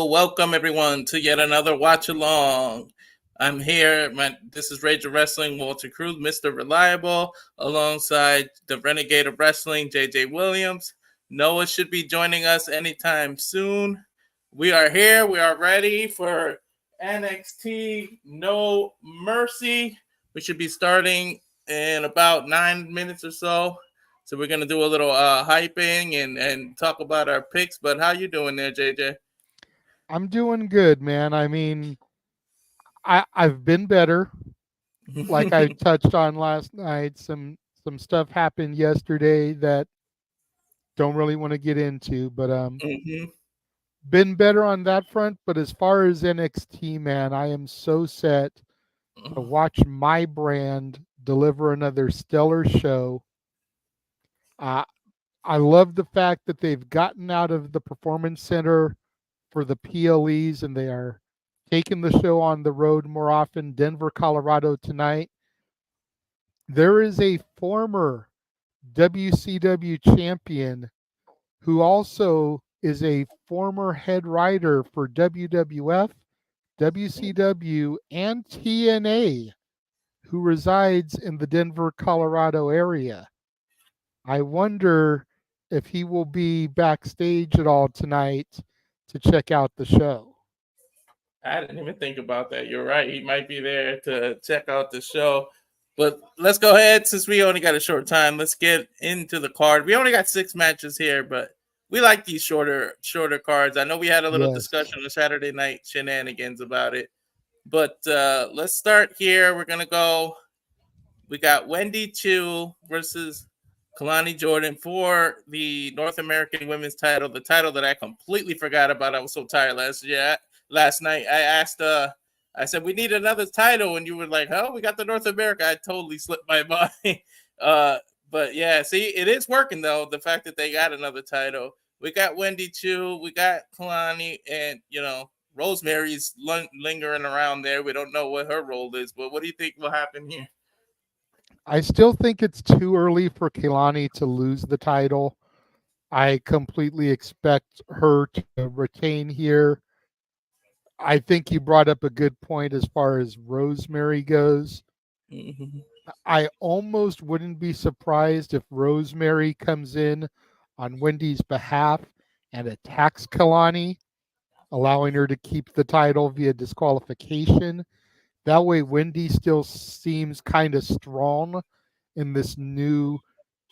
welcome everyone to yet another watch along. I'm here. This is Rage of Wrestling, Walter Cruz, Mr. Reliable, alongside the Renegade of Wrestling, JJ Williams. Noah should be joining us anytime soon. We are here. We are ready for NXT No Mercy. We should be starting in about 9 minutes or so. So we're gonna do a little hyping and talk about our picks. But how you doing there, JJ? I'm doing good, man. I mean, I've been better. Like I touched on last night, some stuff happened yesterday that don't really want to get into, but Mm-hmm. been better on that front. But as far as NXT, man, I am so set to watch my brand deliver another stellar show. Uh, I love the fact that they've gotten out of the performance center for the PLEs and they are taking the show on the road more often. Denver, Colorado tonight. There is a former WCW champion who also is a former head writer for WWF, WCW, and TNA who resides in the Denver, Colorado area. I wonder if he will be backstage at all tonight to check out the show. I didn't even think about that. You're right. He might be there to check out the show. But let's go ahead, since we only got a short time. Let's get into the card. We only got 6 matches here, but we like these shorter cards. I know we had a little Yes. discussion on Saturday Night Shenanigans about it. But let's start here. We're gonna go. We got Wendy Chu versus Kalani Jordan for the North American Women's title, the title that I completely forgot about. I was so tired last night. I asked, I said, we need another title. And you were like, oh, we got the North America. I totally slipped my mind. But yeah, see, it is working, though. The fact that they got another title. We got Wendy Chu. We got Kalani. And, Rosemary's lingering around there. We don't know what her role is. But what do you think will happen here? I still think it's too early for Kehlani to lose the title. I completely expect her to retain here. I think you brought up a good point as far as Rosemary goes. Mm-hmm. I almost wouldn't be surprised if Rosemary comes in on Wendy's behalf and attacks Kalani, allowing her to keep the title via disqualification. That way, Wendy still seems kind of strong in this new,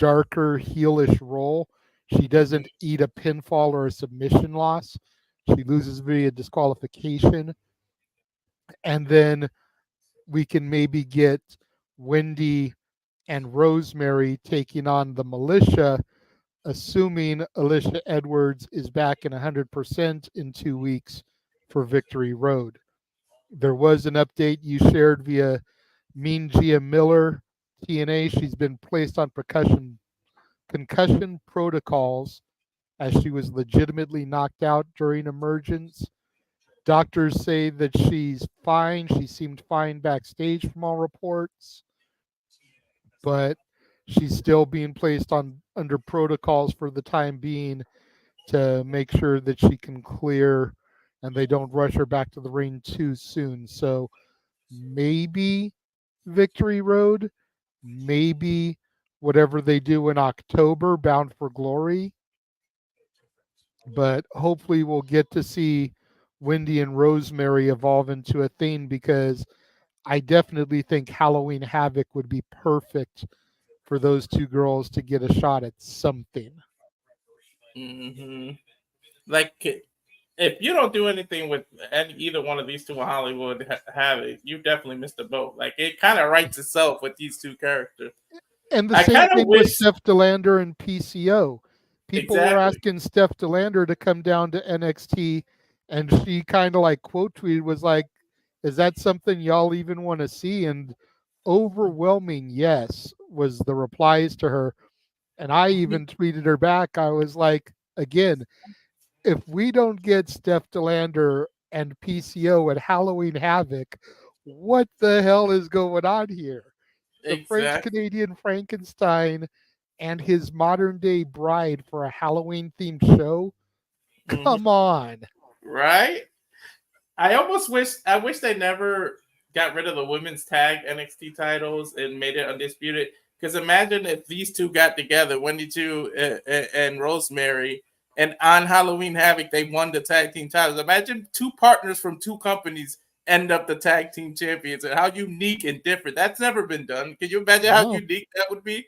darker, heelish role. She doesn't eat a pinfall or a submission loss. She loses via disqualification. And then we can maybe get Wendy and Rosemary taking on the militia, assuming Alicia Edwards is back in 100% in 2 weeks for Victory Road. There was an update you shared via Mean Gia Miller, TNA. She's been placed on concussion protocols as she was legitimately knocked out during emergence. Doctors say that she's fine. She seemed fine backstage from all reports, but she's still being placed on under protocols for the time being to make sure that she can clear and they don't rush her back to the ring too soon. So maybe Victory Road, maybe whatever they do in October, Bound for Glory. But hopefully we'll get to see Wendy and Rosemary evolve into a thing because I definitely think Halloween Havoc would be perfect for those two girls to get a shot at something. Mm-hmm. Like, if you don't do anything with either one of these two in Hollywood have it, you definitely missed the boat. Like, it kind of writes itself with these two characters. And the I same kind of thing with wish Steph Delander and PCO. People were exactly. asking Steph Delander to come down to NXT, and she kind of like quote tweeted was like, "Is that something y'all even want to see?" And overwhelming yes was the replies to her. And I even tweeted her back. I was like, again, if we don't get Steph Delander and PCO at Halloween Havoc, what the hell is going on here? The French Exactly. Canadian Frankenstein and his modern day bride for a Halloween themed show? Mm-hmm. Come on. Right? I wish they never got rid of the women's tag NXT titles and made it undisputed. Because imagine if these two got together, Wendy Two and Rosemary, and on Halloween Havoc they won the tag team titles. Imagine two partners from two companies end up the tag team champions, and how unique and different that's never been done. Can you imagine how No, unique that would be?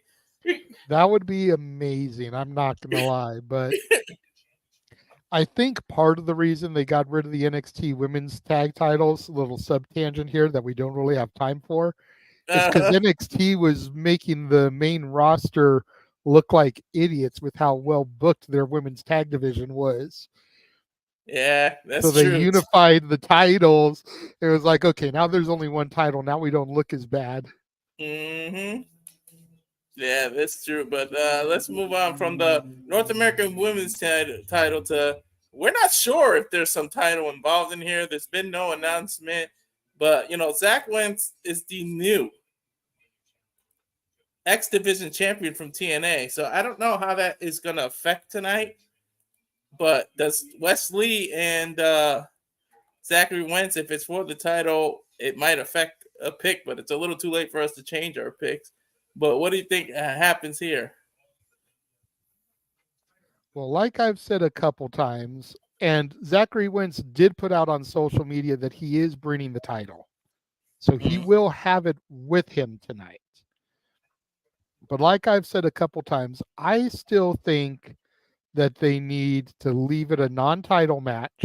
that would be amazing. I'm not gonna lie, but I think part of the reason they got rid of the NXT women's tag titles, a little sub tangent here that we don't really have time for, is because uh, NXT was making the main roster look like idiots with how well booked their women's tag division was. yeah, So that's they true. unified the titles. It was like, okay, now there's only one title. Now we don't look as bad. Hmm. Yeah, that's true. But let's move on from the North American Women's title to we're not sure if there's some title involved in here. There's been no announcement, but Zach Wentz is the new X Division champion from TNA. So I don't know how that is going to affect tonight. But does Wesley and Zachary Wentz, if it's for the title, it might affect a pick, but it's a little too late for us to change our picks. But what do you think happens here? Well, like I've said a couple times, and Zachary Wentz did put out on social media that he is bringing the title. So he Mm, will have it with him tonight. But like I've said a couple times, I still think that they need to leave it a non title match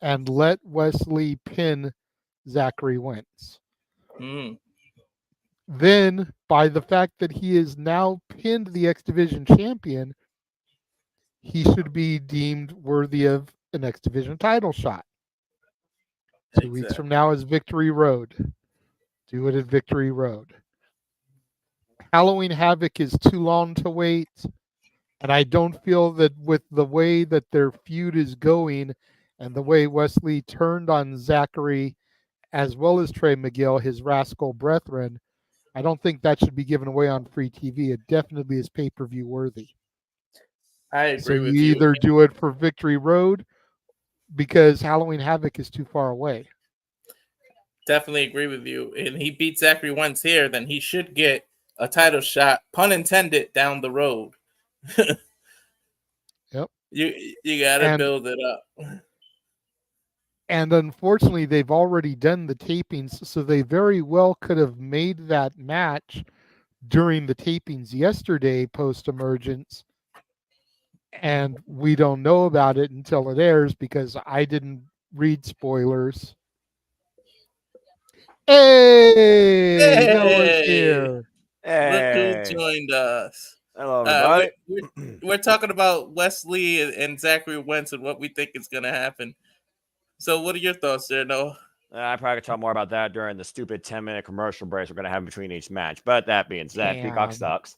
and let Wesley pin Zachary Wentz. mm. Then, by the fact that he is now pinned the X Division champion, he should be deemed worthy of an X Division title shot. 2 weeks from Exactly. now is Victory Road. Do it at Victory Road. Halloween Havoc is too long to wait. And I don't feel that with the way that their feud is going and the way Wesley turned on Zachary as well as Trey McGill, his rascal brethren, I don't think that should be given away on free TV. It definitely is pay per view worthy. I So agree you with you. either do it for Victory Road because Halloween Havoc is too far away. Definitely agree with you. And he beat Zachary Wentz here, then he should get a title shot, pun intended, down the road. Yep. You gotta And build it up. unfortunately they've already done the tapings, so they very well could have made that match during the tapings yesterday post emergence, and we don't know about it until it airs because I didn't read spoilers. Hey, Noah's Hey, here. look who Hey, joined us. hello Uh, we're, everybody. we're, we're talking about Wesley and Zachary Wentz and what we think is gonna happen. So, what are your thoughts there, Noah? I probably could talk more about that during the stupid 10-minute commercial breaks we're going to have between each match. But that being said, Peacock Damn. sucks.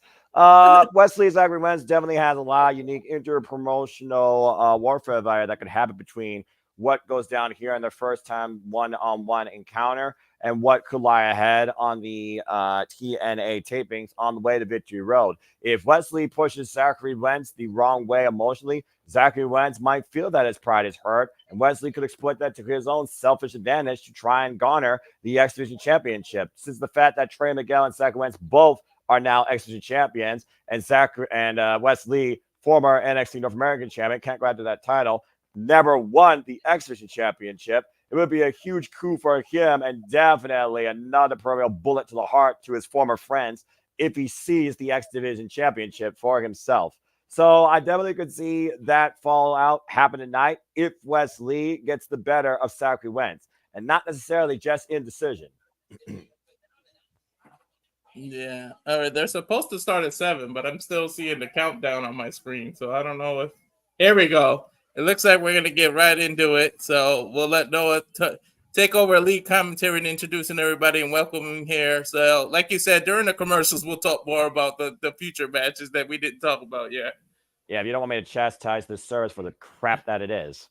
Wesley Zachary Wentz definitely has a lot of unique inter-promotional warfare value that could happen between what goes down here in their first time one-on-one encounter and what could lie ahead on the TNA tapings on the way to Victory Road. If Wesley pushes Zachary Wentz the wrong way emotionally, Zachary Wentz might feel that his pride is hurt, and Wesley could exploit that to his own selfish advantage to try and garner the X Division Championship. Since the fact that Trey Miguel and Zachary Wentz both are now X Division champions, and Wesley, former NXT North American champion, can't grab to that title, never won the X Division Championship. It would be a huge coup for him and definitely another proverbial bullet to the heart to his former friends if he sees the X Division Championship for himself. So I definitely could see that fallout happen tonight if Wesley gets the better of Zachary Wentz, and not necessarily just indecision. Yeah. All right. They're supposed to start at 7, but I'm still seeing the countdown on my screen. So I don't know if. Here we go. It looks like we're going to get right into it. So we'll let Noah take over lead commentary and introducing everybody and welcoming here. So, like you said, during the commercials, we'll talk more about the future matches that we didn't talk about yet. Yeah, if you don't want me to chastise this service for the crap that it is.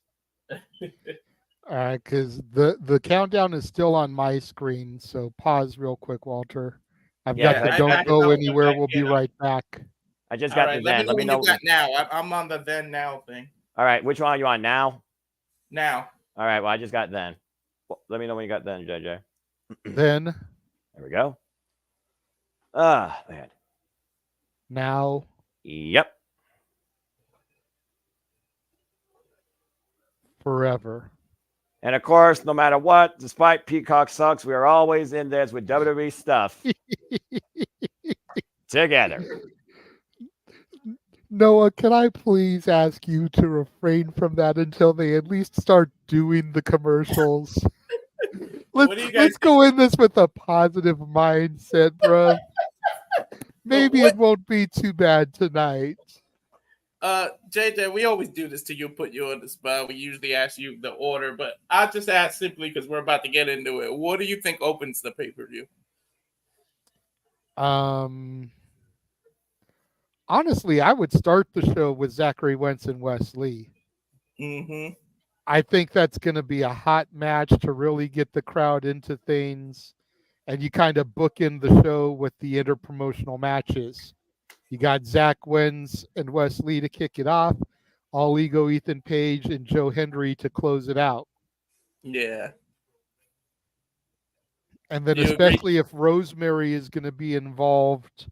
Because the countdown is still on my screen, so pause real quick, Walter. I've Yeah, got because the I, don't I, go know anywhere. when We'll be right back. I just All got the right. Let me then. know Let me when you know. got now. I'm on the then now thing. All right, which one are you on now? Now. All right, well, I just got then. Well, let me know when you got then, JJ. Then, There we go. Ah, man. now, Yep. forever. And of course, no matter what, despite Peacock sucks, we are always in this with WWE stuff together. Noah, can I please ask you to refrain from that until they at least start doing the commercials? What do you guys Let's go in this with a positive mindset, bruh. Maybe what it won't be too bad tonight. JJ, we always do this to you, put you on the spot. We usually ask you the order, but I'll just ask simply because we're about to get into it. What do you think opens the pay-per-view? Honestly, I would start the show with Zachary Wentz and Wes Lee. Mm-hmm. I think that's going to be a hot match to really get the crowd into things. And you kind of bookend the show with the interpromotional matches. You got Zach Wentz and Wes Lee to kick it off, All Ego Ethan Page and Joe Hendry to close it out. Yeah. And then Do you agree? especially if Rosemary is going to be involved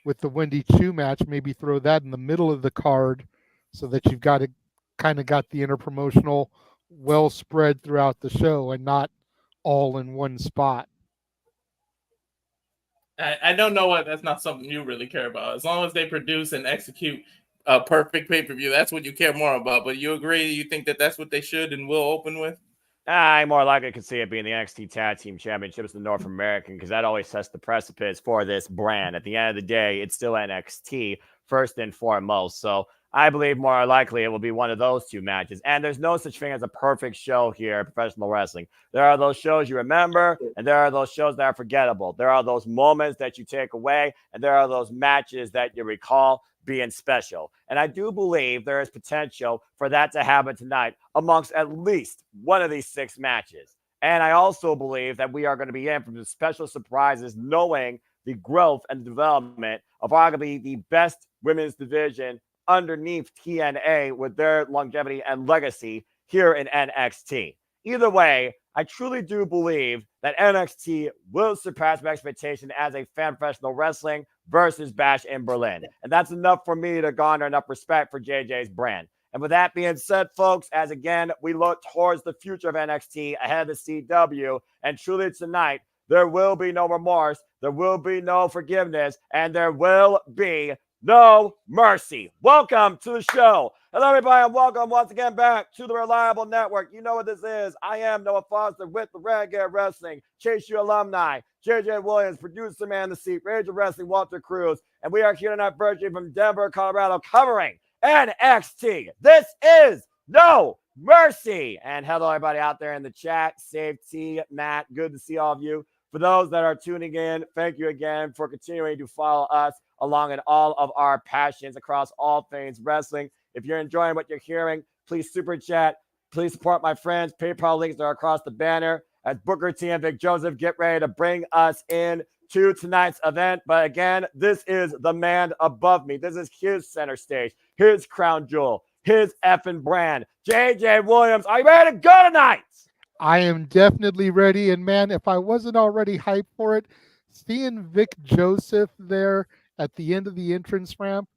with the Wendy Chu match, maybe throw that in the middle of the card so that you've got it kind of got the interpromotional well spread throughout the show and not all in one spot. I don't know what that's not something you really care about. As long as they produce and execute a perfect pay-per-view, that's what you care more about. But you agree? You think that that's what they should and will open with? I more likely could see it being the NXT Tag Team Championships, the North American, because that always sets the precipice for this brand. At the end of the day, it's still NXT first and foremost. So I believe more likely it will be one of those two matches. And there's no such thing as a perfect show here in professional wrestling. There are those shows you remember, and there are those shows that are forgettable. There are those moments that you take away, and there are those matches that you recall being special. And I do believe there is potential for that to happen tonight amongst at least one of these 6 matches. And I also believe that we are going to be in for the special surprises, knowing the growth and development of arguably the best women's division underneath TNA with their longevity and legacy here in NXT. Either way, I truly do believe that NXT will surpass my expectation as a fan of professional wrestling versus Bash in Berlin. And that's enough for me to garner enough respect for JJ's brand. And with that being said, folks, as again, we look towards the future of NXT ahead of the CW, and truly tonight, there will be no remorse, there will be no forgiveness, and there will be no mercy. Welcome to the show. Hello, everybody, and welcome once again back to the Reliable Network. You know what this is. I am Noah Foster with the Renegade Wrestling, Chase U alumni, JJ Williams, producer man in the seat, Rage of Wrestling, Walter Cruz, and we are here tonight virtually from Denver, Colorado, covering NXT. This is No Mercy. And hello, everybody out there in the chat. Save T, Matt, good to see all of you. For those that are tuning in, thank you again for continuing to follow us along in all of our passions across all things wrestling. If you're enjoying what you're hearing, please super chat. Please support my friends. PayPal links are across the banner as Booker T and Vic Joseph get ready to bring us in to tonight's event. But again, this is the man above me. This is his center stage, his crown jewel, his effing brand. JJ Williams, are you ready to go tonight? I am definitely ready. And man, if I wasn't already hyped for it, seeing Vic Joseph there at the end of the entrance ramp,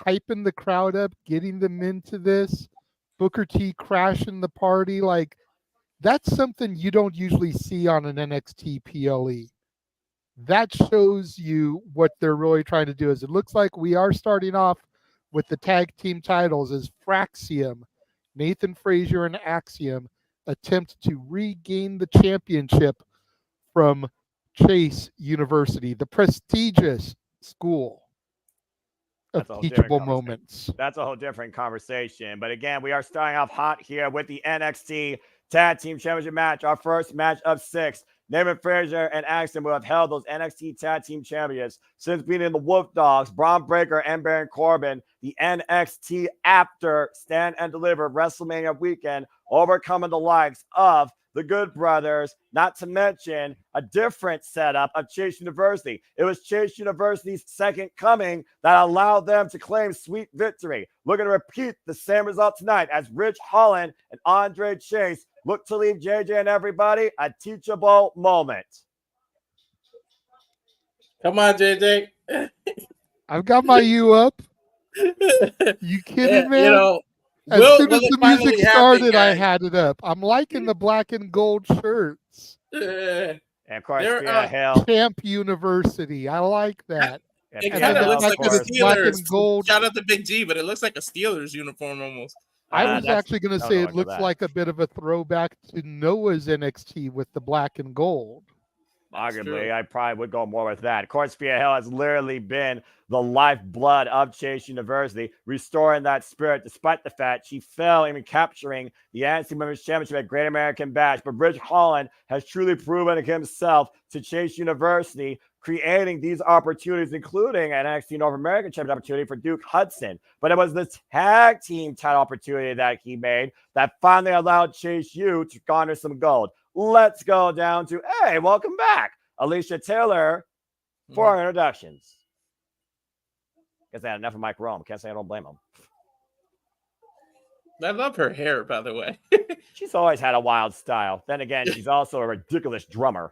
hyping the crowd up, getting them into this, Booker T crashing the party, like that's something you don't usually see on an NXT PLE. That shows you what they're really trying to do. Is it looks like we are starting off with the tag team titles as Fraxium, Nathan Frazier and Axiom attempt to regain the championship from Chase University, the prestigious school of teachable moments. That's a whole different conversation. But again, we are starting off hot here with the NXT Tag Team Championship match, our first match of 6. Nathan Frazier and Axton will have held those NXT Tag Team Champions since beating the Wolf Dogs, Braun Breaker, and Baron Corbin, the NXT after Stand and Deliver WrestleMania weekend, overcoming the likes of the Good Brothers, not to mention a different setup of Chase University. It was Chase University's second coming that allowed them to claim sweet victory. We're going to repeat the same result tonight as Ridge Holland and Andre Chase look to leave JJ and everybody a teachable moment. Come on, JJ. I've got my U up. You kidding, man? You know, As soon as will it the music finally happen, started, I guys? had it up. I'm liking the black and gold shirts. And of course, They're, Hell. Camp University. I like that. It And kind of the looks fact like a that it's black and Steelers. gold. Shout out to Big G, but it looks like a Steelers uniform almost. I was actually going to say it look looks like a bit of a throwback to Noah's NXT with the black and gold. Arguably, I probably would go more with that. Of course, Fia Hill has literally been the lifeblood of Chase University, restoring that spirit despite the fact she fell in capturing the NXT Women's Championship at Great American Bash. But Ridge Holland has truly proven himself to Chase University, creating these opportunities, including an NXT North American Championship opportunity for Duke Hudson. But it was the tag team title opportunity that he made that finally allowed Chase U to garner some gold. Let's go down to, hey, welcome back, Alicia Taylor, for our introductions. Guess I had enough of Mike Rome. Can't say I don't blame him. I love her hair, by the way. She's always had a wild style. Then again, she's also a ridiculous drummer.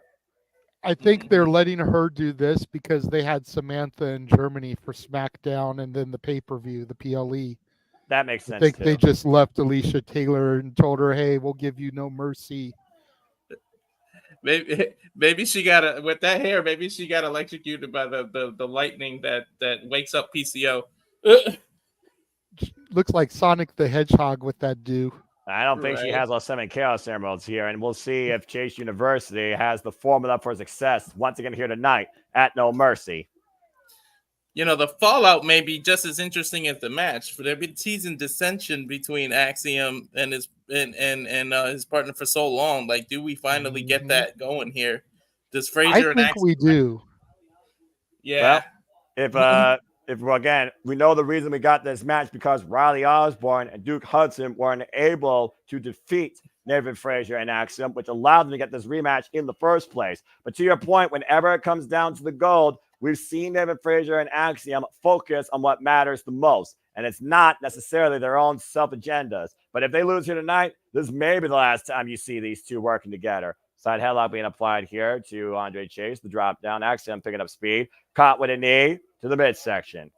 I think they're letting her do this because they had Samantha in Germany for SmackDown and then the pay-per-view, the PLE. That makes sense. I think they just left Alicia Taylor and told her, hey, we'll give you no mercy. Maybe she got with that hair. Maybe she got electrocuted by the lightning that wakes up PCO. Looks like Sonic the Hedgehog with that do. I don't think she has all 7 Chaos Emeralds here, and we'll see if Chase University has the formula for success once again here tonight at No Mercy. You know, the fallout may be just as interesting as the match. For there been teasing dissension between Axiom and his his partner for so long. Like, do we finally get that going here? Does Frazier and Axiom we do. Yeah. Well, if again, we know the reason we got this match because Riley Osborne and Duke Hudson weren't able to defeat Nathan Frazier and Axiom, which allowed them to get this rematch in the first place. But to your point, whenever it comes down to the gold, we've seen David Frazier and Axiom focus on what matters the most. And it's not necessarily their own self-agendas. But if they lose here tonight, this may be the last time you see these two working together. Side headlock being applied here to Andre Chase. The drop down. Axiom picking up speed. Caught with a knee to the midsection.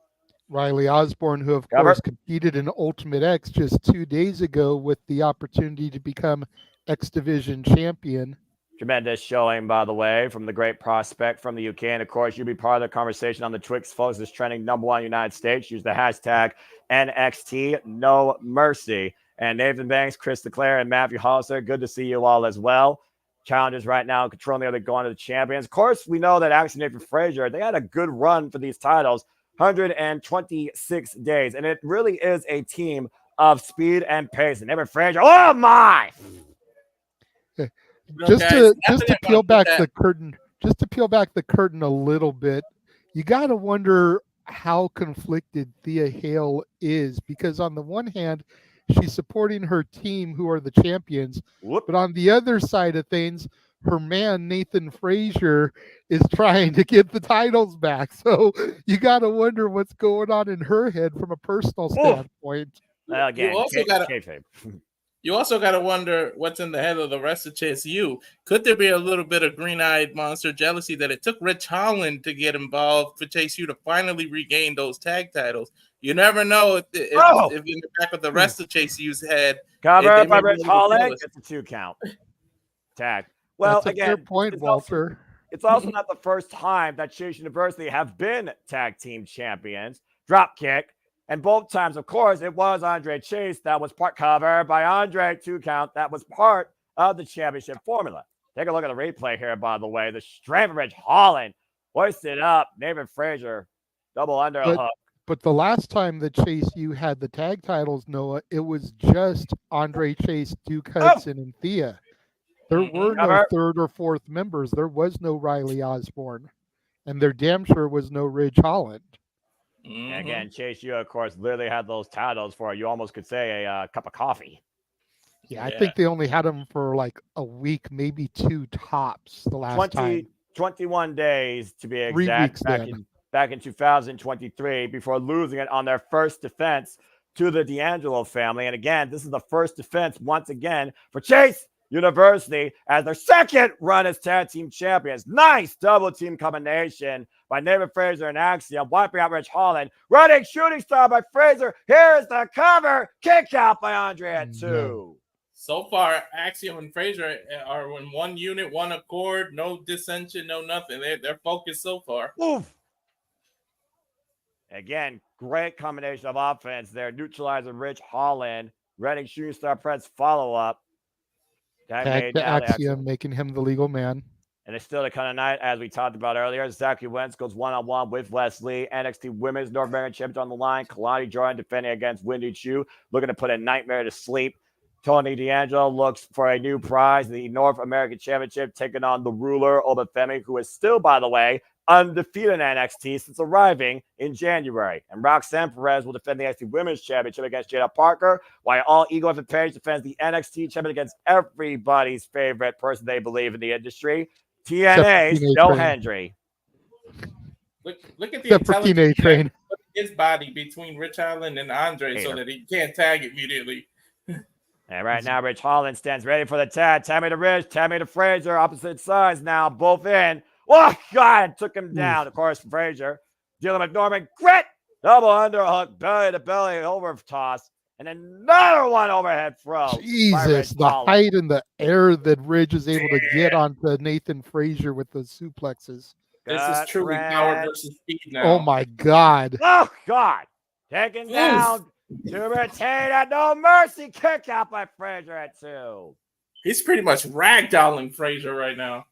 Riley Osborne, who of course competed in Ultimate X just 2 days ago with the opportunity to become X Division champion. Tremendous showing, by the way, from the great prospect from the UK. And of course, you'll be part of the conversation on the Twix, folks. This trending #1 United States. Use the hashtag NXT No Mercy. And Nathan Banks, Chris LeClaire, and Matthew Hollister, good to see you all as well. Challengers right now controlling the other going to the champions. Of course, we know that Axiom and Nathan Frazier, they had a good run for these titles, 126 days. And it really is a team of speed and pace. And Nathan Frazier, oh my! Just to peel back the curtain a little bit, you got to wonder how conflicted Thea Hale is, because on the one hand, she's supporting her team who are the champions, but on the other side of things, her man Nathan Frazier is trying to get the titles back. So you got to wonder what's going on in her head from a personal standpoint. Again, you also got to wonder what's in the head of the rest of Chase U. Could there be a little bit of green-eyed monster jealousy that it took Rich Holland to get involved for Chase U to finally regain those tag titles? You never know if in the back of the rest of Chase U's head. Cover by Rich Holland. It's a 2 count. Tag. Well, that's again, a fair point, Walter. It's also not the first time that Chase University have been tag team champions. Drop kick. And both times, of course, it was Andre Chase that was part cover by Andre 2 count. That was part of the championship formula. Take a look at the replay here, by the way. The strength of Rich Holland hoisted up. Nathan Frazier, double underhook. But the last time that Chase U had the tag titles, Noah, it was just Andre Chase, Duke Hudson, and Thea. There were no third or fourth members. There was no Riley Osborne. And there damn sure was no Ridge Holland. And again, Chase U, of course, literally had those titles for, you almost could say, a cup of coffee. Yeah, I Yeah. think they only had him for like a week, maybe 2 tops the last 20, time. 21 days to be 3 exact weeks back then. in 2023 before losing it on their first defense to the D'Angelo family. And again, this is the first defense once again for Chase University as their second run as tag team champions. Nice double team combination by David Fraser and Axiom, wiping out Rich Holland. Running shooting star by Fraser. Here's the cover. Kick out by Andre at 2. No. So far, Axiom and Fraser are in one unit, one accord, no dissension, no nothing. They're focused so far. Oof. Again, great combination of offense there. Neutralizing Rich Holland. Redding shooting star press follow up. Tag to Axiom, making him the legal man. And it's still the kind of night, as we talked about earlier. Zachary Wentz goes one-on-one with Wesley. NXT Women's North American Championship on the line. Kalani Jordan defending against Wendy Chu, looking to put a nightmare to sleep. Tony D'Angelo looks for a new prize, the North American Championship, taking on the ruler, Obafemi, who is still, by the way, undefeated in NXT since arriving in January. And Roxanne Perez will defend the NXT Women's Championship against Jada Parker, while All Ego and Page defends the NXT Championship against everybody's favorite person they believe in the industry, TNA's Joe Hendry. Look at the Except for intelligence Train. his body between Rich Holland and Andre so that he can't tag immediately. And right now, Rich Holland stands ready for the tag. Tammy to Rich, Tammy to Fraser, opposite sides now, both in. Oh, God, took him down. Of course, Fraser dealing with Norman Grit. Double underhook, belly to belly, over toss. And another one overhead throw. Jesus, the height and the air that Ridge is able to get onto Nathan Frazier with those suplexes. This is truly power versus speed now. Oh, my God. Oh, God. Taken down to retain at No Mercy. Kick out by Frazier at 2. He's pretty much ragdolling Frazier right now.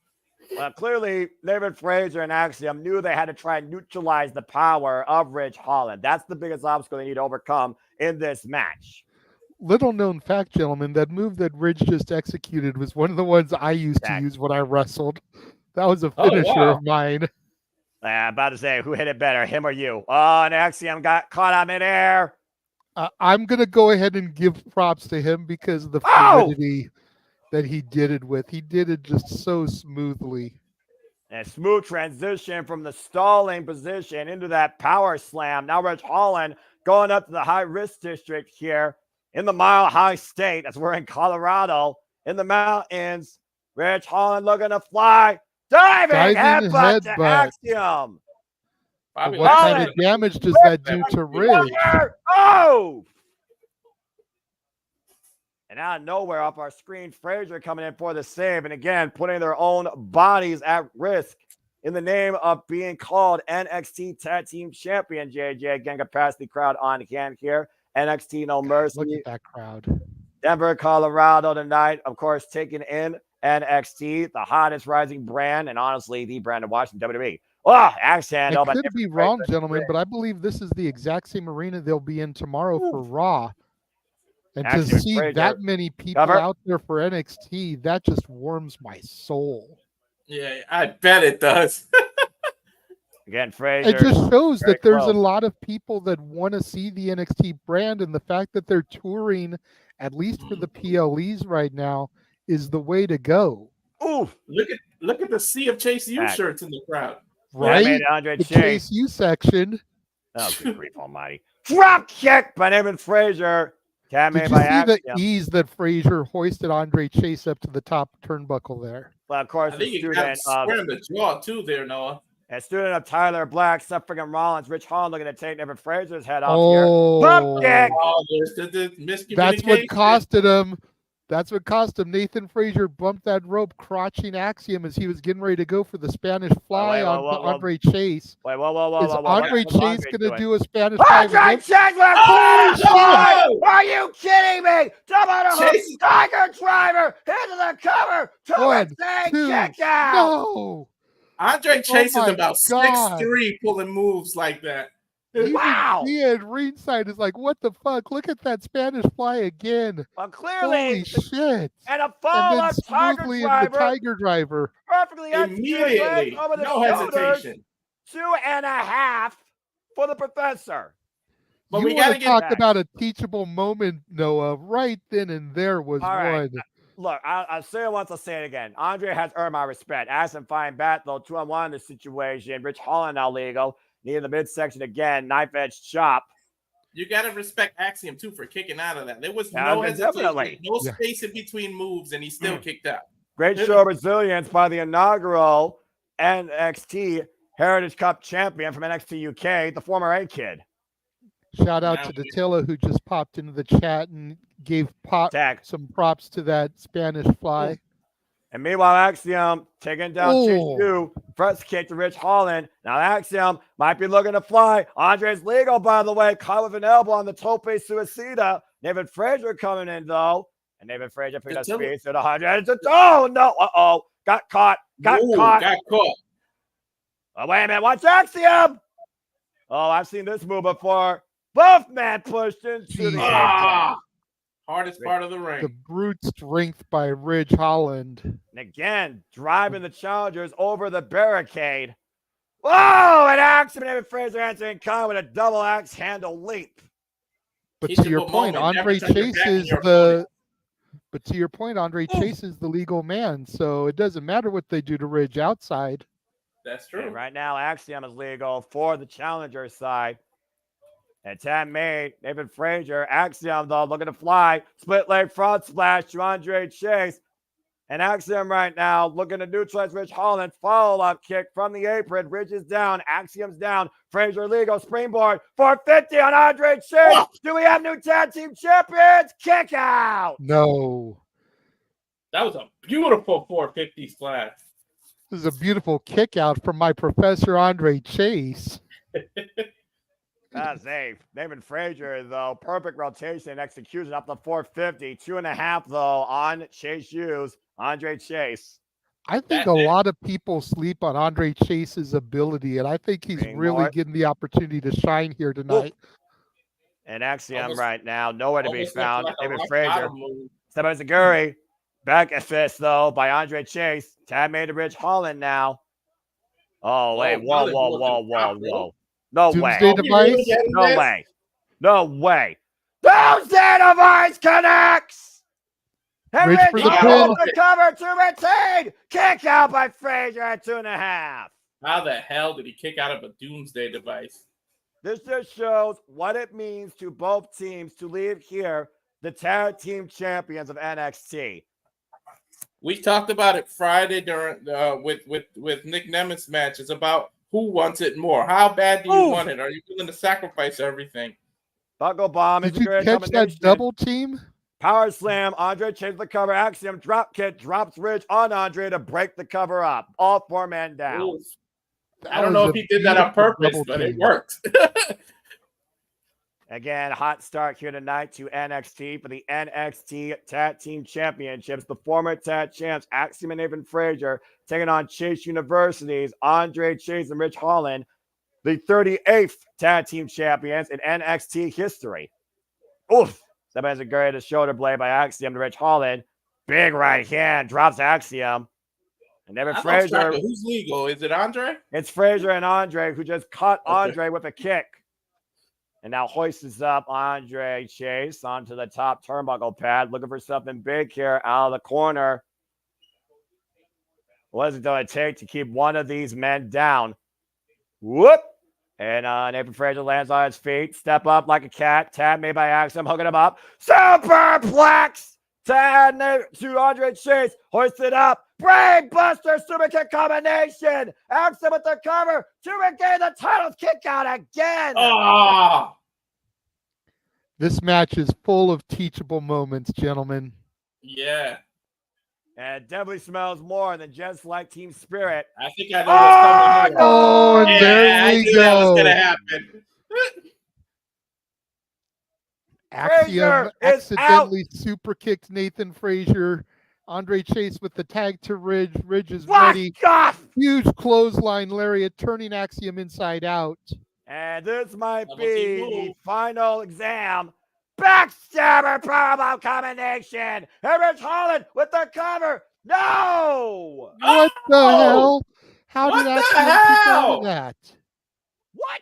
Well, clearly, David Fraser and Axiom knew they had to try and neutralize the power of Rich Holland. That's the biggest obstacle they need to overcome in this match. Little known fact, gentlemen, that move that Ridge just executed was one of the ones I used to use when I wrestled. That was a finisher of mine. About to say, who hit it better, him or you? Oh, and Axiom got caught on midair. I'm going to go ahead and give props to him because of the fluidity that he did it with. He did it just so smoothly. And a smooth transition from the stalling position into that power slam. Now Rich Holland going up to the high risk district here in the Mile High State, as we're in Colorado, in the mountains. Rich Holland looking to fly. Diving headbutt to Axiom. What kind of damage does that do to Ridge? Oh! And out of nowhere off our screen, Frazier coming in for the save. And again, putting their own bodies at risk in the name of being called NXT Tag Team Champion, JJ. Again, capacity crowd on hand here. NXT No Mercy. Look at that crowd. Denver, Colorado tonight. Of course, taking in NXT, the hottest rising brand, and honestly, the brand of Washington WWE. Oh, accent. I could be wrong, gentlemen, but I believe this is the exact same arena they'll be in tomorrow for Raw. And to see that many people out there for NXT, that just warms my soul. Yeah, I bet it does. Again, Frazier. It just shows that there's a lot of people that want to see the NXT brand, and the fact that they're touring, at least for the PLEs right now, is the way to go. Ooh, look at the sea of Chase U shirts in the crowd. Right? The Chase U section. Oh, good grief almighty. Drop kick by David Frazier. Did you see the ease that Frazier hoisted Andre Chase up to the top turnbuckle there? Well, of course, I think you got square in the jaw too there, Noah. A student of Tyler Black, suffering Rollins, Rich Holland looking to take David Frazier's head off here. Pump kick. That's what costed him. That's what cost him. Nathan Frazier bumped that rope, crotching Axiom as he was getting ready to go for the Spanish fly on Andre Chase. Wait, Is Andre Chase going to do a Spanish fly? Andre Chase! Are you kidding me? Tiger driver into the cover. 1, 2, kick out. No. Andre Chase is about 6'3", pulling moves like that. Wow! He at ringside is like, what the fuck? Look at that Spanish fly again. Well, clearly, holy shit! And a follow-up Tiger driver. Perfectly immediately, no hesitation. 2.5 for the professor. But You we want gotta to get talk back. about a teachable moment, Noah? Right then and there was All right. one. Look, I'll say it once, I'll say it again. Andre has earned my respect. Addison fine bat, though, 2-on-1 in this situation. Rich Holland now legal. Knee in the midsection again. Knife edge chop. You gotta respect Axiom too for kicking out of that. There was Yeah, no hesitation, definitely. no Yeah. space in between moves, and he still kicked out. Great show of resilience by the inaugural NXT Heritage Cup champion from NXT UK, the former A-Kid. Shout out Now, to Datilla who just popped into the chat and gave Tag. some props to that Spanish fly. And meanwhile, Axiom taking down Chase Oh. U. First kick to Rich Holland. Now Axiom might be looking to fly. Andre's legal, by the way. Caught with an elbow on the tope suicida. David Frazier coming in, though. And David Frazier picked up speed to the 100. Oh, no. Uh-oh. Got caught. Got caught. Oh, wait a minute. Watch Axiom. Oh, I've seen this move before. Both men pushed into the apron. Hardest part of the ring. The brute strength by Ridge Holland. And again, driving the challengers over the barricade. Whoa! An axe from David Fraser answering Khan with a double axe handle leap. But to your point, Andre Chase is the. But to your point, Andre Chase is the legal man, so it doesn't matter what they do to Ridge outside. That's true. And right now, Axiom is legal for the challenger side. And 10 made David Frazier. Axiom, though, looking to fly. Split leg front splash to Andre Chase. And Axiom right now looking to neutralize Rich Holland. Follow-up kick from the apron. Ridge is down. Axiom's down. Frazier legal. Springboard. 450 on Andre Chase. Oh. Do we have new tag team champions? Kick out. No. That was a beautiful 450 splash. This is a beautiful kick out from my Professor Andre Chase. That's safe. David Frazier, though, perfect rotation and execution up to 450. 2.5, though, on Chase Hughes. Andre Chase. I think a lot of people sleep on Andre Chase's ability, and I think he's really getting the opportunity to shine here tonight. And Axiom right now, nowhere to be found. Like David Frazier. Sabazaguri. Back at fist, though, by Andre Chase. Tab made to Rich Holland now. Oh, wait. Whoa. No way. Device? No way. No way. Doomsday Device connects. And Rich for the cover to retain. Kick out by Frazier at 2.5. How the hell did he kick out of a Doomsday Device? This just shows what it means to both teams to leave here the tag team champions of NXT. We talked about it Friday during with Nick Nemeth's match. It's about who wants it more. How bad do you want it? Are you willing to sacrifice everything? Buckle bomb. Did you catch that double team? Power slam. Andre changed the cover. Axiom drop kick. Drops Ridge on Andre to break the cover up. All 4 men down. Ooh. I don't know if he did that on purpose, but it worked. Again, hot start here tonight to NXT for the NXT Tag Team Championships. The former tag champs, Axiom and Nathan Frazier, taking on Chase University's Andre Chase and Rich Holland, the 38th Tag Team Champions in NXT history. Oof. That has a great shoulder blade by Axiom to Rich Holland. Big right hand, drops Axiom. And Nathan Frazier. Who's legal? Is it Andre? It's Frazier and Andre, who just caught Andre with a kick. And now hoists up Andre Chase onto the top turnbuckle pad, looking for something big here out of the corner. What is it going to take to keep one of these men down? Whoop! And Nathan Frazier lands on his feet. Step up like a cat. Tab made by Axiom, hooking him up. Superplex! To Andre Chase. Hoisted up. Brain Buster super kick combination. Axiom with the cover to regain the title. Kick out again. Oh. This match is full of teachable moments, gentlemen. Yeah. And it definitely smells more than just like Team Spirit. I think I know what's coming. Oh, and there we go. That was going to happen. Axiom accidentally super kicked Nathan Frazier. Andre Chase with the tag to Ridge. Ridge is ready. Huge clothesline lariat, turning Axiom inside out. And this might be the final exam. Backstabber powerbomb combination. And Rich Holland with the cover. No! What the hell? How did Axiom kick out of that? What?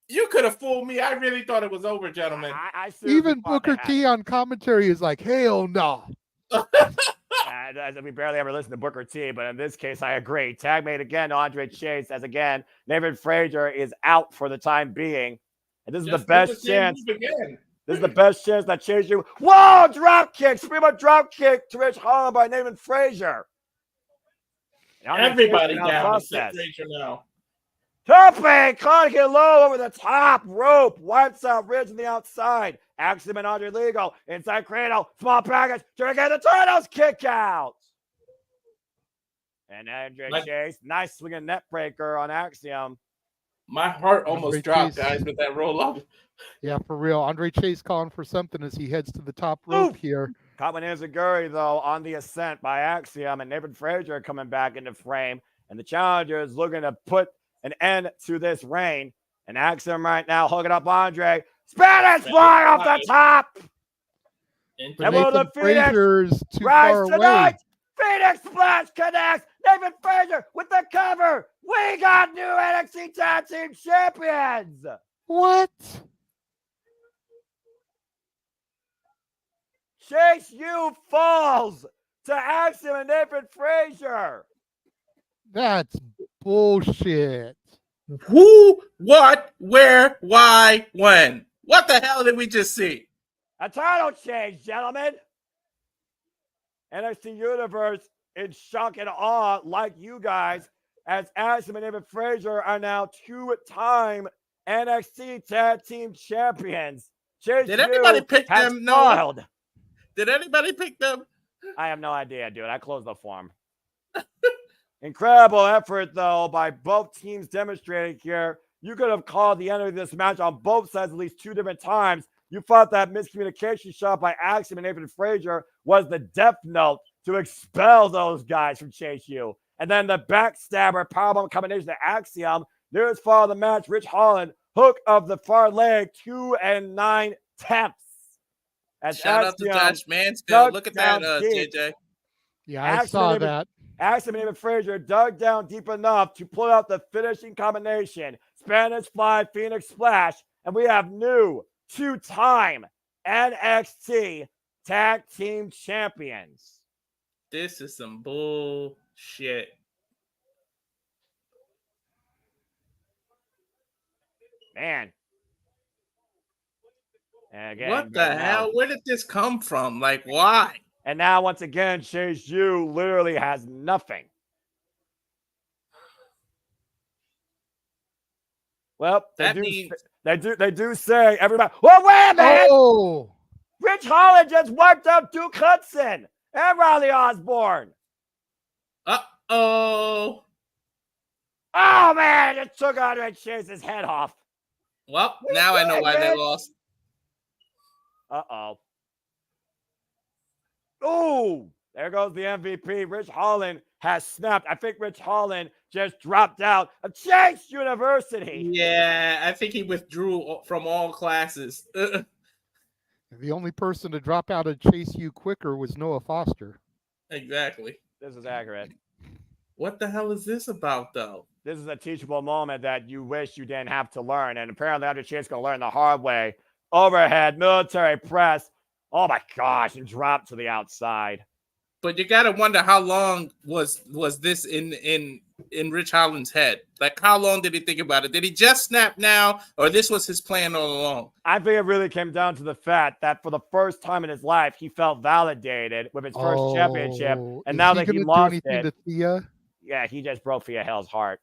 You could have fooled me. I really thought it was over, gentlemen. I seriously Even thought they Booker had T on commentary is like, hell no. we barely ever listen to Booker T, but in this case, I agree. Tag made again, Andre Chase, as again, David Frazier is out for the time being. And this is the best chance. This is the best chance that Chase U. Whoa, drop kick, Supreme drop kick to Rich Holland by Nathan Frazier. Everybody down to Frazier now. Tope, Connie low over the top rope, wipes out Ridge on the outside. Axiom and Andre Legal inside cradle, small package, trying to get the Turtles kick out. And Andre Chase, nice swinging net breaker on Axiom. My heart almost dropped, guys, with that roll up. Yeah, for real. Andre Chase calling for something as he heads to the top rope here. Kama Nizaguri, though, on the ascent by Axiom, and Nathan Frazier coming back into frame. And the challenger is looking to put an end to this reign. And Axiom right now hooking up Andre. Spanish fly off the top. And will the Frazier's too far away. Phoenix Splash connects. Nathan Frazier with the cover. We got new NXT Tag Team Champions. What? Chase U falls to Axiom and Nathan Frazier. That's bullshit. Who, what, where, why, when? What the hell did we just see? A title change, gentlemen. NXT Universe in shock and awe, like you guys, as Axiom and Nathan Frazier are now two-time NXT Tag Team Champions. Chase Did everybody pick them? No. Did anybody pick them? I have no idea, dude. I closed the form. Incredible effort, though, by both teams demonstrating here. You could have called the end of this match on both sides at least two different times. You thought that miscommunication shot by Axiom and Nathan Frazier was the death note to expel those guys from Chase U. And then the backstabber powerbomb combination to Axiom. There's far the match. Rich Holland, hook of the far leg, 2 and 9 tenths. Shout out to Josh Mansfield. Look at that, JJ. Yeah, I saw that. Axiom and Nathan Frazier dug down deep enough to pull out the finishing combination. Spanish Fly, Phoenix Splash, and we have new two-time NXT Tag Team Champions. This is some bullshit. Man. And again, what the hell? Where did this come from? Like, why? And now, once again, Chase U literally has nothing. Well, they do say everybody. Oh, wait a minute! Oh. Rich Holland just wiped out Duke Hudson and Riley Osborne. Uh-oh. Oh, man, it took Andre Chase's head off. Well, now I know why they lost. Uh-oh. Oh, there goes the MVP. Rich Holland has snapped. I think Rich Holland just dropped out of Chase University. Yeah, I think he withdrew from all classes. The only person to drop out of Chase U quicker was Noah Foster. Exactly. This is accurate. What the hell is this about, though? This is a teachable moment that you wish you didn't have to learn. And apparently, Andre Chase is going to learn the hard way. Overhead, military press. Oh, my gosh, and dropped to the outside. But you got to wonder how long was this in Rich Holland's head? Like, how long did he think about it? Did he just snap now, or this was his plan all along? I think it really came down to the fact that for the first time in his life, he felt validated with his first championship. And now that he lost it, to Thea? Yeah, he just broke Thea Hill's heart.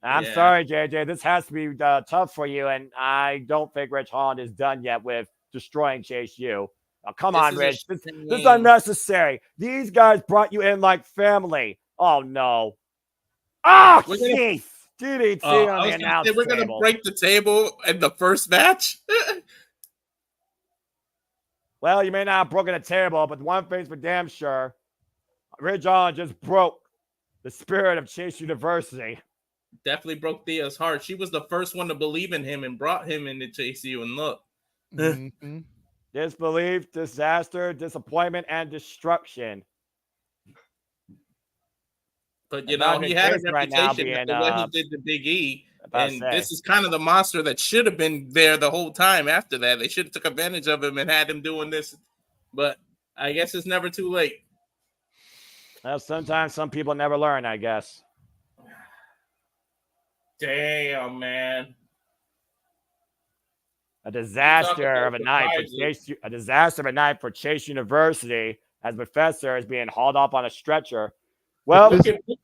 I'm sorry, JJ. This has to be tough for you, and I don't think Rich Holland is done yet with destroying Chase U. Oh, come on, Rich. This is unnecessary. These guys brought you in like family. Oh, no. Oh, jeez. DDT on the announce table. We're going to break the table in the first match? Well, you may not have broken a table, but one thing's for damn sure. Rich Holland just broke the spirit of Chase University. Definitely broke Thea's heart. She was the first one to believe in him and brought him into Chase U. And look. Mm-hmm. Disbelief, disaster, disappointment, and destruction. But, you know, he had a reputation for what he did to Big E. And this is kind of the monster that should have been there the whole time after that. They should have took advantage of him and had him doing this. But I guess it's never too late. Well, sometimes some people never learn, I guess. Damn, man. A disaster of a night for Chase University as Professor is being hauled off on a stretcher. Well,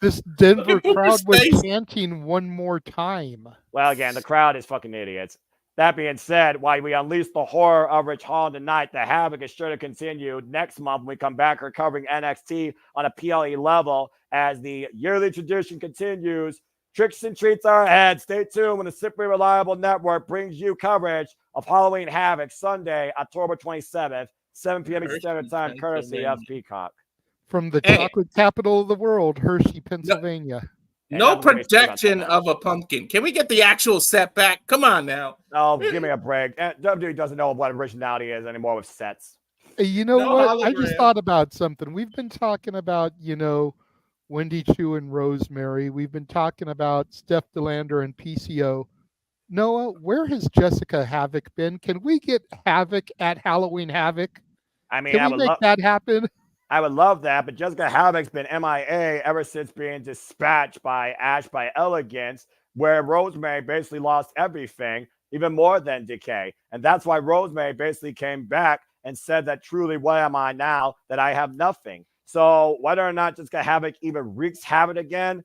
this Denver crowd was chanting one more time. Well, again, the crowd is fucking idiots. That being said, while we unleash the horror of Rich Holland tonight, the havoc is sure to continue next month when we come back recovering NXT on a PLE level as the yearly tradition continues. Tricks and treats are ahead. Stay tuned when the Simply Reliable Network brings you coverage of Halloween Havoc Sunday, October 27th, 7 p.m. Eastern Standard Time, courtesy of Peacock. From the chocolate capital of the world, Hershey, Pennsylvania. No projection of a pumpkin. Can we get the actual setback? Come on now. Oh, give me a break. WWE doesn't know what originality is anymore with sets. You know what? I just thought about something. We've been talking about, Wendy Chu and Rosemary. We've been talking about Steph DeLander and PCO. Noah, where has Jessica Havoc been? Can we get Havoc at Halloween Havoc? I mean, can we make that happen? I would love that, but Jessica Havoc's been MIA ever since being dispatched by Ash by Elegance, where Rosemary basically lost everything, even more than Decay. And that's why Rosemary basically came back and said that truly, what am I now? That I have nothing. So whether or not Jessica Havoc even wreaks havoc again,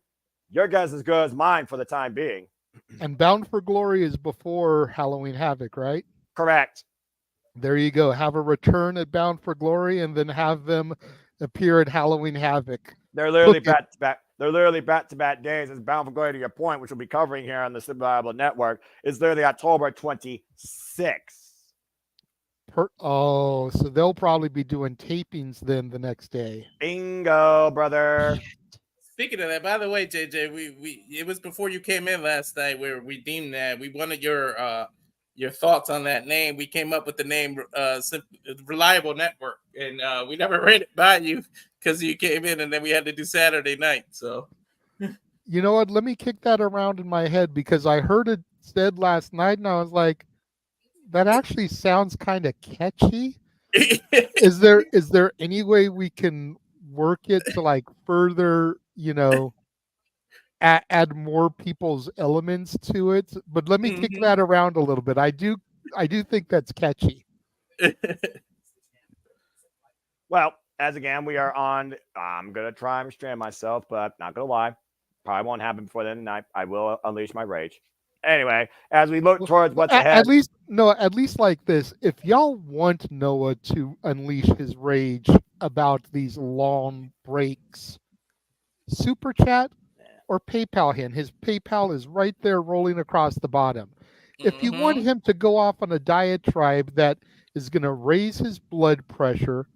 your guess is as good as mine for the time being. And Bound for Glory is before Halloween Havoc, right? Correct. There you go. Have a return at Bound for Glory and then have them appear at Halloween Havoc. They're literally back to back. They're literally back-to-back days. As Bound for Glory, to your point, which we'll be covering here on the Simply Reliable Network, is literally October 26th. So they'll probably be doing tapings then the next day. Bingo, brother. Speaking of that, by the way, JJ, we it was before you came in last night where we deemed that we wanted your thoughts on that name. We came up with the name Reliable Network, and we never ran it by you because you came in, and then we had to do Saturday night. So, you know what? Let me kick that around in my head because I heard it said last night, and I was like, that actually sounds kind of catchy. Is there any way we can work it to like further, add more people's elements to it? But let me kick that around a little bit. I do think that's catchy. Well, as again, we are on. I'm gonna try and restrain myself, but not gonna lie, probably won't happen before the end of the night. I will unleash my rage. Anyway, as we look towards what's ahead, at least like this. If y'all want Noah to unleash his rage about these long breaks, super chat or PayPal him. His PayPal is right there rolling across the bottom. If you want him to go off on a diatribe that is going to raise his blood pressure,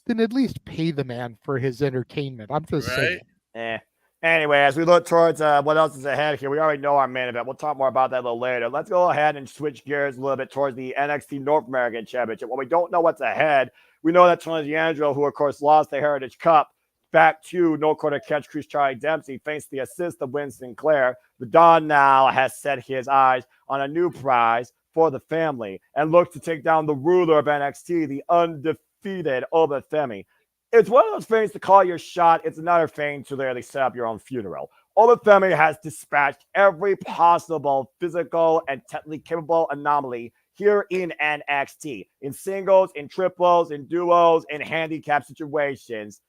then at least pay the man for his entertainment. I'm just saying. Anyway, as we look towards what else is ahead here, we already know our main event. We'll talk more about that a little later. Let's go ahead and switch gears a little bit towards the NXT North American Championship. Well, we don't know what's ahead. We know that Tony D'Angelo, who of course lost the Heritage Cup back to No Quarter Catch Crews Charlie Dempsey, thanks to the assist of Winston Clare, the Don now has set his eyes on a new prize for the family and looks to take down the ruler of NXT, the undefeated Oba Femi. It's one of those things to call your shot. It's another thing to literally set up your own funeral. Oba Femi has dispatched every possible physical and technically capable anomaly here in NXT, in singles, in triples, in duos, in handicap situations.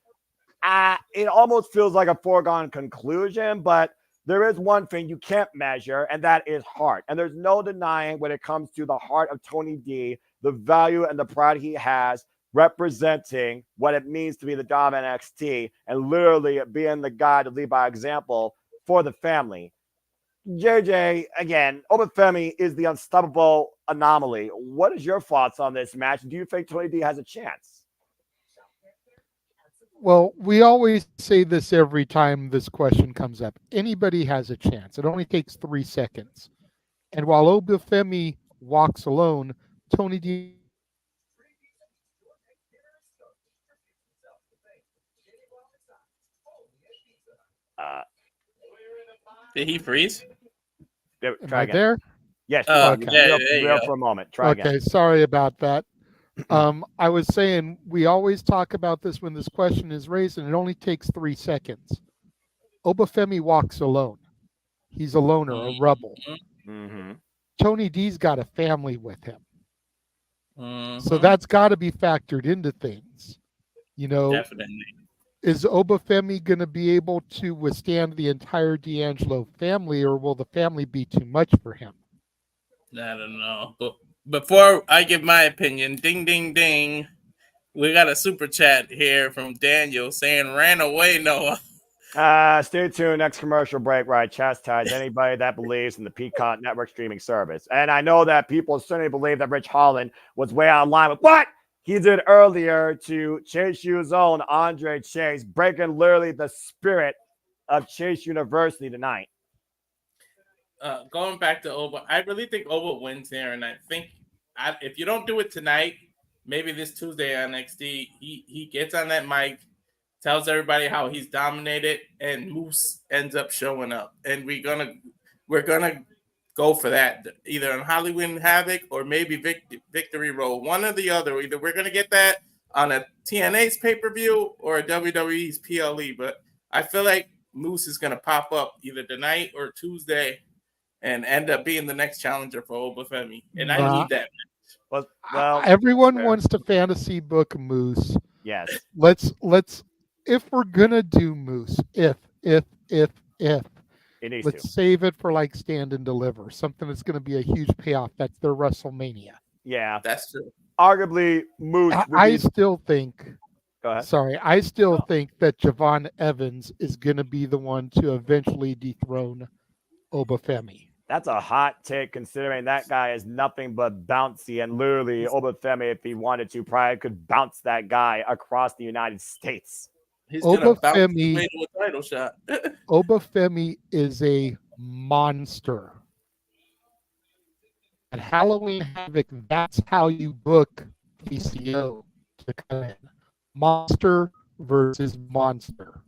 It almost feels like a foregone conclusion, but there is one thing you can't measure, and that is heart. And there's no denying when it comes to the heart of Tony D, the value and the pride he has representing what it means to be the Dom NXT and literally being the guy to lead by example for the family. JJ, again, Oba Femi is the unstoppable anomaly. What is your thoughts on this match? Do you think Tony D has a chance? Well, we always say this every time this question comes up. Anybody has a chance. It only takes 3 seconds. And while Oba Femi walks alone, Tony D. Did he freeze? Yeah, Am try I again. there? Yes, you are. You Okay. there you derailed go. for a moment. Try again. Okay, sorry about that. I was saying we always talk about this when this question is raised, and it only takes 3 seconds. Obafemi walks alone. He's a loner, a rebel. Mm-hmm. Tony D's got a family with him. So Mm-hmm. that's got to be factored into things. You know, Definitely. is Obafemi going to be able to withstand the entire D'Angelo family, or will the family be too much for him? I don't know. But before I give my opinion, ding, ding, ding. We got a super chat here from Daniel saying, "Ran away, Noah." Stay tuned. Next commercial break where I chastise anybody that believes in the Peacock Network streaming service. And I know that people certainly believe that Rich Holland was way out of line with what he did earlier to Chase U's own Andre Chase, breaking literally the spirit of Chase University tonight. Going back to Oba, I really think Oba wins here, and I think if you don't do it tonight, maybe this Tuesday on NXT, he gets on that mic, tells everybody how he's dominated, and Moose ends up showing up, and we're gonna go for that either on Hollywood Havoc or maybe Victory Road, one or the other. Either we're gonna get that on a TNA's pay per view or a WWE's PLE, but I feel like Moose is gonna pop up either tonight or Tuesday and end up being the next challenger for Obafemi. And I Nah, need that. Well, everyone fair. wants to fantasy book Moose. Yes, Let's if we're gonna do Moose, if it needs to. let's save it for like Stand and Deliver, something that's going to be a huge payoff. That's their WrestleMania. Yeah, That's true. arguably Moose would I be. still think. Go ahead. Sorry, I still think that Javon Evans is going to be the one to eventually dethrone Obafemi. That's a hot take considering that guy is nothing but bouncy. And literally, Obafemi, if he wanted to, probably could bounce that guy across the United States. He's gonna bounce his Obafemi, way to a title shot. Obafemi is a monster. At Halloween Havoc, that's how you book PCO to come in. Monster versus monster.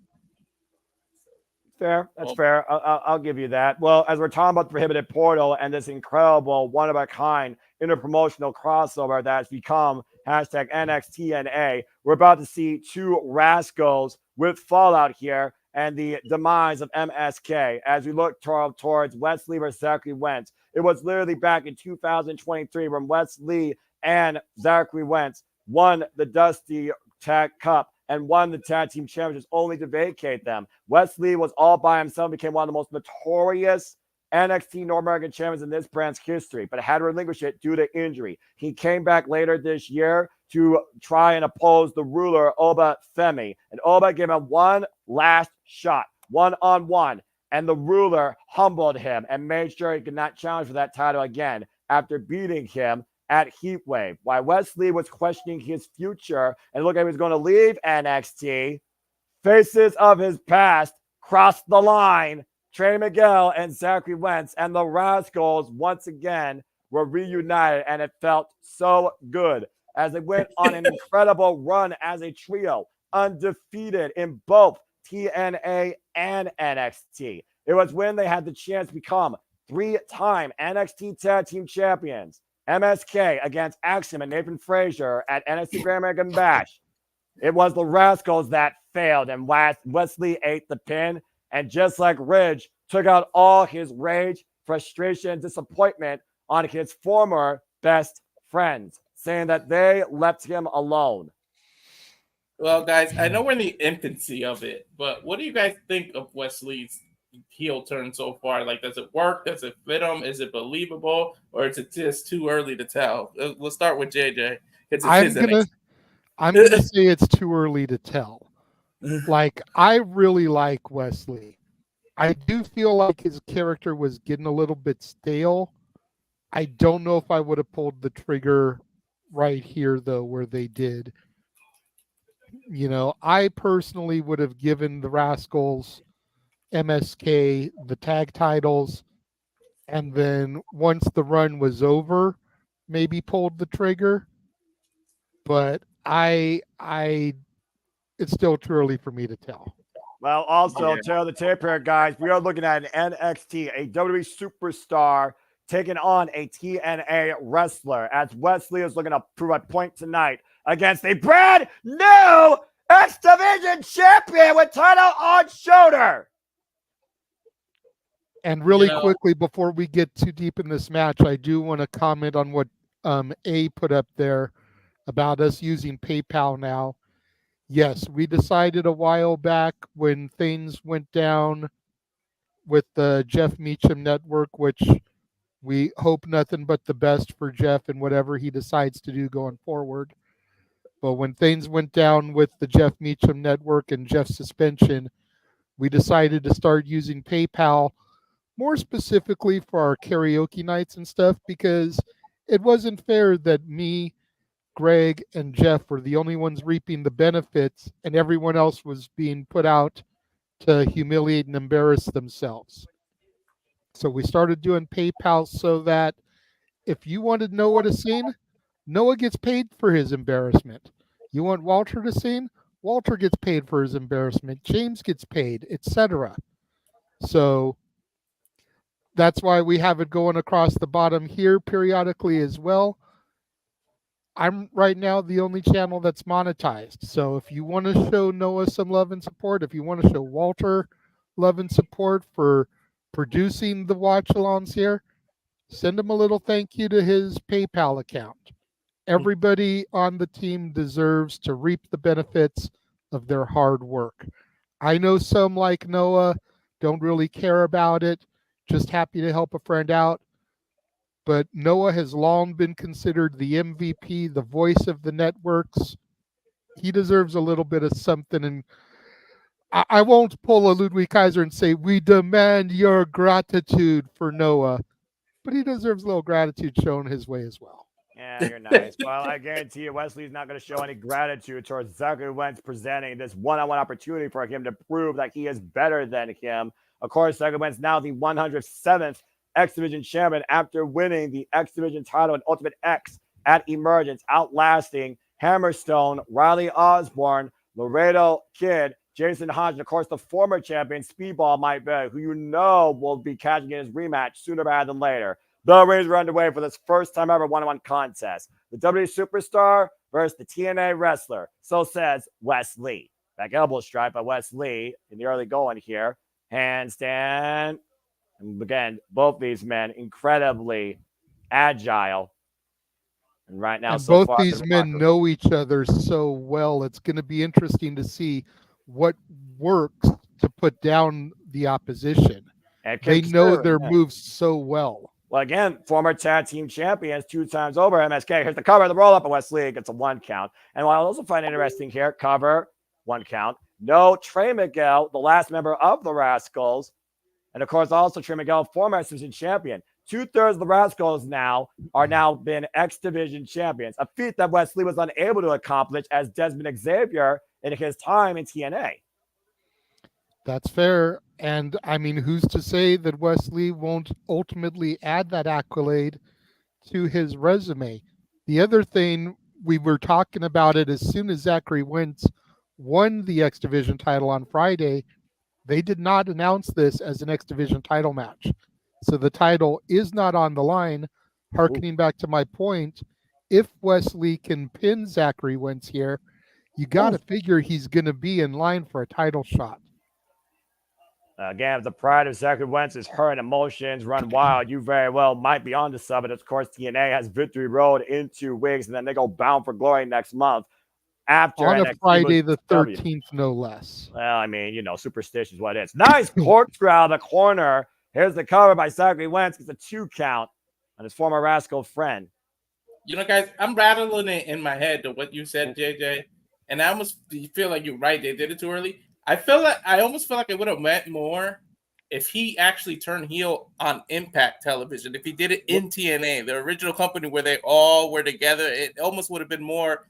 Fair. That's Well, fair. I'll give you that. Well, as we're talking about the Prohibited Portal and this incredible, one of a kind interpromotional crossover that's become hashtag NXTNA, we're about to see two rascals with Fallout here and the demise of MSK as we look towards Wesley versus Zachary Wentz. It was literally back in 2023 when Wesley and Zachary Wentz won the Dusty Tag Cup and won the tag team championships only to vacate them. Wesley was all by himself, became one of the most notorious NXT North American champions in this brand's history, but had to relinquish it due to injury. He came back later this year to try and oppose the ruler, Oba Femi. And Oba gave him one last shot, one-on-one. And the ruler humbled him and made sure he could not challenge for that title again after beating him at Heatwave. While Wesley was questioning his future and looked like he was going to leave NXT, faces of his past crossed the line. Trey Miguel and Zachary Wentz and the Rascals once again were reunited, and it felt so good as they went on an incredible run as a trio, undefeated in both TNA and NXT. It was when they had the chance to become three-time NXT Tag Team Champions. MSK against Axiom and Nathan Frazier at NXT Grand American Bash. It was the Rascals that failed, and Wesley ate the pin. And just like Ridge, took out all his rage, frustration, and disappointment on his former best friends, saying that they left him alone. well, guys, I know we're in the infancy of it, but what do you guys think of Wesley's heel turn so far? Like, does it work? Does it fit him? Is it believable, or is it just too early to tell? We'll start with JJ because it's his I'm gonna say it's too early to tell. Like, I really like Wesley. I do feel like his character was getting a little bit stale. I don't know if I would have pulled the trigger right here though, where they did. You know, I personally would have given the Rascals MSK the tag titles, and then once the run was over, maybe pulled the trigger. But I it's still too early for me to tell. Well, also, Yeah. tell the tape here, guys. We are looking at an NXT, a WWE superstar taking on a TNA wrestler, as Wesley is looking to prove a point tonight against a brand new X Division champion with title on shoulder. And really know, quickly, before we get too deep in this match, I do want to comment on what A put up there about us using PayPal now. Yes, we decided a while back when things went down with the Jeff Meacham network, which we hope nothing but the best for Jeff and whatever he decides to do going forward. But when things went down with the Jeff Meacham network and Jeff's suspension, we decided to start using PayPal more specifically for our karaoke nights and stuff, because it wasn't fair that me, Greg, and Jeff were the only ones reaping the benefits and everyone else was being put out to humiliate and embarrass themselves. So we started doing PayPal so that if you wanted Noah to sing, Noah gets paid for his embarrassment. You want Walter to sing, Walter gets paid for his embarrassment. James gets paid, etc. So that's why we have it going across the bottom here periodically as well. I'm right now the only channel that's monetized. So if you want to show Noah some love and support, if you want to show Walter love and support for producing the watch alongs here, send him a little thank you to his PayPal account. Everybody on the team deserves to reap the benefits of their hard work. I know some, like Noah, don't really care about it, just happy to help a friend out. But Noah has long been considered the MVP, the voice of the networks. He deserves a little bit of something. And I won't pull a Ludwig Kaiser and say, we demand your gratitude for Noah. But he deserves a little gratitude shown his way as well. Yeah, you're nice. Well, I guarantee you, Wesley's not going to show any gratitude towards Zachary Wentz presenting this one-on-one opportunity for him to prove that he is better than him. Of course, Zachary Wentz now the 107th X Division champion after winning the X Division title in Ultimate X at Emergence, outlasting Hammerstone, Riley Osborne, Laredo Kid, Jason Hodge, and of course the former champion Speedball Mike Berry, who you know will be catching in his rematch sooner rather than later. The rings are underway for this first time ever one-on-one contest. The WWE superstar versus the TNA wrestler. So says Wes Lee. Back elbow strike by Wes Lee in the early going here. Handstand. And again, both these men incredibly agile. And right now, And so both far, these men know each other so well. It's going to be interesting to see what works to put down the opposition. They know their moves so well. Well, again, former tag team champions 2 times over. MSK, here's the cover, the roll up, and Wesley gets a 1 count. And what I also find interesting here, cover, 1 count. No Trey Miguel, the last member of the Rascals. And of course, also Trey Miguel, former X Division champion. 2/3 of the Rascals are been X Division champions, a feat that Wesley was unable to accomplish as Desmond Xavier in his time in TNA. That's fair. And I mean, who's to say that Wesley won't ultimately add that accolade to his resume? The other thing, we were talking about it as soon as Zachary Wentz won the X Division title on Friday, they did not announce this as an X Division title match. So the title is not on the line. Harkening back to my point, if Wesley can pin Zachary Wentz here, you got to figure he's going to be in line for a title shot. Again, if the pride of Zachary Wentz's hurt emotions run wild, you very well might be onto something. Of course, TNA has Victory Road in 2 weeks, and then they go Bound for Glory next month. After on NXT a Friday the 13th, no less. Well, I mean, superstition is what it is. Nice corkscrew out of the corner. Here's the cover by Zachary Wentz. It's a 2 count on his former Rascal friend. You know, guys, I'm rattling it in my head to what you said, JJ, and I almost feel like you're right. They did it too early. I almost feel like it would have meant more if he actually turned heel on Impact Television. If he did it in TNA, the original company where they all were together, it almost would have been more,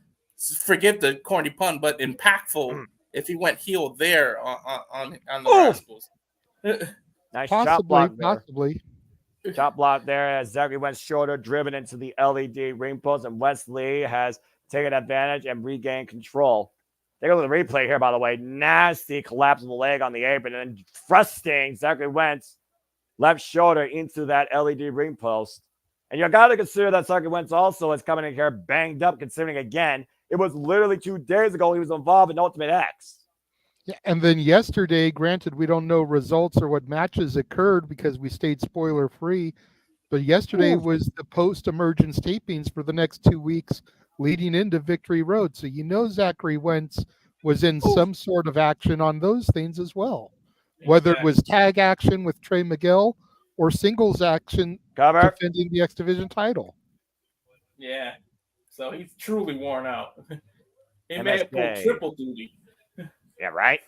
forgive the corny pun, but impactful if he went heel there on the Rascals. Nice possibly. Chop block there as Zachary Wentz shoulder driven into the LED ring post, and Wes Lee has taken advantage and regained control. Take a look at the replay here, by the way. Nasty collapse of the leg on the apron, and then thrusting Zachary Wentz left shoulder into that LED ring post. And you got to consider that Zachary Wentz also is coming in here banged up, considering, again, it was literally 2 days ago he was involved in Ultimate X. Yeah, and then yesterday, granted, we don't know results or what matches occurred because we stayed spoiler free. But yesterday was the post-emergence tapings for the next 2 weeks leading into Victory Road. So Zachary Wentz was in some sort of action on those things as well. Whether it was tag action with Trey Miguel or singles action defending the X Division title. Yeah. So he's truly worn out. He may have pulled triple duty. Yeah, right?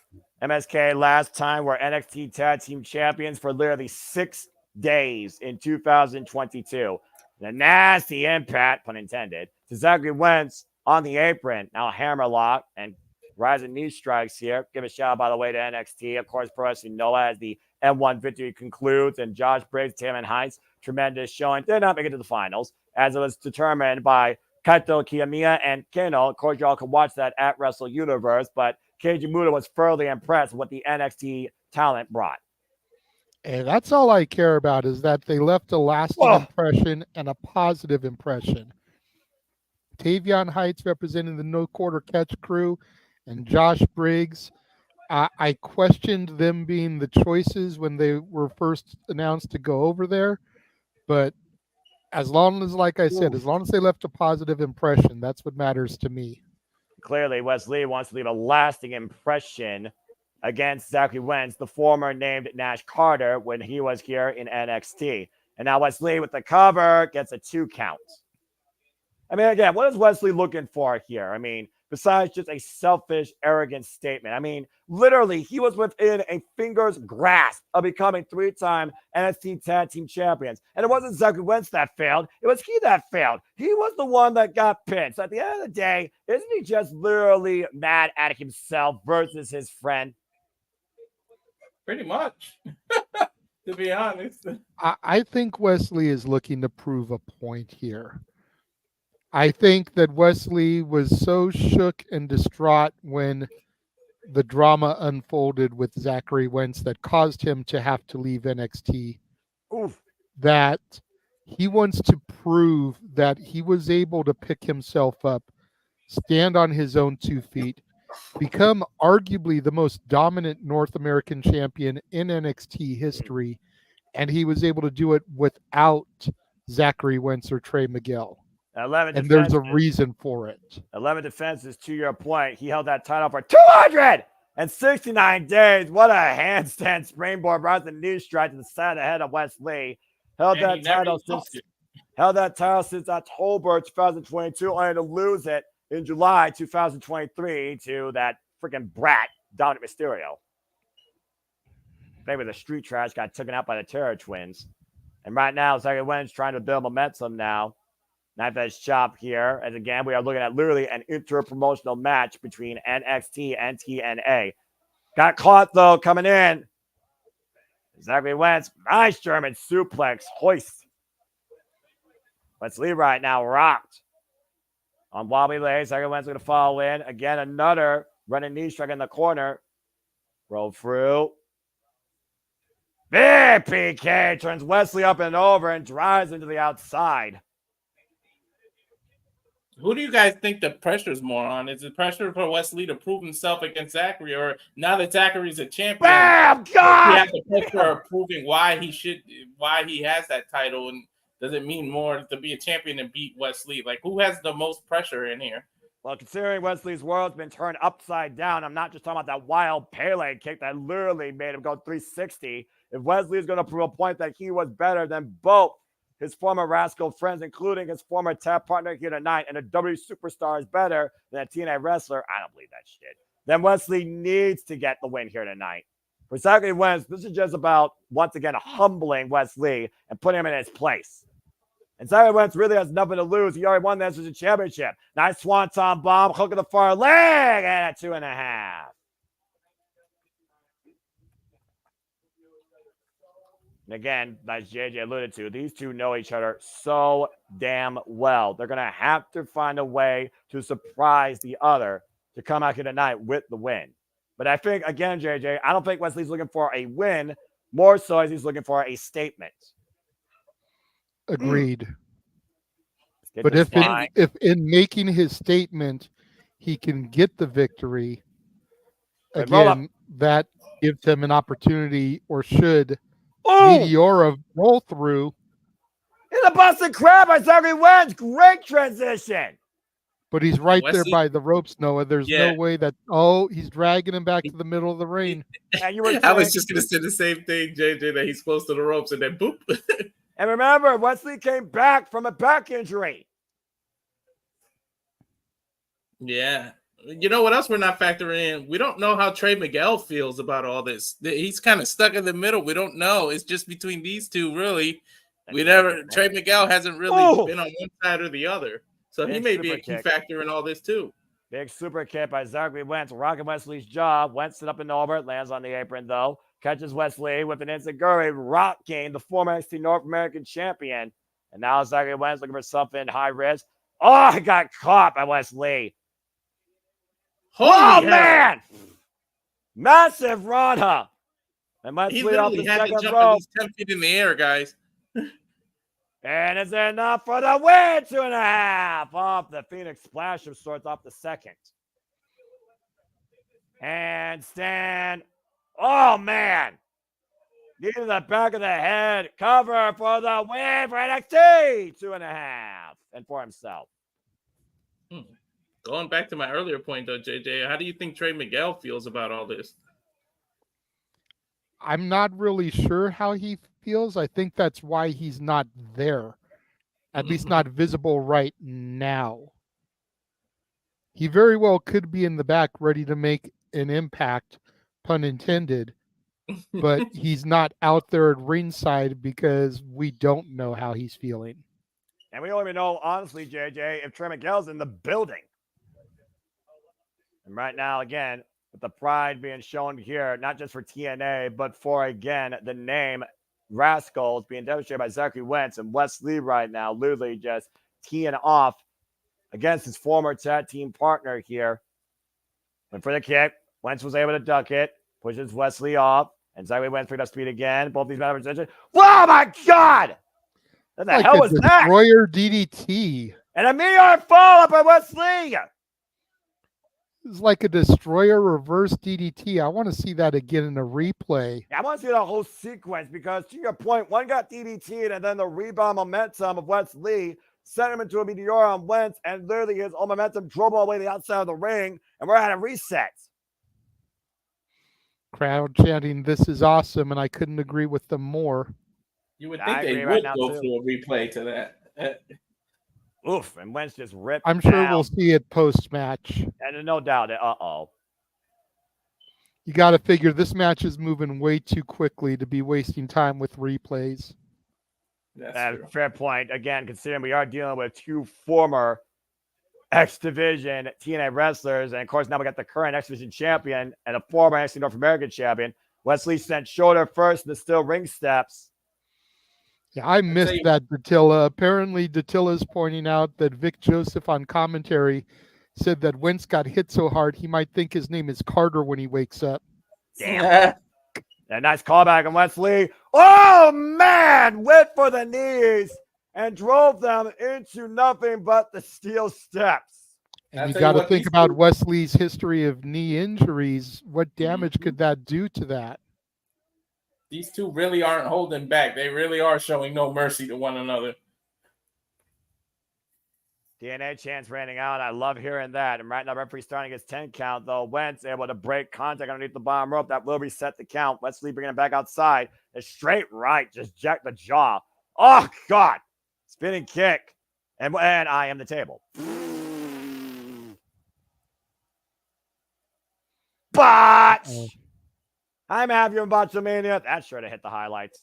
MSK last time were NXT Tag Team Champions for literally 6 days in 2022. The nasty impact, pun intended, to Zachary Wentz on the apron. Now hammerlock and rising knee strikes here. Give a shout out, by the way, to NXT. Of course, Pro Wrestling Noah as the M1 victory concludes. And Josh Briggs, Taman Heights, tremendous showing. Did not make it to the finals, as it was determined by Kaito Kiyomiya and Kano. Of course, y'all can watch that at Wrestle Universe, but Keiji Muto was thoroughly impressed with what the NXT talent brought. And that's all I care about, is that they left a lasting impression and a positive impression. Tavion Heights representing the No Quarter Catch crew and Josh Briggs. I questioned them being the choices when they were first announced to go over there. But as long as, like I said, as long as they left a positive impression, that's what matters to me. Clearly, Wes Lee wants to leave a lasting impression against Zachary Wentz, the former named Nash Carter, when he was here in NXT. And now Wes Lee with the cover gets a 2 count. I mean, again, what is Wes Lee looking for here? I mean, besides just a selfish, arrogant statement. I mean, literally, he was within a finger's grasp of becoming 3-time NXT Tag Team Champions. And it wasn't Zachary Wentz that failed. It was he that failed. He was the one that got pinned. So at the end of the day, isn't he just literally mad at himself versus his friend? Pretty much, to be honest. I think Wes Lee is looking to prove a point here. I think that Wes Lee was so shook and distraught when the drama unfolded with Zachary Wentz that caused him to have to leave NXT, that he wants to prove that he was able to pick himself up, stand on his own 2 feet, become arguably the most dominant North American champion in NXT history, and he was able to do it without Zachary Wentz or Trey Miguel. And there's a reason for it. 11 defenses, to your point. He held that title for 269 days. What a handstand springboard, brought the knee strike to the side of the head of Wes Lee. Held that title since October 2022, only to lose it in July 2023 to that freaking brat, Dominic Mysterio. Maybe the street trash got taken out by the Terror Twins. And right now, Zachary Wentz trying to build momentum now. Knife edge chop here. And again, we are looking at literally an inter-promotional match between NXT and TNA. Got caught, though, coming in. Zachary Wentz, nice German suplex, hoist. Wes Lee right now rocked. On wobbly legs, Zachary Wentz going to fall in. Again, another running knee strike in the corner. Roll through. Big PK turns Wes Lee up and over and drives into the outside. Who do you guys think the pressure is more on? Is it pressure for Wes Lee to prove himself against Zachary, or now that Zachary's a champion, bam, God, he has the pressure of proving why he has that title, and does it mean more to be a champion and beat Wes Lee? Like, who has the most pressure in here? Well, considering Wes Lee's world's been turned upside down, I'm not just talking about that wild Pele kick that literally made him go 360. If Wes Lee is going to prove a point that he was better than both his former Rascal friends, including his former tag partner here tonight, and a W superstar is better than a TNA wrestler, I don't believe that shit. Then Wes Lee needs to get the win here tonight. For Zachary Wentz, this is just about, once again, humbling Wes Lee and putting him in his place. And Zachary Wentz really has nothing to lose. He already won the NXT Championship. Nice swanton bomb, hook of the far leg, and a 2.5. And again, as JJ alluded to, these two know each other so damn well. They're going to have to find a way to surprise the other to come out here tonight with the win. But I think, again, JJ, I don't think Wesley's looking for a win, more so as he's looking for a statement. Agreed. Get But this if in making his statement, he can get the victory, Wait, roll up. again, that gives him an opportunity, or should Ooh! Meteora roll through. In the Boston Crab by Zachary Wentz. Great transition. But he's right there Wesley- by the ropes, Noah. There's Yeah. no way that, he's dragging him back to the middle of the ring. And you were I was just gonna say the same thing, JJ, that he's close to the ropes and then boop. And remember, Wesley came back from a back injury. Yeah. You know what else we're not factoring in? We don't know how Trey Miguel feels about all this. He's kind of stuck in the middle. We don't know. It's just between these two, really. Trey Miguel hasn't really been on one side or the other. So he may be a key factor in all this too. Big super kick by Zachary Wentz, rocking Wesley's jaw. Wentz it up and over, lands on the apron though. Catches Wesley with an enziguri, rocking the former NXT North American champion. And now Zachary Wentz looking for something high risk. Oh, he got caught by Wesley. Holy man! Massive Rana. And He Wesley off literally the had to second jump rope. at least 10 feet in the air, guys. And it's enough for the win. 2.5 off the Phoenix Splash of sorts off the second. And stand. Oh, man. Knee to the back of the head. Cover for the win for NXT. 2.5. And for himself. Going back to my earlier point, though, JJ, how do you think Trey Miguel feels about all this? I'm not really sure how he feels. I think that's why he's not there, at least not visible right now. He very well could be in the back ready to make an impact, pun intended, but he's not out there at ringside because we don't know how he's feeling. And we don't even know, honestly, JJ, if Trey Miguel's in the building. And right now, again, with the pride being shown here, not just for TNA, but for, again, the name Rascals being demonstrated by Zachary Wentz and Wesley right now, literally just teeing off against his former tag team partner here. Went for the kick. Wentz was able to duck it, pushes Wesley off, and Zachary Wentz picked up speed again. Both these men have position. Oh, my God! What the like hell was that? Destroyer DDT. And a meteor fall up by Wesley! It's like a Destroyer reverse DDT. I want to see that again in a replay. I want to see the whole sequence because, to your point, one got DDT'd and then the rebound momentum of Wesley sent him into a meteor on Wentz, and literally his own momentum drove all the way to the outside of the ring, and we're at a reset. Crowd chanting, "This is awesome," and I couldn't agree with them more. You would I think they agree would right now, go too. through a replay to that. Oof, and Wentz just ripped I'm sure down. we'll see it post-match. And no doubt, You got to figure this match is moving way too quickly to be wasting time with replays. That's true. Fair point. Again, considering we are dealing with two former X Division TNA wrestlers, and of course now we got the current X Division champion and a former NXT North American champion. Wesley sent shoulder first in the steel ring steps. Yeah, I missed that Dattila. Apparently, Dattila's pointing out that Vic Joseph on commentary said that Wentz got hit so hard he might think his name is Carter when he wakes up. Damn. A nice callback on Wesley. Oh, man! Went for the knees and drove them into nothing but the steel steps. And you got to think about Wesley's history of knee injuries. What damage could that do to that? These two really aren't holding back. They really are showing no mercy to one another. DNA chance raining out. I love hearing that. And right now, referee starting his 10 count, though. Wentz able to break contact underneath the bottom rope. That will reset the count. Wesley bringing it back outside. A straight right. Just jack the jaw. Oh, God. Spinning kick. And I am the table. But I'm having Botchamania. That sure to hit the highlights.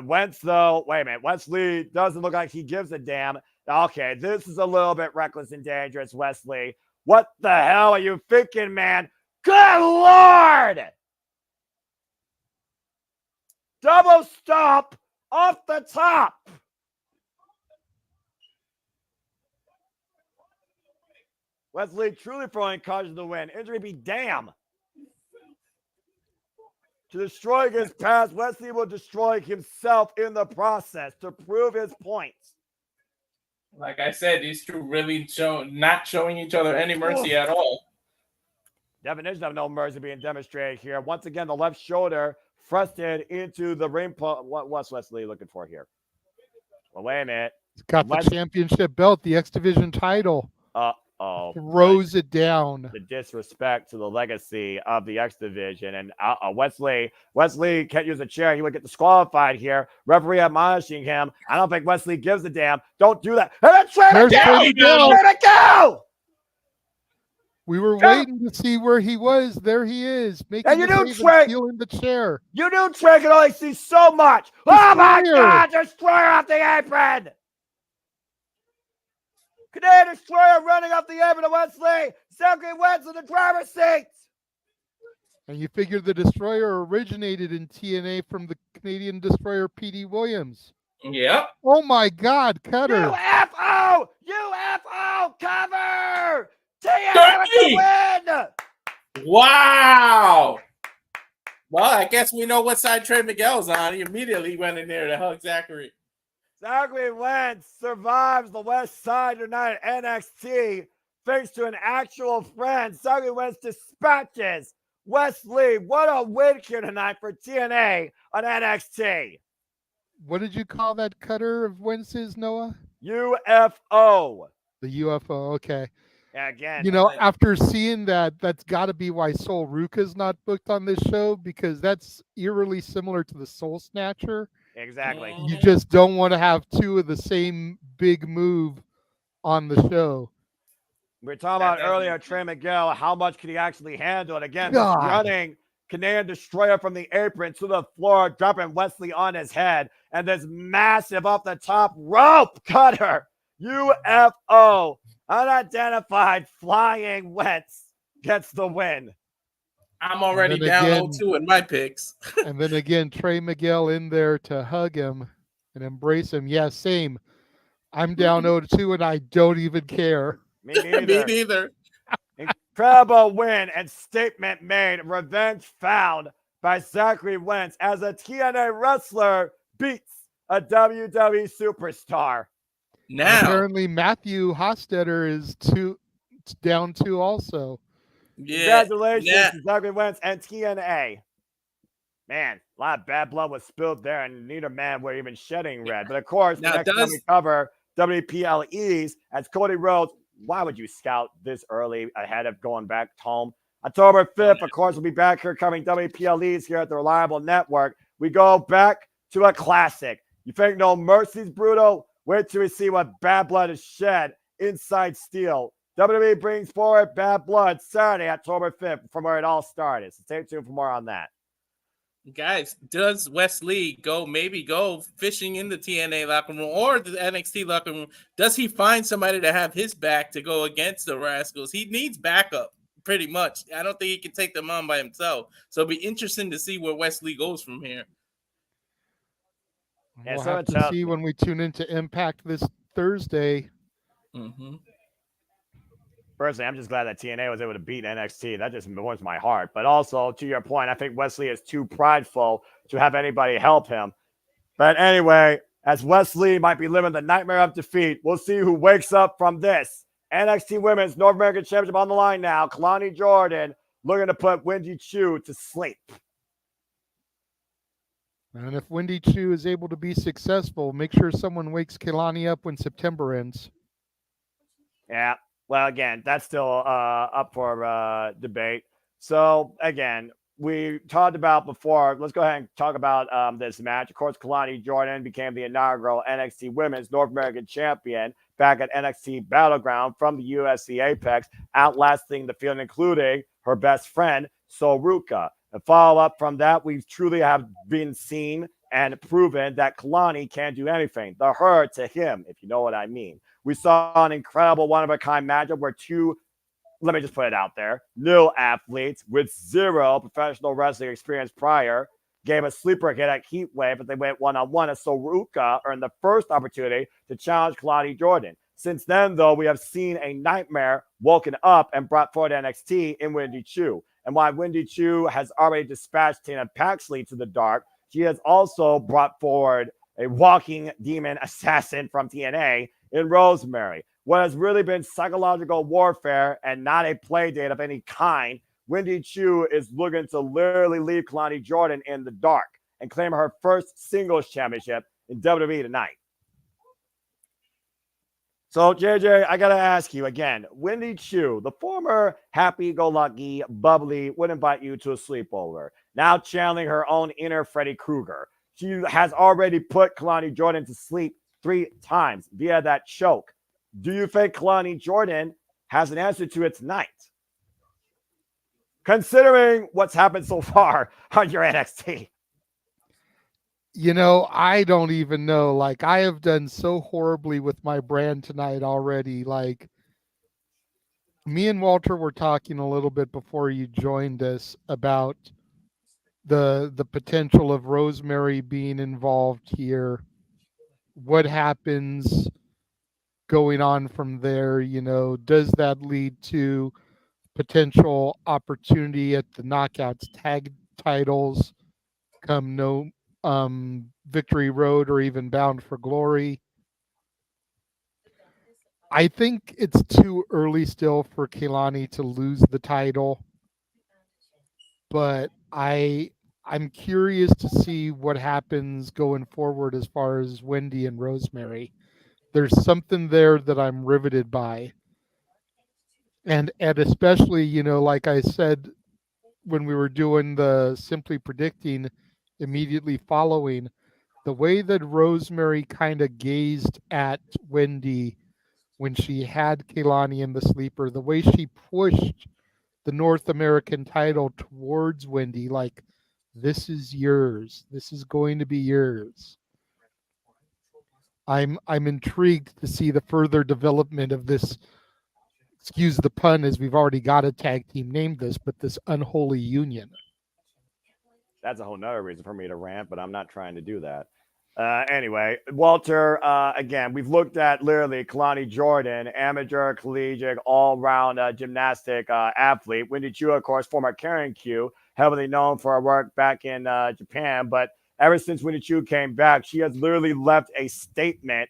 Wentz, though, wait a minute. Wesley doesn't look like he gives a damn. Okay, this is a little bit reckless and dangerous, Wesley. What the hell are you thinking, man? Good Lord! Double stop off the top. Wesley truly throwing cards to the win. Injury be damn. To destroy his past, Wesley will destroy himself in the process to prove his points. Like I said, these two really not showing each other any mercy at all. Definition of no mercy being demonstrated here. Once again, the left shoulder thrusted into the ring. What's Wesley looking for here? Well, wait a minute. He's got the championship belt, the X Division title. Throws it down. The disrespect to the legacy of the X Division. And Wesley can't use a chair. He would get disqualified here. Referee admonishing him. I don't think Wesley gives a damn. Don't do that. And then Trey Miguel! We were waiting to see where he was. There he is. And you knew Trey feeling the chair. You knew Trey could only see so much. Oh my God! Destroyer off the apron. Canadian Destroyer running off the apron to Wesley. Zachary Wentz in the driver's seat. And you figure the Destroyer originated in TNA from the Canadian Destroyer P.D. Williams. Yep. Oh my God, Cutter. UFO! UFO! Cover! TNA with the win! Wow! Well, I guess we know what side Trey Miguel's on. He immediately went in there to hug Zachary. Zachary Wentz survives the West Side United NXT thanks to an actual friend. Zachary Wentz dispatches Wesley. What a win here tonight for TNA on NXT. What did you call that Cutter of Wentz's, Noah? UFO. The UFO, okay. Yeah, again. You know, after seeing that, that's got to be why Sol Ruka's not booked on this show, because that's eerily similar to the Soul Snatcher. Exactly. You just don't want to have two of the same big move on the show. We were talking about earlier, Trey Miguel, how much can he actually handle? And again, running Canadian Destroyer from the apron to the floor, dropping Wesley on his head. And this massive off the top rope cutter. UFO. Unidentified flying Wentz gets the win. I'm already down 0-2 in my picks. And then again, Trey Miguel in there to hug him and embrace him. Yeah, same. I'm down 0-2 and I don't even care. Me neither. Me neither. Incredible win and statement made. Revenge found by Zachary Wentz as a TNA wrestler beats a WWE superstar. Now, apparently Matthew Hostetter is down 2 also. Yeah. Congratulations to Zachary Wentz and TNA. Man, a lot of bad blood was spilled there, and neither man were even shedding red. But of course, the next time we cover WPLEs as Cody Rhodes. Why would you scout this early ahead of going back home? October 5th, of course, we'll be back here covering WPLEs here at the Reliable Network. We go back to a classic. You think No Mercy's brutal? Wait till we see what Bad Blood is shed inside Steel. WWE brings forward Bad Blood Saturday, October 5th, from where it all started. So stay tuned for more on that. Guys, does Wesley maybe go fishing in the TNA locker room or the NXT locker room? Does he find somebody to have his back to go against the Rascals? He needs backup, pretty much. I don't think he can take them on by himself. So it'll be interesting to see where Wesley goes from here. We'll have to see when we tune into Impact this Thursday. Mm-hmm. Personally, I'm just glad that TNA was able to beat NXT. That just warms my heart. But also, to your point, I think Wesley is too prideful to have anybody help him. But anyway, as Wesley might be living the nightmare of defeat, we'll see who wakes up from this. NXT Women's North American Championship on the line now. Kalani Jordan looking to put Wendy Choo to sleep. And if Wendy Choo is able to be successful, make sure someone wakes Kalani up when September ends. Yeah. Well, again, that's still up for debate. So, again, we talked about before. Let's go ahead and talk about this match. Of course, Kalani Jordan became the inaugural NXT Women's North American Champion back at NXT Battleground from the UFC Apex, outlasting the field, including her best friend, Sol Ruka. And follow up from that, we truly have been seen and proven that Kalani can't do anything. The her to him, if you know what I mean. We saw an incredible one-of-a-kind matchup where two, let me just put it out there, new athletes with zero professional wrestling experience prior gave a sleeper hit at Heatwave, but they went one-on-one, as Sol Ruka earned the first opportunity to challenge Kalani Jordan. Since then, though, we have seen a nightmare woken up and brought forward NXT in Wendy Chu. And while Wendy Chu has already dispatched Tina Paxley to the dark, she has also brought forward a walking demon assassin from TNA in Rosemary. What has really been psychological warfare and not a play date of any kind, Wendy Chu is looking to literally leave Kalani Jordan in the dark and claim her first singles championship in WWE tonight. So, JJ, I got to ask you again, Wendy Chu, the former happy-go-lucky, bubbly, would invite you to a sleepover, now channeling her own inner Freddy Krueger. She has already put Kalani Jordan to sleep 3 times via that choke. Do you think Kalani Jordan has an answer to it tonight? Considering what's happened so far on your NXT. I don't even know. Like, I have done so horribly with my brand tonight already. Like, me and Walter were talking a little bit before you joined us about the potential of Rosemary being involved here. What happens going on from there? Does that lead to potential opportunity at the Knockouts tag titles come no Victory Road or even Bound for Glory? I think it's too early still for Kehlani to lose the title, but I'm curious to see what happens going forward as far as Wendy and Rosemary. There's something there that I'm riveted by. And especially, like I said when we were doing the Simply Predicting immediately following, the way that Rosemary kind of gazed at Wendy when she had Kehlani in the sleeper, the way she pushed the North American title towards Wendy, like, this is yours. This is going to be yours. I'm intrigued to see the further development of this, excuse the pun, as we've already got a tag team named this, but this unholy union. That's a whole nother reason for me to rant, but I'm not trying to do that. Anyway, Walter, again, we've looked at literally Kalani Jordan, amateur, collegiate, all-round gymnastic athlete. Wendy Chu, of course, former Karen Q, heavily known for her work back in Japan. But ever since Wendy Chu came back, she has literally left a statement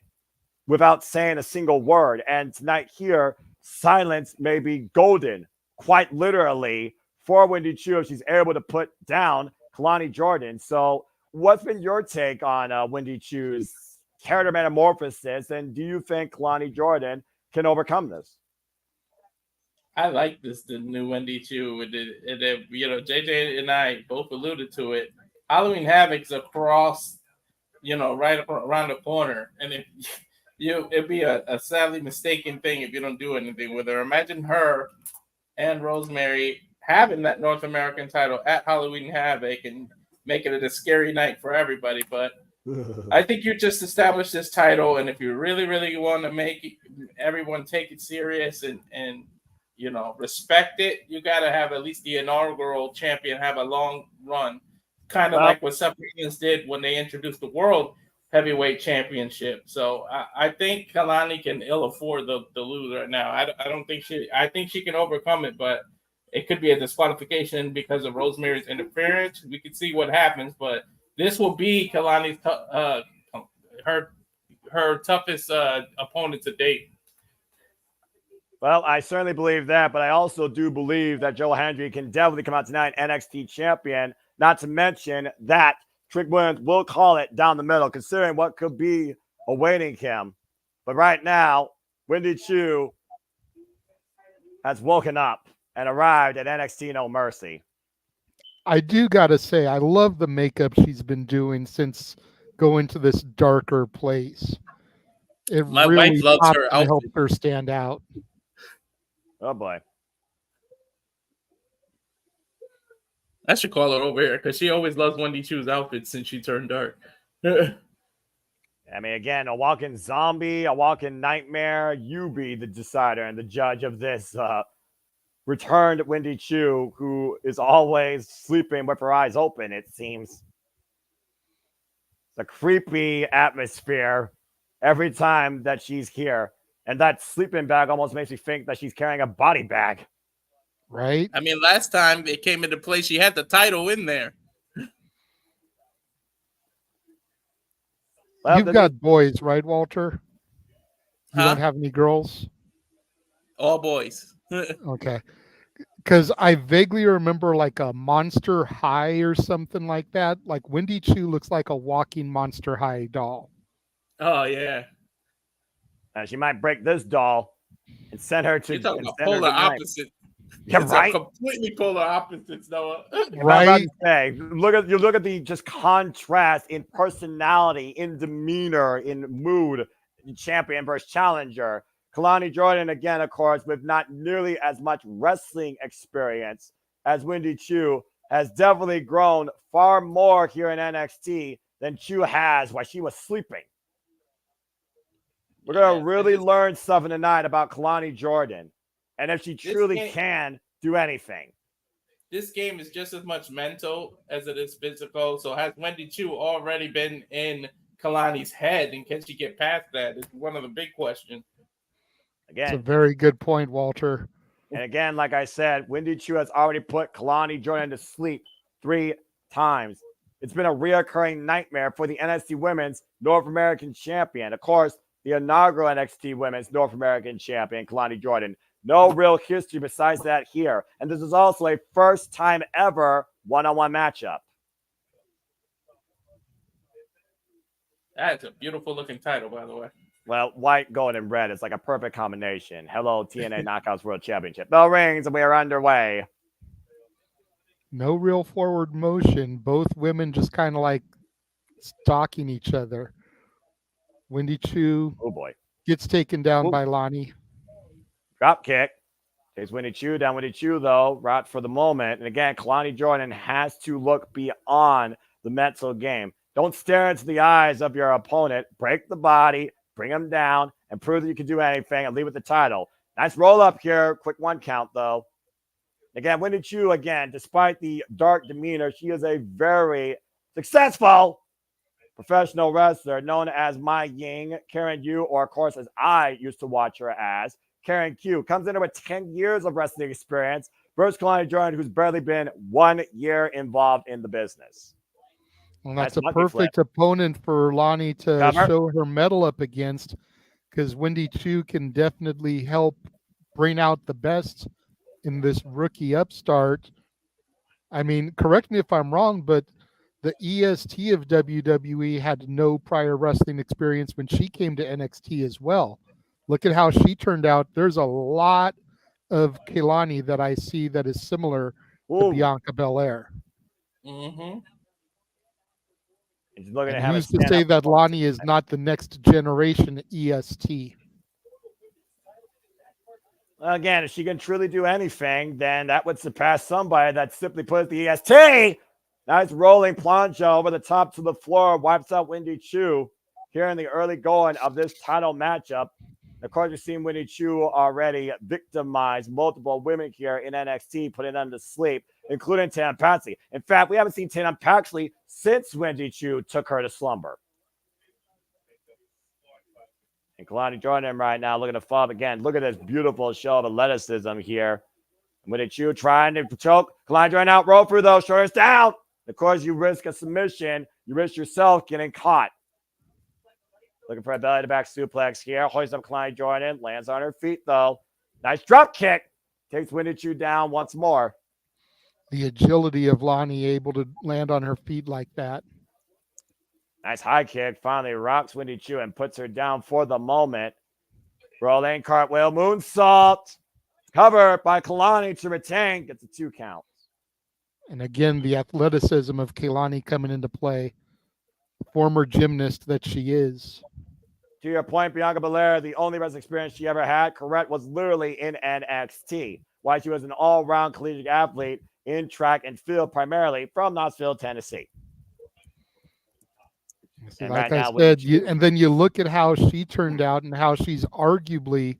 without saying a single word. And tonight here, silence may be golden, quite literally, for Wendy Chu if she's able to put down Kalani Jordan. So what's been your take on Wendy Chu's character metamorphosis, and do you think Kalani Jordan can overcome this? I like the new Wendy Chu. JJ and I both alluded to it. Halloween Havoc's across, right around the corner, and if it'd be a sadly mistaken thing if you don't do anything with her. Imagine her and Rosemary having that North American title at Halloween Havoc and making it a scary night for everybody. But I think you just established this title, and if you really, really want to make everyone take it serious and respect it, you got to have at least the inaugural champion have a long run, kind of like what Seth Rollins did when they introduced the World Heavyweight Championship. So I think Kalani can ill afford the lose right now. I don't think I think she can overcome it, but it could be a disqualification because of Rosemary's interference. We could see what happens, but this will be Kalani's her toughest opponent to date. Well, I certainly believe that, but I also do believe that Joe Hendry can definitely come out tonight NXT champion. Not to mention that Trick Williams will call it down the middle, considering what could be awaiting him. But right now, Wendy Chu has woken up and arrived at NXT No Mercy. I do got to say, I love the makeup she's been doing since going to this darker place. My wife loves her outfit. Helped her stand out. Oh, boy. I should call her over here because she always loves Wendy Chu's outfits since she turned dark. I mean, again, a walking zombie, a walking nightmare. You be the decider and the judge of this returned Wendy Chu, who is always sleeping with her eyes open, it seems. It's a creepy atmosphere every time that she's here And that sleeping bag almost makes me think that she's carrying a body bag. Right? I mean, last time it came into play, she had the title in there. Well, You've got boys, right, Walter? You Huh? don't have any girls? All boys. Okay. Because I vaguely remember like a Monster High or something like that. Like Wendy Chu looks like a walking Monster High doll. Oh yeah. she might break this doll and send her to You're talking and about send her polar to night. opposite. Yeah, It's right. a completely polar opposites, Noah. I'm about Right? to say, look at the just contrast in personality, in demeanor, in mood, champion versus challenger. Kalani Jordan, again, of course, with not nearly as much wrestling experience as Wendy Chu, has definitely grown far more here in NXT than Chu has while she was sleeping. We're going to really learn something tonight about Kalani Jordan and if she truly can do anything. This game is just as much mental as it is physical. So has Wendy Chu already been in Kalani's head, and can she get past that? It's one of the big questions. It's a Again, very good point, Walter. and again, like I said, Wendy Chu has already put Kalani Jordan to sleep 3 times. It's been a reoccurring nightmare for the NXT Women's North American Champion. Of course, the inaugural NXT Women's North American Champion, Kalani Jordan. No real history besides that here. And this is also a first time ever one-on-one matchup. That's a beautiful looking title, by the way. Well, white, gold, and red is like a perfect combination. Hello, TNA Knockouts World Championship. Bell rings and we are underway. No real forward motion. Both women just kind of like stalking each other. Wendy Chu gets taken down by Lonnie. Drop kick. Takes Wendy Chu down. Wendy Chu, though, right for the moment. And again, Kalani Jordan has to look beyond the mental game. Don't stare into the eyes of your opponent. Break the body, bring him down, and prove that you can do anything and leave with the title. Nice roll up here. Quick 1 count, though. Again, Wendy Chu, again, despite the dark demeanor, she is a very successful professional wrestler known as Mai Ying, Karen Yu, or of course, as I used to watch her as, Karen Q. Comes in with 10 years of wrestling experience versus Kalani Jordan, who's barely been 1 year involved in the business. Well, that's a perfect opponent for Lonnie to show her mettle up against, because Wendy Chu can definitely help bring out the best in this rookie upstart. I mean, correct me if I'm wrong, but the EST of WWE had no prior wrestling experience when she came to NXT as well. Look at how she turned out. There's a lot of Kalani that I see that is similar to Bianca Belair. Mm-hmm. And who's to say that Lonnie is not the next generation EST? Again, if she can truly do anything, then that would surpass somebody that simply put the EST. Nice rolling plancha over the top to the floor, wipes out Wendy Chu here in the early going of this title matchup. Of course, you've seen Wendy Chu already victimize multiple women here in NXT, putting them to sleep, including Tam Patsy. In fact, we haven't seen Tam Patsy since Wendy Chu took her to slumber. And Kalani Jordan right now looking to fall up again. Look at this beautiful show of athleticism here. Wendy Chu trying to choke. Kalani Jordan out, roll through though, shoulders down. Of course, you risk a submission. You risk yourself getting caught. Looking for a belly-to-back suplex here. Hoists up Kalani Jordan. Lands on her feet, though. Nice drop kick. Takes Wendy Chu down once more. The agility of Lonnie able to land on her feet like that. Nice high kick. Finally rocks Wendy Chu and puts her down for the moment. Rolling cartwheel moonsault. Cover by Kalani to retain. Gets a 2 count. And again, the athleticism of Kalani coming into play. Former gymnast that she is. To your point, Bianca Belair, the only wrestling experience she ever had, correct, was literally in NXT. Why she was an all-round collegiate athlete in track and field, primarily from Knoxville, Tennessee. And like I said, and then you look at how she turned out and how she's arguably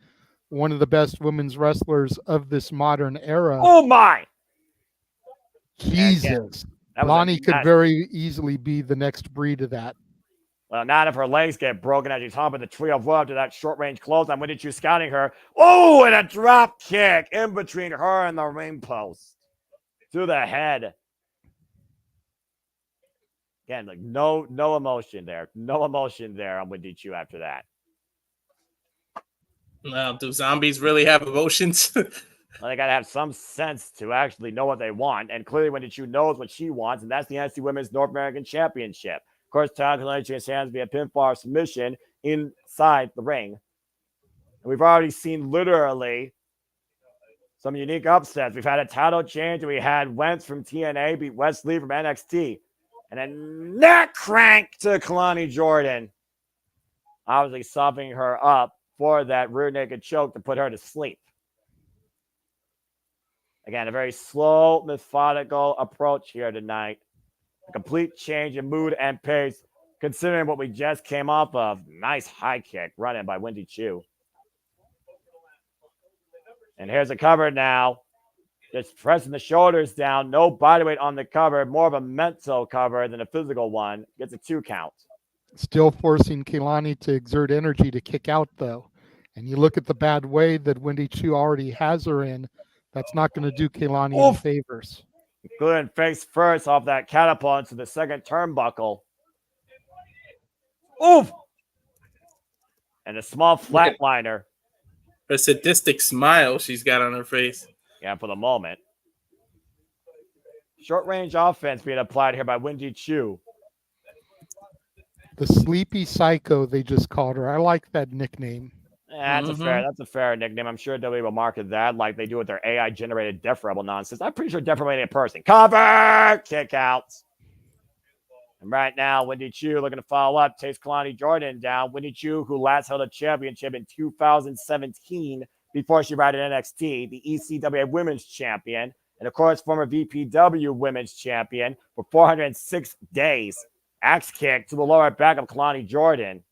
one of the best women's wrestlers of this modern era. Oh, my! Jesus. Lonnie could very easily be the next breed of that. Well, none of her legs get broken as she's humping the tree of woe to that short-range close on Wendy Chu scouting her. Oh, and a drop kick in between her and the ring post. To the head. Again, like no emotion there. No emotion there on Wendy Chu after that. Now, do zombies really have emotions? Well, they got to have some sense to actually know what they want. And clearly, Wendy Chu knows what she wants, and that's the NXT Women's North American Championship. Of course, Tyler can change hands via pinfall submission inside the ring. And we've already seen literally some unique upsets. We've had a title change, and we had Wentz from TNA beat Wesley from NXT. And a neck crank to Kalani Jordan. Obviously, softening her up for that rear naked choke to put her to sleep. Again, a very slow, methodical approach here tonight. A complete change in mood and pace, considering what we just came off of. Nice high kick running by Wendy Chu. And here's a cover now. Just pressing the shoulders down. No body weight on the cover. More of a mental cover than a physical one. Gets a 2 count. Still forcing Keilani to exert energy to kick out, though. And you look at the bad way that Wendy Chu already has her in. That's not going to do Keilani any favors. Good face first off that catapult into the second turnbuckle. Oof! And a small flatliner. Her sadistic smile she's got on her face. Yeah, for the moment. Short range offense being applied here by Wendy Chu. The Sleepy Psycho, they just called her. I like that nickname. Yeah, that's a fair nickname. I'm sure WWE will market that like they do with their AI generated Death Rebel nonsense. I'm pretty sure Death Rebel ain't a person. Cover! Kick outs. And right now, Wendy Chu looking to follow up, takes Kalani Jordan down. Wendy Chu, who last held a championship in 2017 before she arrived at NXT, the ECWA Women's Champion, and of course, former VPW Women's Champion for 406 days. Axe kick to the lower back of Kalani Jordan.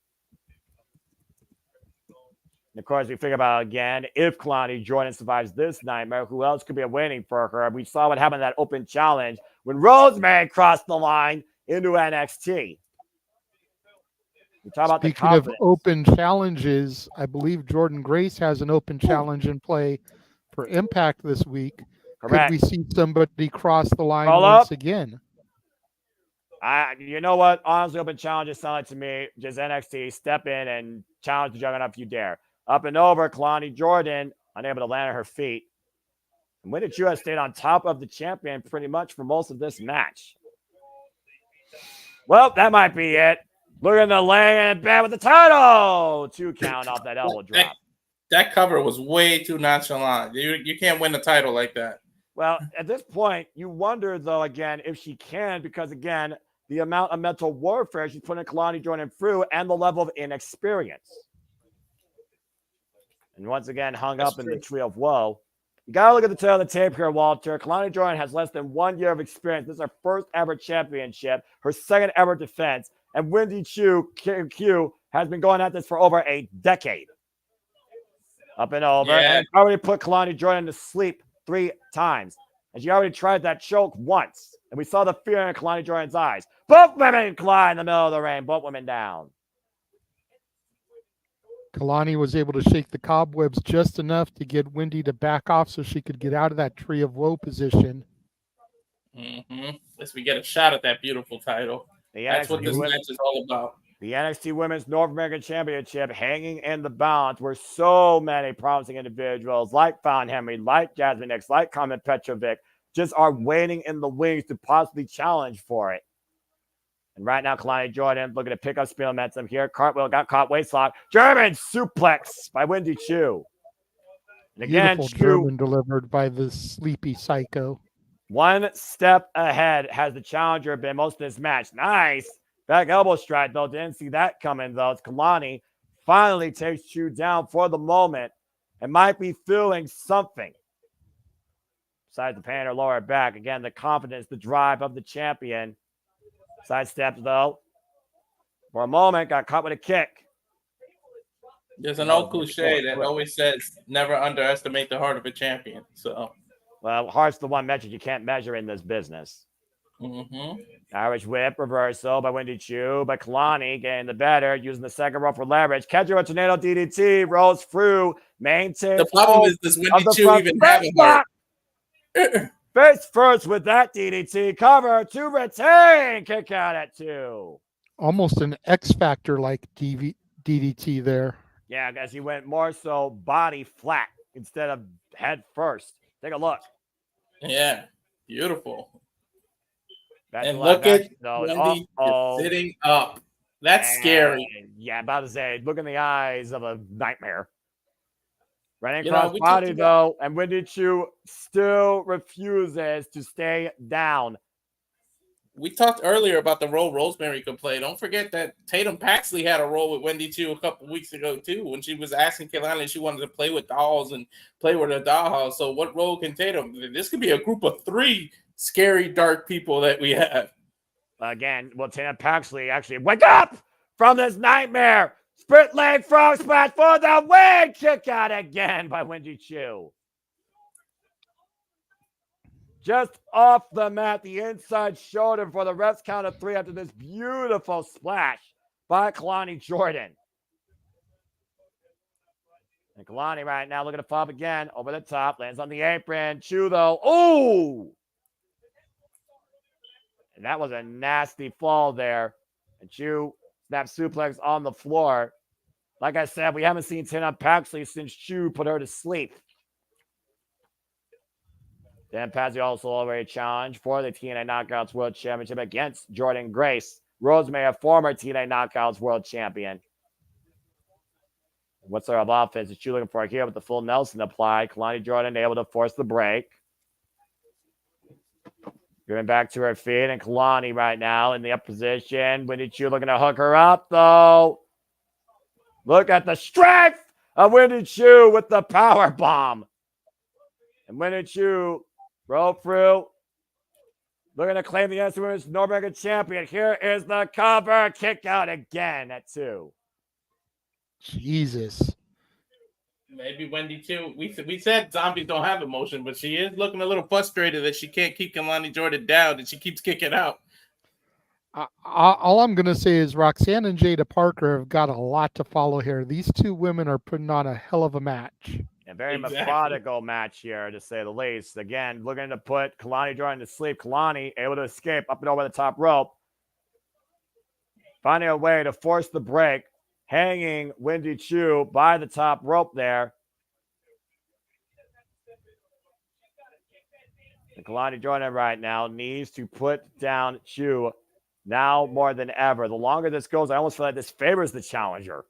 And of course, we figure about again, if Kalani Jordan survives this nightmare, who else could be waiting for her? We saw what happened in that open challenge when Rosemary crossed the line into NXT. We talk about Speaking of open challenges, I believe Jordan Grace has an open challenge in play for Impact this week. Correct. Could we see somebody cross the line once again? You know what? Honestly, open challenges sound like to me just NXT step in and challenge the Juggernaut if you dare. Up and over, Kalani Jordan unable to land on her feet. And Wendy Chu has stayed on top of the champion pretty much for most of this match. Well, that might be it. Look at the lay in bed with the title. 2 count off that elbow drop. That cover was way too nonchalant. You can't win the title like that. Well, at this point, you wonder, though, again, if she can, because, again, the amount of mental warfare she's putting Kalani Jordan through and the level of inexperience. And once again, hung up in the tree of woe. You got to look at the tail of the tape here, Walter. Kalani Jordan has less than 1 year of experience. This is her first ever championship, her second ever defense. And Wendy Chu, Q, has been going at this for over a decade. Up and over. Yeah. And already put Kalani Jordan to sleep 3 times. And she already tried that choke once. And we saw the fear in Kalani Jordan's eyes. Both women collide in the middle of the ring. Both women down. Kalani was able to shake the cobwebs just enough to get Wendy to back off so she could get out of that tree of woe position. As we get a shot at that beautiful title. That's what this match is all about. The NXT Women's North American Championship hanging in the balance where so many promising individuals like Fallon Henry, like Jasmine X, like Carmen Petrovic just are waiting in the wings to possibly challenge for it. And right now, Kalani Jordan looking to pick up speed momentum here. Cartwheel got caught waistlock. German suplex by Wendy Chu. And again, beautiful German delivered by the Sleepy Psycho. 1 step ahead has the challenger been most of this match. Nice. Back elbow strike, though. Didn't see that coming, though. It's Kalani finally takes Chu down for the moment and might be feeling something. Besides the pain in her lower back. Again, the confidence, the drive of the champion. Sidestepped, though. For a moment, got caught with a kick. There's an old cliche that always says, never underestimate the heart of a champion. So, well, heart's the one metric you can't measure in this business. Mm-hmm. Irish whip reversal by Wendy Chu, but Kalani getting the better, using the second rope for leverage. Catcher with tornado DDT, rolls through, maintains The problem hold is, does of Wendy the Chu front even have face a lock. heart? Face first with that DDT cover to retain. Kick out at 2. Almost an X Factor like DDT there. Yeah, I guess he went more so body flat instead of head first. Take a look. Yeah, beautiful. Back to And live look at action though. Wendy just Uh-oh. sitting up. That's scary. Yeah, about to say, look in the eyes of a nightmare. Running You know, across we body talked about though, and Wendy Chu still refuses to stay down. we talked earlier about the role Rosemary could play. Don't forget that Tatum Paxley had a role with Wendy Chu a couple weeks ago too, when she was asking Kehlani if she wanted to play with dolls and play with a dollhouse. So what role can Tatum? This could be a group of 3 scary dark people that we have. Again, will Tatum Paxley actually wake up from this nightmare? Split leg frog splash for the win! Kick out again by Wendy Chu. Just off the mat, the inside shoulder for the rest count of 3 after this beautiful splash by Kalani Jordan. And Kalani right now looking to pop again over the top, lands on the apron. Chu though, ooh! And that was a nasty fall there. And Chu snaps suplex on the floor. Like I said, we haven't seen Tatum Paxley since Chu put her to sleep. Dan Paxley also already challenged for the TNA Knockouts World Championship against Jordan Grace. Rosemary, a former TNA Knockouts World Champion. What sort of offense is Chu looking for here with the full Nelson applied? Kalani Jordan able to force the break. Going back to her feet, and Kalani right now in the up position. Wendy Chu looking to hook her up, though. Look at the strength of Wendy Chu with the power bomb. And Wendy Chu roll through. Looking to claim the NXT Women's North American Champion. Here is the cover. Kick out again at 2. Jesus. Maybe Wendy Chu. We said zombies don't have emotion, but she is looking a little frustrated that she can't keep Kalani Jordan down and she keeps kicking out. All I'm going to say is Roxanne and Jada Parker have got a lot to follow here. These 2 women are putting on a hell of a match. A very Exactly. methodical match here, to say the least. Again, looking to put Kalani Jordan to sleep. Kalani able to escape up and over the top rope. Finding a way to force the break. Hanging Wendy Chu by the top rope there. And Kalani Jordan right now needs to put down Chu now more than ever. The longer this goes, I almost feel like this favors the challenger.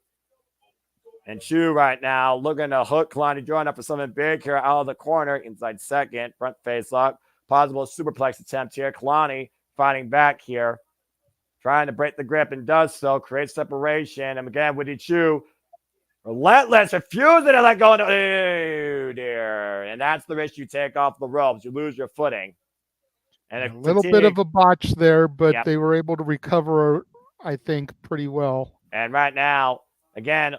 And Chu right now looking to hook Kalani Jordan up for something big here out of the corner. Inside second, front face lock. Possible superplex attempt here. Kalani fighting back here. Trying to break the grip and does so. Creates separation. And again, Wendy Chu relentless, refusing to let go. Oh, dear. And that's the risk you take off the ropes. You lose your footing. And A little bit of a botch there, but they were able to recover, I think, pretty well. And right now, again,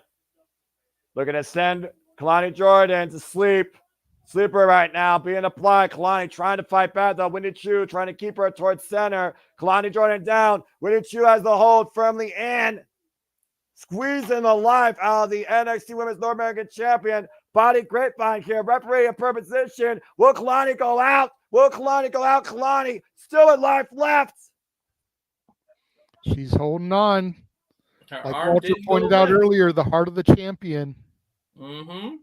looking to send Kalani Jordan to sleep. Sleeper right now being applied. Kalani trying to fight back though. Wendy Chu trying to keep her towards center. Kalani Jordan down. Wendy Chu has the hold firmly in. Squeezing the life out of the NXT Women's North American Champion. Body grapevine here. Referee in per position. Will Kalani go out? Will Kalani go out? Kalani still in life left. She's holding on. Her Like arm Walter did go pointed out limp. earlier, the heart of the champion. Mm-hmm.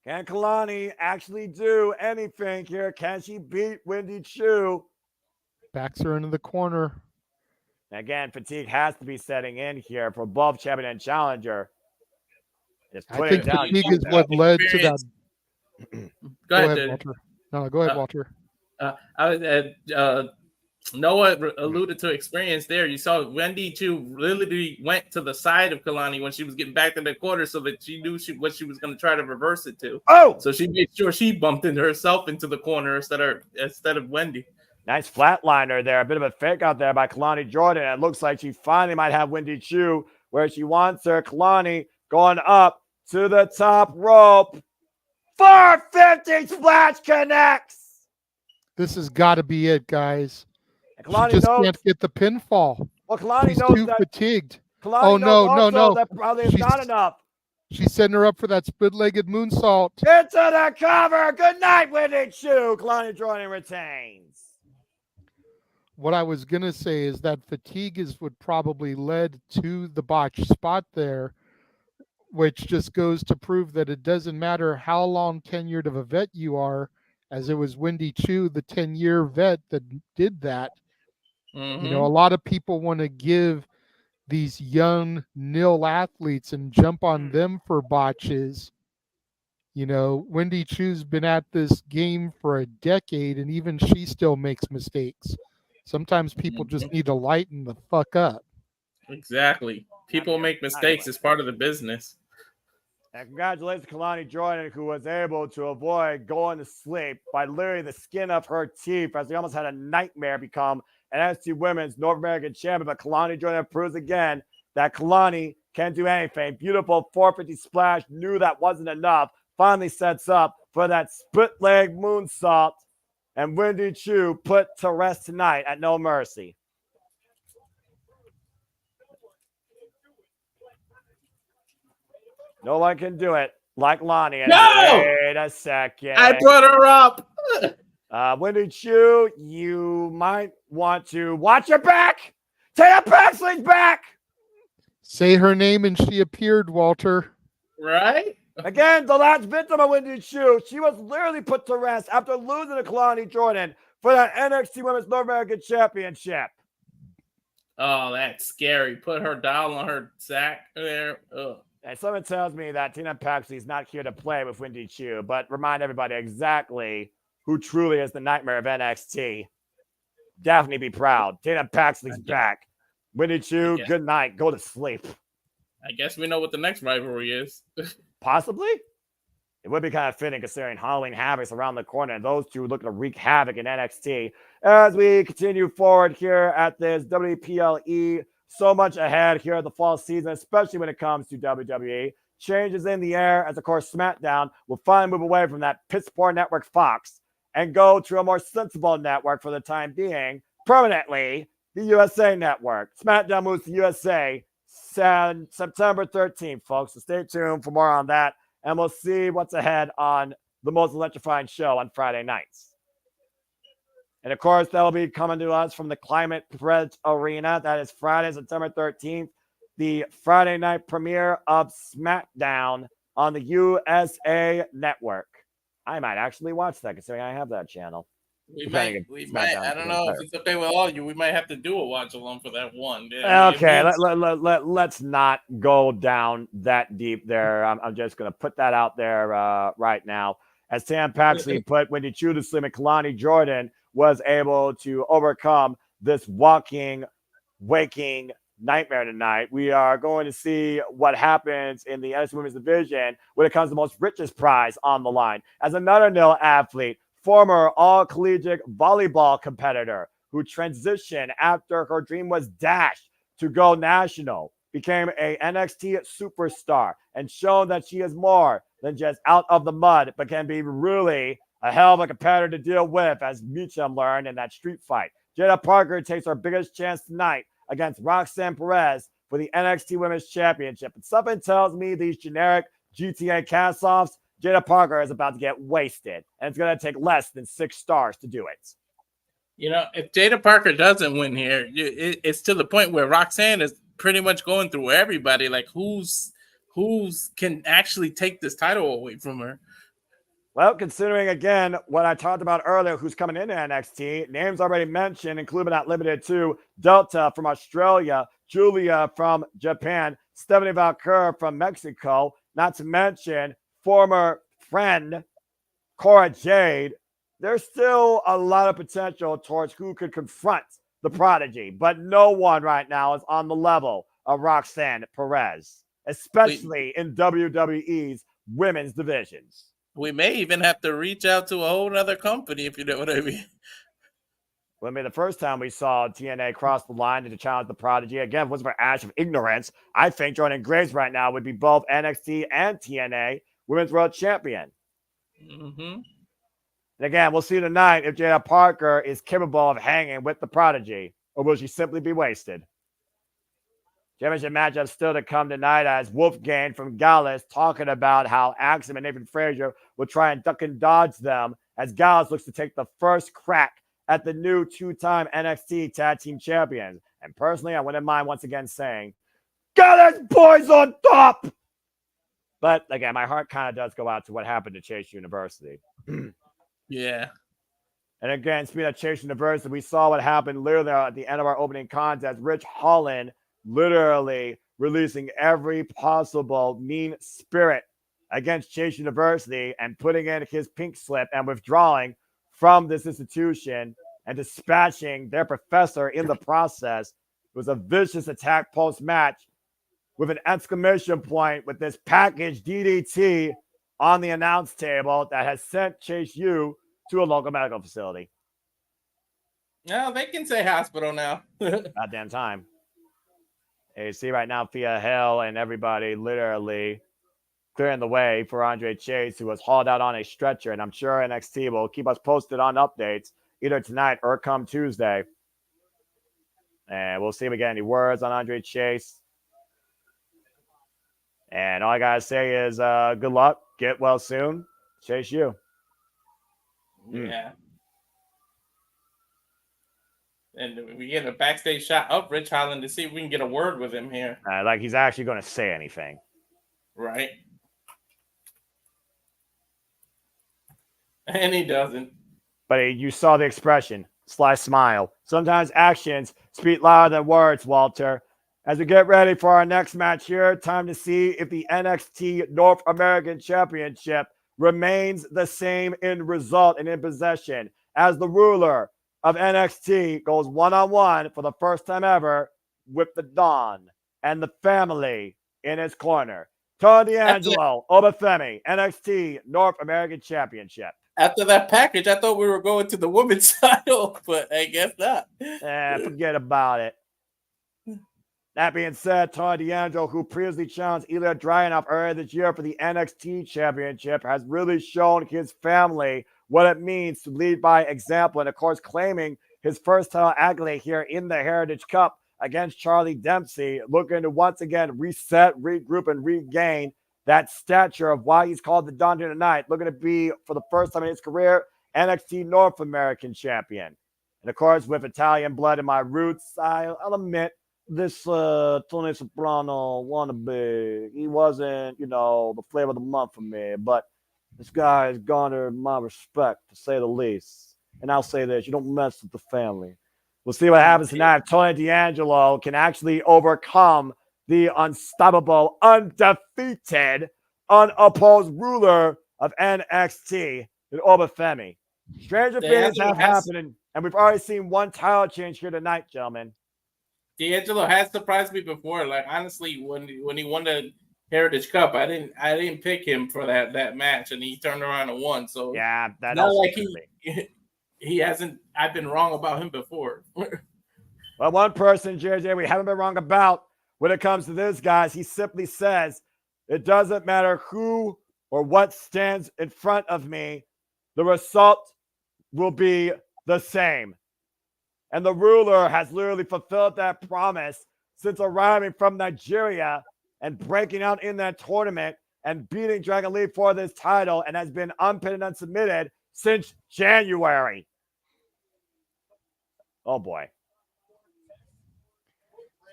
Can Kalani actually do anything here? Can she beat Wendy Chu? Backs her into the corner. Again, fatigue has to be setting in here for both champion and challenger. I think fatigue is what led to that. Go ahead, Walter. No, go ahead, Walter. Noah alluded to experience there. You saw Wendy Chu literally went to the side of Kalani when she was getting back to the corner so that she knew what she was going to try to reverse it to. Oh! So she made sure she bumped into herself into the corner instead of Wendy. Nice flatliner there. A bit of a fake out there by Kalani Jordan. It looks like she finally might have Wendy Chu where she wants her. Kalani going up to the top rope. 450 splash connects. This has got to be it, guys. And Kalani just knows. can't get the pinfall. Well, Kalani She's knows too that. fatigued. Kalani knows also that probably is She's not enough. She's setting her up for that split-legged moonsault. Into the cover. Good night, Wendy Chu. Kalani Jordan retains. What I was gonna say is that fatigue is what probably led to the botch spot there, which just goes to prove that it doesn't matter how long tenured of a vet you are, as it was Wendy Chu, the 10-year vet, that did that. Mm-hmm. You know, a lot of people want to give these young nil athletes and jump on them for botches. You know, Wendy Chu's been at this game for a decade, and even she still makes mistakes. Sometimes people just need to lighten the fuck up. Exactly. People make mistakes as part of the business. And congratulations to Kalani Jordan, who was able to avoid going to sleep by literally the skin of her teeth, as she almost had a nightmare become an NXT Women's North American Champion. But Kalani Jordan proves again that Kalani can do anything. Beautiful 450 splash, knew that wasn't enough. Finally sets up for that split leg moonsault. And Wendy Chu put to rest tonight at No Mercy. No one can do it like Lonnie. And wait a second. I brought her up. Wendy Chu, you might want to watch your back. Taya Paxley's back. Say her name and she appeared, Walter. Right? Again, the last victim of Wendy Chu. She was literally put to rest after losing to Kalani Jordan for that NXT Women's North American Championship. Oh, that's scary. Put her down on her sack there. Ugh. And someone tells me that Tina Paxley is not here to play with Wendy Chu, but remind everybody exactly who truly is the nightmare of NXT. Daphne, be proud. Tina Paxley's back. Wendy Chu, good night. Go to sleep. I guess we know what the next rivalry is. Possibly. It would be kind of fitting considering Halloween Havoc's around the corner and those two looking to wreak havoc in NXT. As we continue forward here at this WPLE, so much ahead here at the fall season, especially when it comes to WWE. Changes in the air as, of course, SmackDown will finally move away from that piss poor network Fox and go to a more sensible network for the time being, permanently, the USA Network. SmackDown moves to USA September 13th, folks. So stay tuned for more on that, and we'll see what's ahead on the most electrifying show on Friday nights. And, of course, that'll be coming to us from the Climate Pledge Arena. That is Friday, September 13th, the Friday night premiere of SmackDown on the USA Network. I might actually watch that, considering I have that channel. We might. I don't know if it's okay with all you. We might have to do a watch along for that one. Yeah, okay, let's not go down that deep there. I'm just going to put that out there right now. As Sam Paxley put, Wendy Chu to Slim and Kalani Jordan was able to overcome this walking, waking nightmare tonight. We are going to see what happens in the NXT Women's Division when it comes to the most richest prize on the line. As another nil athlete, former all-collegiate volleyball competitor who transitioned after her dream was dashed to go national, became a NXT superstar and shown that she is more than just out of the mud, but can be really a hell of a competitor to deal with, as Meacham learned in that street fight. Jada Parker takes her biggest chance tonight against Roxanne Perez for the NXT Women's Championship. And something tells me these generic GTA cast-offs, Jada Parker is about to get wasted, and it's going to take less than 6 stars to do it. You know, if Jada Parker doesn't win here, it's to the point where Roxanne is pretty much going through everybody. Like, who's can actually take this title away from her? Well, considering, again, what I talked about earlier, who's coming into NXT, names already mentioned, including but not limited to Delta from Australia, Julia from Japan, Stephanie Valcour from Mexico, not to mention former friend Cora Jade. There's still a lot of potential towards who could confront the Prodigy, but no one right now is on the level of Roxanne Perez, especially in WWE's women's divisions. We may even have to reach out to a whole other company, if you know what I mean. Well, I mean, the first time we saw TNA cross the line to challenge the Prodigy, again, was for Ash of Ignorance. I think Jordan Graves right now would be both NXT and TNA Women's World Champion. Mm-hmm. And again, we'll see tonight if Jada Parker is capable of hanging with the Prodigy, or will she simply be wasted? Championship matchup still to come tonight as Wolfgang from Gallus talking about how Axiom and Nathan Frazier will try and duck and dodge them as Gallus looks to take the first crack at the new two-time NXT Tag Team Champions. And personally, I wouldn't mind once again saying, Gallus boys on top! But again, my heart kind of does go out to what happened to Chase University. Yeah. And again, speaking of Chase University, we saw what happened literally at the end of our opening contest. Rich Holland literally releasing every possible mean spirit against Chase University and putting in his pink slip and withdrawing from this institution and dispatching their professor in the process. It was a vicious attack post-match with an exclamation point with this package DDT on the announce table that has sent Chase U to a local medical facility. No, they can say hospital now. Goddamn time. And you see right now, Thea Hill and everybody literally clearing the way for Andre Chase, who was hauled out on a stretcher. And I'm sure NXT will keep us posted on updates either tonight or come Tuesday. And we'll see if we get any words on Andre Chase. And all I got to say is good luck. Get well soon. Chase U. Yeah. And we get a backstage shot of Rich Holland to see if we can get a word with him here. Like he's actually going to say anything. Right. And he doesn't. But you saw the expression, sly smile. Sometimes actions speak louder than words, Walter. As we get ready for our next match here, time to see if the NXT North American Championship remains the same in result and in possession as the ruler of NXT goes one-on-one for the first time ever with the Don and the family in his corner. Tony D'Angelo, Obafemi, NXT North American Championship. After that package, I thought we were going to the women's title, but I guess not. Forget about it. That being said, Tony D'Angelo, who previously challenged Ilya Dragunov earlier this year for the NXT Championship, has really shown his family what it means to lead by example, and of course claiming his first title accolade here in the Heritage Cup against Charlie Dempsey, looking to once again reset, regroup, and regain that stature of why he's called the Don tonight, looking to be, for the first time in his career, NXT North American Champion. And of course, with Italian blood in my roots, I'll admit, this Tony Soprano wannabe, he wasn't, the flavor of the month for me, but this guy has garnered my respect, to say the least. And I'll say this, you don't mess with the family. We'll see what happens tonight if Tony D'Angelo can actually overcome the unstoppable, undefeated, unopposed ruler of NXT, Obafemi. Stranger things have happened, and we've already seen one title change here tonight, gentlemen. D'Angelo has surprised me before. Like, honestly, when he won the Heritage Cup, I didn't pick him for that match, and he turned around and won. So yeah, that's not like he hasn't. I've been wrong about him before. Well, one person, JJ, we haven't been wrong about when it comes to this, guys. He simply says, it doesn't matter who or what stands in front of me, the result will be the same. And the ruler has literally fulfilled that promise since arriving from Nigeria and breaking out in that tournament and beating Dragon Lee for this title, and has been unpinned and unsubmitted since January. Oh, boy.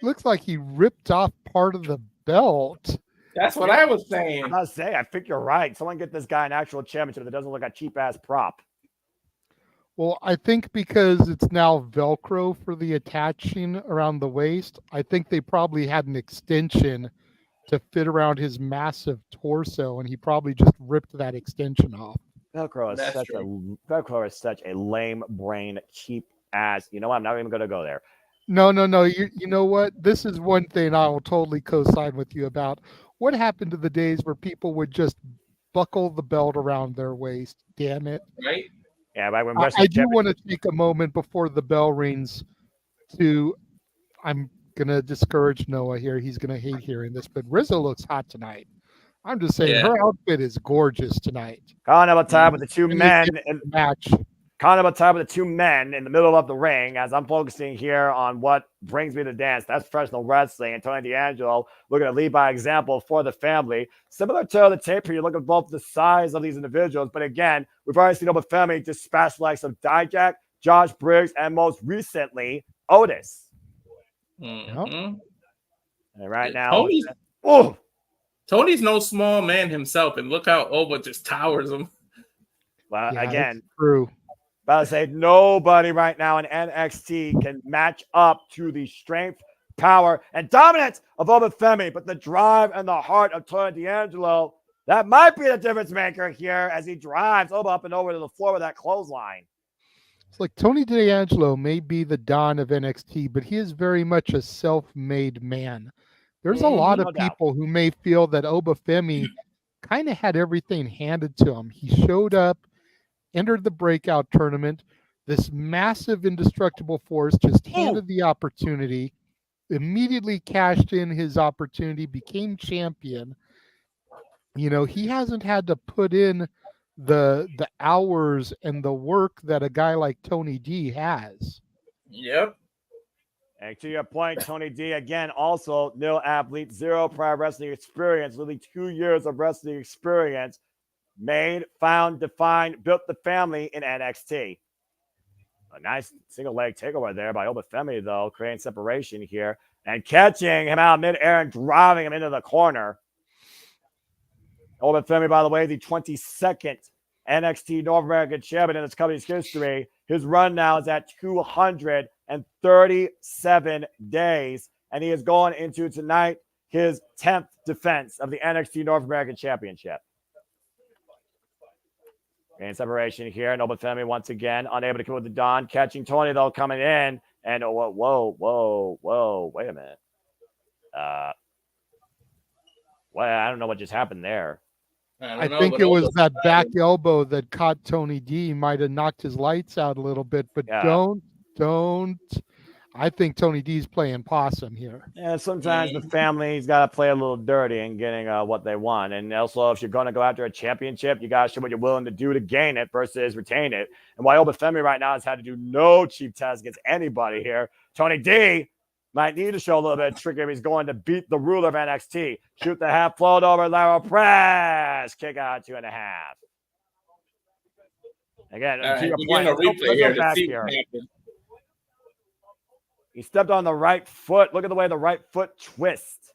Looks like he ripped off part of the belt. That's what I was saying. I must say, I think you're right. Someone get this guy an actual championship that doesn't look like a cheap-ass prop. Well, I think because it's now Velcro for the attaching around the waist, I think they probably had an extension to fit around his massive torso, and he probably just ripped that extension off. Velcro is such a lame brain, cheap ass. You know what? I'm not even going to go there. No. You know what? This is one thing I will totally co-sign with you about. What happened to the days where people would just buckle the belt around their waist? Damn it. Right? Yeah, right. When I do want to take a moment before the bell rings I'm going to discourage Noah here. He's going to hate hearing this, but Rizzo looks hot tonight. I'm just saying Yeah. her outfit is gorgeous tonight. Calling about time with the two Really men gets and the match. calling about time with the two men in the middle of the ring as I'm focusing here on what brings me to dance. That's professional wrestling. And Tony D'Angelo looking to lead by example for the family. Similar to the tape here, you look at both the size of these individuals. But again, we've already seen Obafemi dispatch likes of Dijak, Josh Briggs, and most recently, Otis. Mhm. And right now, Tony's oh, Tony's no small man himself, and look how Oba just towers him. well, Yeah, again, it's true. about to say nobody right now in NXT can match up to the strength, power, and dominance of Obafemi, but the drive and the heart of Tony D'Angelo, that might be the difference maker here as he drives Oba up and over to the floor with that clothesline. It's like Tony D'Angelo may be the Don of NXT, but he is very much a self-made man. There's a lot of No doubt. people who may feel that Obafemi kind of had everything handed to him. He showed up, entered the breakout tournament. This massive indestructible force just handed the opportunity, immediately cashed in his opportunity, became champion. You know, he hasn't had to put in the hours and the work that a guy like Tony D has. Yep. And to your point, Tony D, again, also nil athlete, zero prior wrestling experience, literally 2 years of wrestling experience, made, found, defined, built the family in NXT. A nice single leg takeover there by Obafemi, though, creating separation here and catching him out midair and driving him into the corner. Obafemi, by the way, the 22nd NXT North American champion in this company's history. His run now is at 237 days, and he is going into tonight his 10th defense of the NXT North American Championship. And separation here, and Obafemi once again unable to come with the Don, catching Tony though coming in, and whoa, wait a minute. Well, I don't know what just happened there. I think it was that back elbow that caught Tony D. Might have knocked his lights out a little bit, but don't. I think Tony D's playing possum here. Yeah, sometimes the family's got to play a little dirty in getting what they want. And also, if you're going to go after a championship, you got to show what you're willing to do to gain it versus retain it. And while Obafemi right now has had to do no cheap tests against anybody here, Tony D might need to show a little bit of trickery if he's going to beat the ruler of NXT. Shoot the half float over, lateral press, kick out 2.5. Again, to your point, let's go back here. He stepped on the right foot. Look at the way the right foot twists.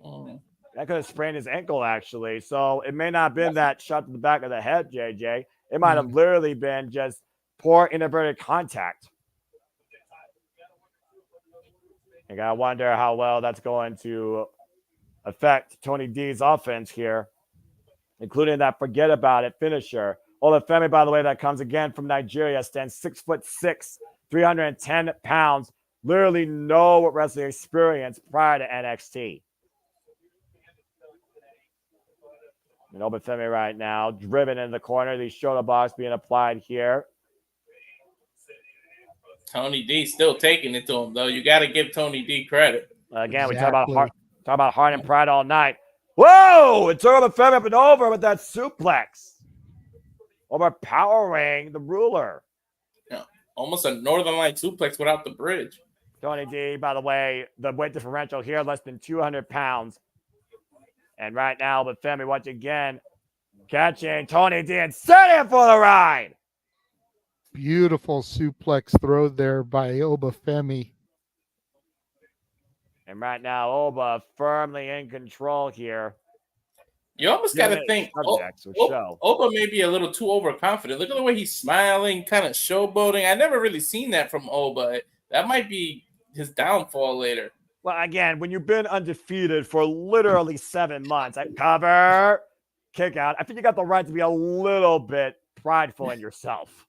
That could have sprained his ankle, actually. So it may not have been that shot to the back of the head, JJ. It might have literally been just poor inverted contact. And I wonder how well that's going to affect Tony D's offense here, including that forget about it finisher. Olafemi, by the way, that comes again from Nigeria, stands 6'6", 310 pounds. Literally no wrestling experience prior to NXT. And Obafemi right now, driven in the corner, the shoulder box being applied here. Tony D still taking it to him, though. You got to give Tony D credit. Again, we talk about heart and pride all night. Whoa! It took Obafemi up and over with that suplex. Overpowering the ruler. Yeah, almost a Northern Light suplex without the bridge. Tony D, by the way, the weight differential here, less than 200 pounds. And right now, Obafemi once again catching Tony D and setting him for the ride. Beautiful suplex throw there by Obafemi. And right now, Oba firmly in control here. You almost got to think Oba may be a little too overconfident. Look at the way he's smiling, kind of showboating. I never really seen that from Oba. That might be his downfall later. Well, again, when you've been undefeated for literally 7 months, cover, kick out, I think you got the right to be a little bit prideful in yourself.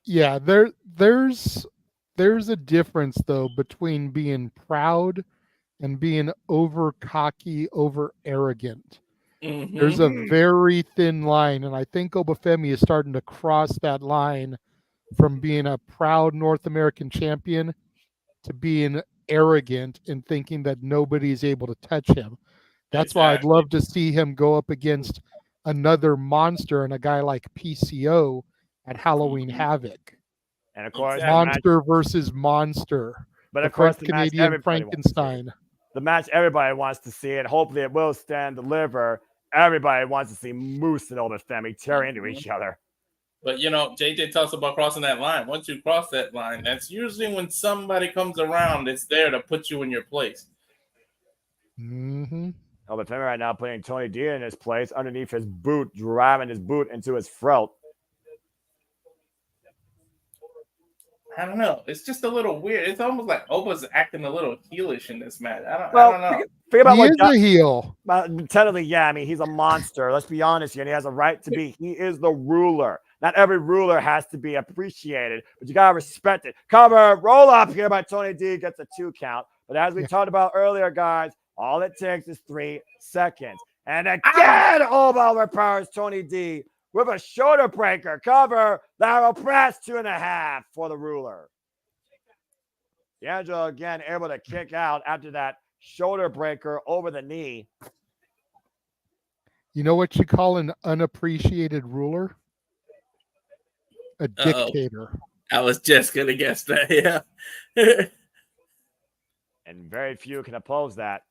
Yeah, there's a difference, though, between being proud and being over cocky, over arrogant. Mm-hmm. There's a very thin line, and I think Obafemi is starting to cross that line from being a proud North American champion to being arrogant and thinking that nobody's able to touch him. That's why I'd love to see him go up against another monster and a guy like PCO at Halloween Havoc. And of course, monster versus monster. But the of course, French Canadian Frankenstein. The match everybody wants to see, and hopefully it will stand deliver. Everybody wants to see Moose and Obafemi tear into each other. But JJ talks about crossing that line. Once you cross that line, that's usually when somebody comes around that's there to put you in your place. Mm-hmm. Obafemi right now putting Tony D in his place underneath his boot, driving his boot into his throat. I don't know. It's just a little weird. It's almost like Oba's acting a little heelish in this match. I don't know. Think about he is a heel. Technically, yeah. I mean, he's a monster. Let's be honest here. And he has a right to be. He is the ruler. Not every ruler has to be appreciated, but you got to respect it. Cover, roll up here by Tony D. Gets a 2 count. But as we talked about earlier, guys, all it takes is 3 seconds. And again, Oba overpowers Tony D with a shoulder breaker. Cover, lateral press, 2.5 for the ruler. D'Angelo again able to kick out after that shoulder breaker over the knee. You know what you call an unappreciated ruler? A dictator. I was just going to guess that, yeah. And very few can oppose that.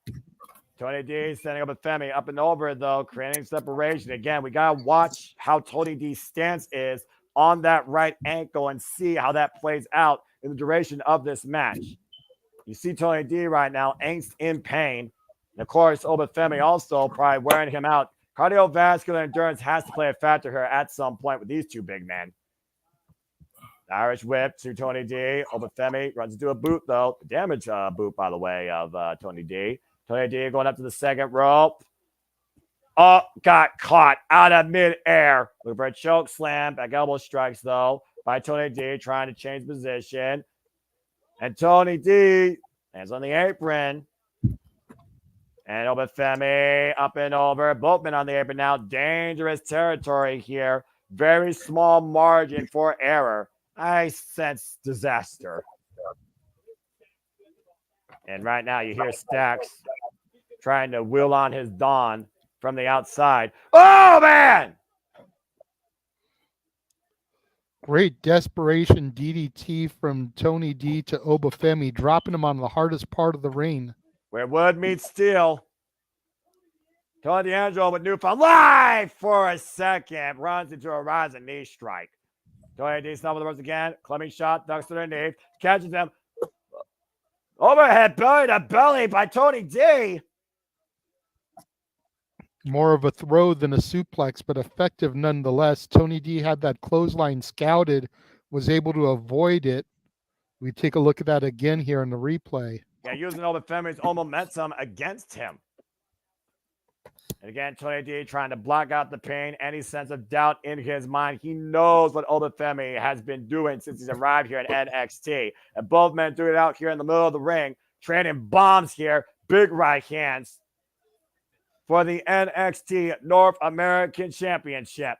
Tony D standing up with Femi up and over, though, creating separation. Again, we got to watch how Tony D's stance is on that right ankle and see how that plays out in the duration of this match. You see Tony D right now, angst in pain. And of course, Obafemi also probably wearing him out. Cardiovascular endurance has to play a factor here at some point with these two big men. Irish whip to Tony D. Obafemi runs into a boot, though. Damage boot, by the way, of Tony D. Tony D going up to the second rope. Oh, got caught out of midair. Looking for a choke slam. Back elbow strikes, though, by Tony D, trying to change position. And Tony D hands on the apron. And Obafemi up and over. Both men on the apron now. Dangerous territory here. Very small margin for error. I sense disaster. And right now you hear Stacks trying to wheel on his Don from the outside. Oh, man! Great desperation DDT from Tony D to Obafemi, dropping him on the hardest part of the ring. Where wood meets steel. Tony D'Angelo with newfound life for a second. Runs into a rising knee strike. Tony D stumbles the ropes again. Clubbing shot, ducks underneath. Catches him. Overhead belly to belly by Tony D. More of a throw than a suplex, but effective nonetheless. Tony D had that clothesline scouted, was able to avoid it. We take a look at that again here in the replay. Yeah, using Obafemi's own momentum against him. And again, Tony D trying to block out the pain, any sense of doubt in his mind. He knows what Obafemi has been doing since he's arrived here at NXT. And both men do it out here in the middle of the ring, trading bombs here, big right hands for the NXT North American Championship.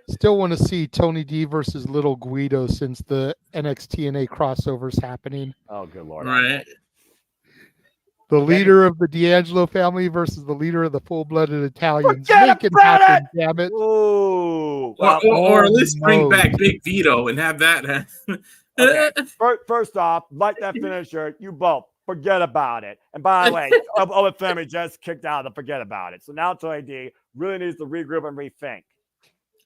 Still want to see Tony D versus Little Guido since the NXT NA crossover's happening. Oh, good Lord. Right. The leader of the D'Angelo family versus the leader of the full-blooded Italians. Make it happen, damn it. Ooh. Or at least bring back Big Vito and have that happen. Okay. First off, like that finisher, you both forget about it. And by the way, Obafemi just kicked out of the forget about it. So now Tony D really needs to regroup and rethink.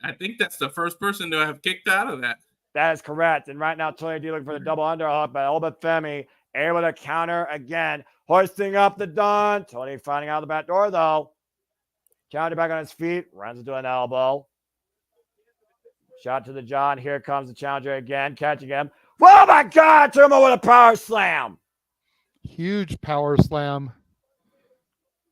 I think that's the first person to have kicked out of that. That is correct. And right now, Tony D looking for the double underhook, but Obafemi able to counter again. Hoisting up the Don. Tony finding out the back door, though. Counter back on his feet. Runs into an elbow. Shot to the jaw. And here comes the challenger again. Catching him. Oh, my God. Turmo with a power slam. Huge power slam.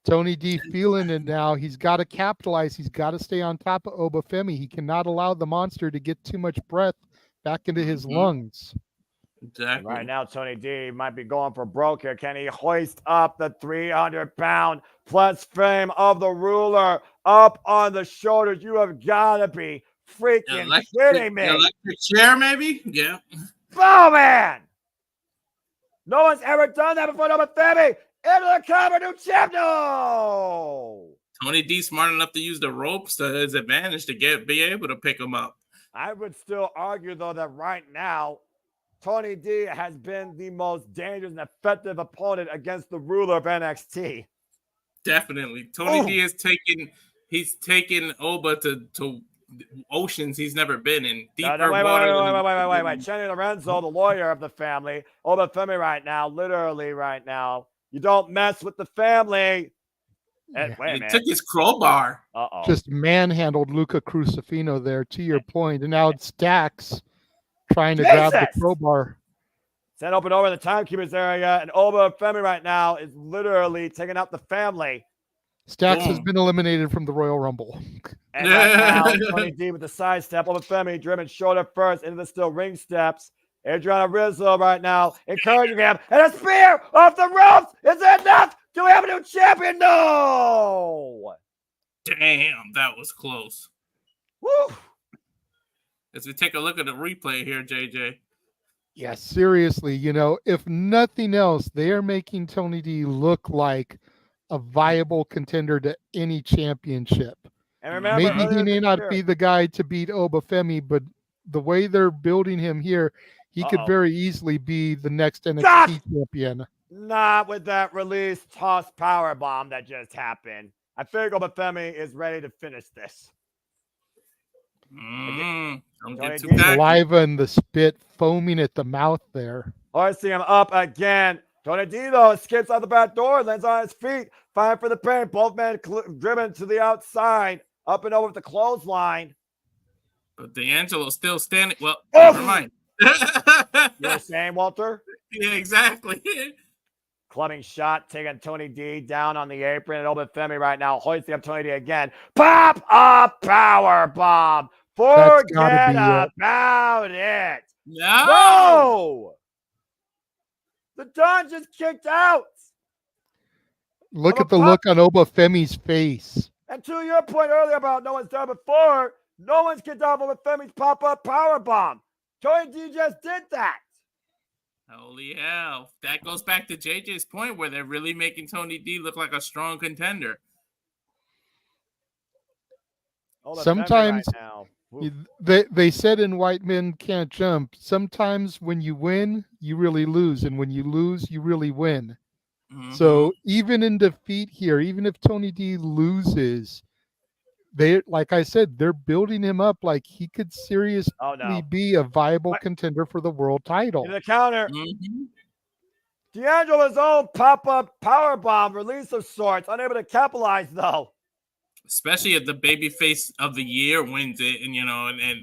Tony D feeling it now. He's got to capitalize. He's got to stay on top of Obafemi. He cannot allow the monster to get too much breath back into his lungs. Exactly. Right now, Tony D might be going for broke here. Can he hoist up the 300-pound plus frame of the ruler up on the shoulders? You have got to be freaking kidding me. Electric chair, maybe? Yeah. Oh, man. No one's ever done that before. Obafemi into the cover, new champ. No. Tony D smart enough to use the ropes to his advantage to be able to pick him up. I would still argue, though, that right now, Tony D has been the most dangerous and effective opponent against the ruler of NXT. Definitely. Tony D has taken Oba to oceans he's never been in. Deeper water. Wait. Chenny Lorenzo, the lawyer of the family, Oba Femi right now, literally right now. You don't mess with the family. And, wait a minute. Took his crowbar. Just manhandled Luca Crucifino there, to your point. And now it's Stacks trying to grab the crowbar. Send open over the timekeepers area, and Oba Femi right now is literally taking out the family. Stacks has been eliminated from the Royal Rumble. And right now, Tony D with the side step. Oba Femi driven shoulder first into the steel ring steps. Adriana Rizzo right now encouraging him. And a spear off the ropes. Is it enough? Do we have a new champion? No. Damn, that was close. Woo. As we take a look at the replay here, JJ. Yeah, seriously, if nothing else, they are making Tony D look like a viable contender to any championship. And remember, maybe he may not be the guy to beat Oba Femi, but the way they're building him here, he could very easily be the next NXT champion. Not with that release toss power bomb that just happened. I think Oba Femi is ready to finish this. Saliva and the spit foaming at the mouth there. I see him up again. Tony D, though, escapes out the back door, lands on his feet, fighting for the pain. Both men driven to the outside, up and over with the clothesline. But D'Angelo's still standing. Well, never mind. You were saying, Walter? Yeah, exactly. Clubbing shot, taking Tony D down on the apron. And Oba Femi right now hoisting up Tony D again. Pop up power bomb. Forget about it. No! The Don just kicked out. Look at the look on Oba Femi's face. And to your point earlier about no one's done before, no one's kicked out Oba Femi's pop-up power bomb. Tony D just did that. Holy hell. That goes back to JJ's point where they're really making Tony D look like a strong contender. Sometimes they said in White Men Can't Jump, sometimes when you win, you really lose. And when you lose, you really win. Mm-hmm. So even in defeat here, even if Tony D loses, like I said, they're building him up like he could seriously be a viable contender for the world title. In the counter, D'Angelo's own pop-up power bomb release of sorts, unable to capitalize though. Especially if the babyface of the year wins it, and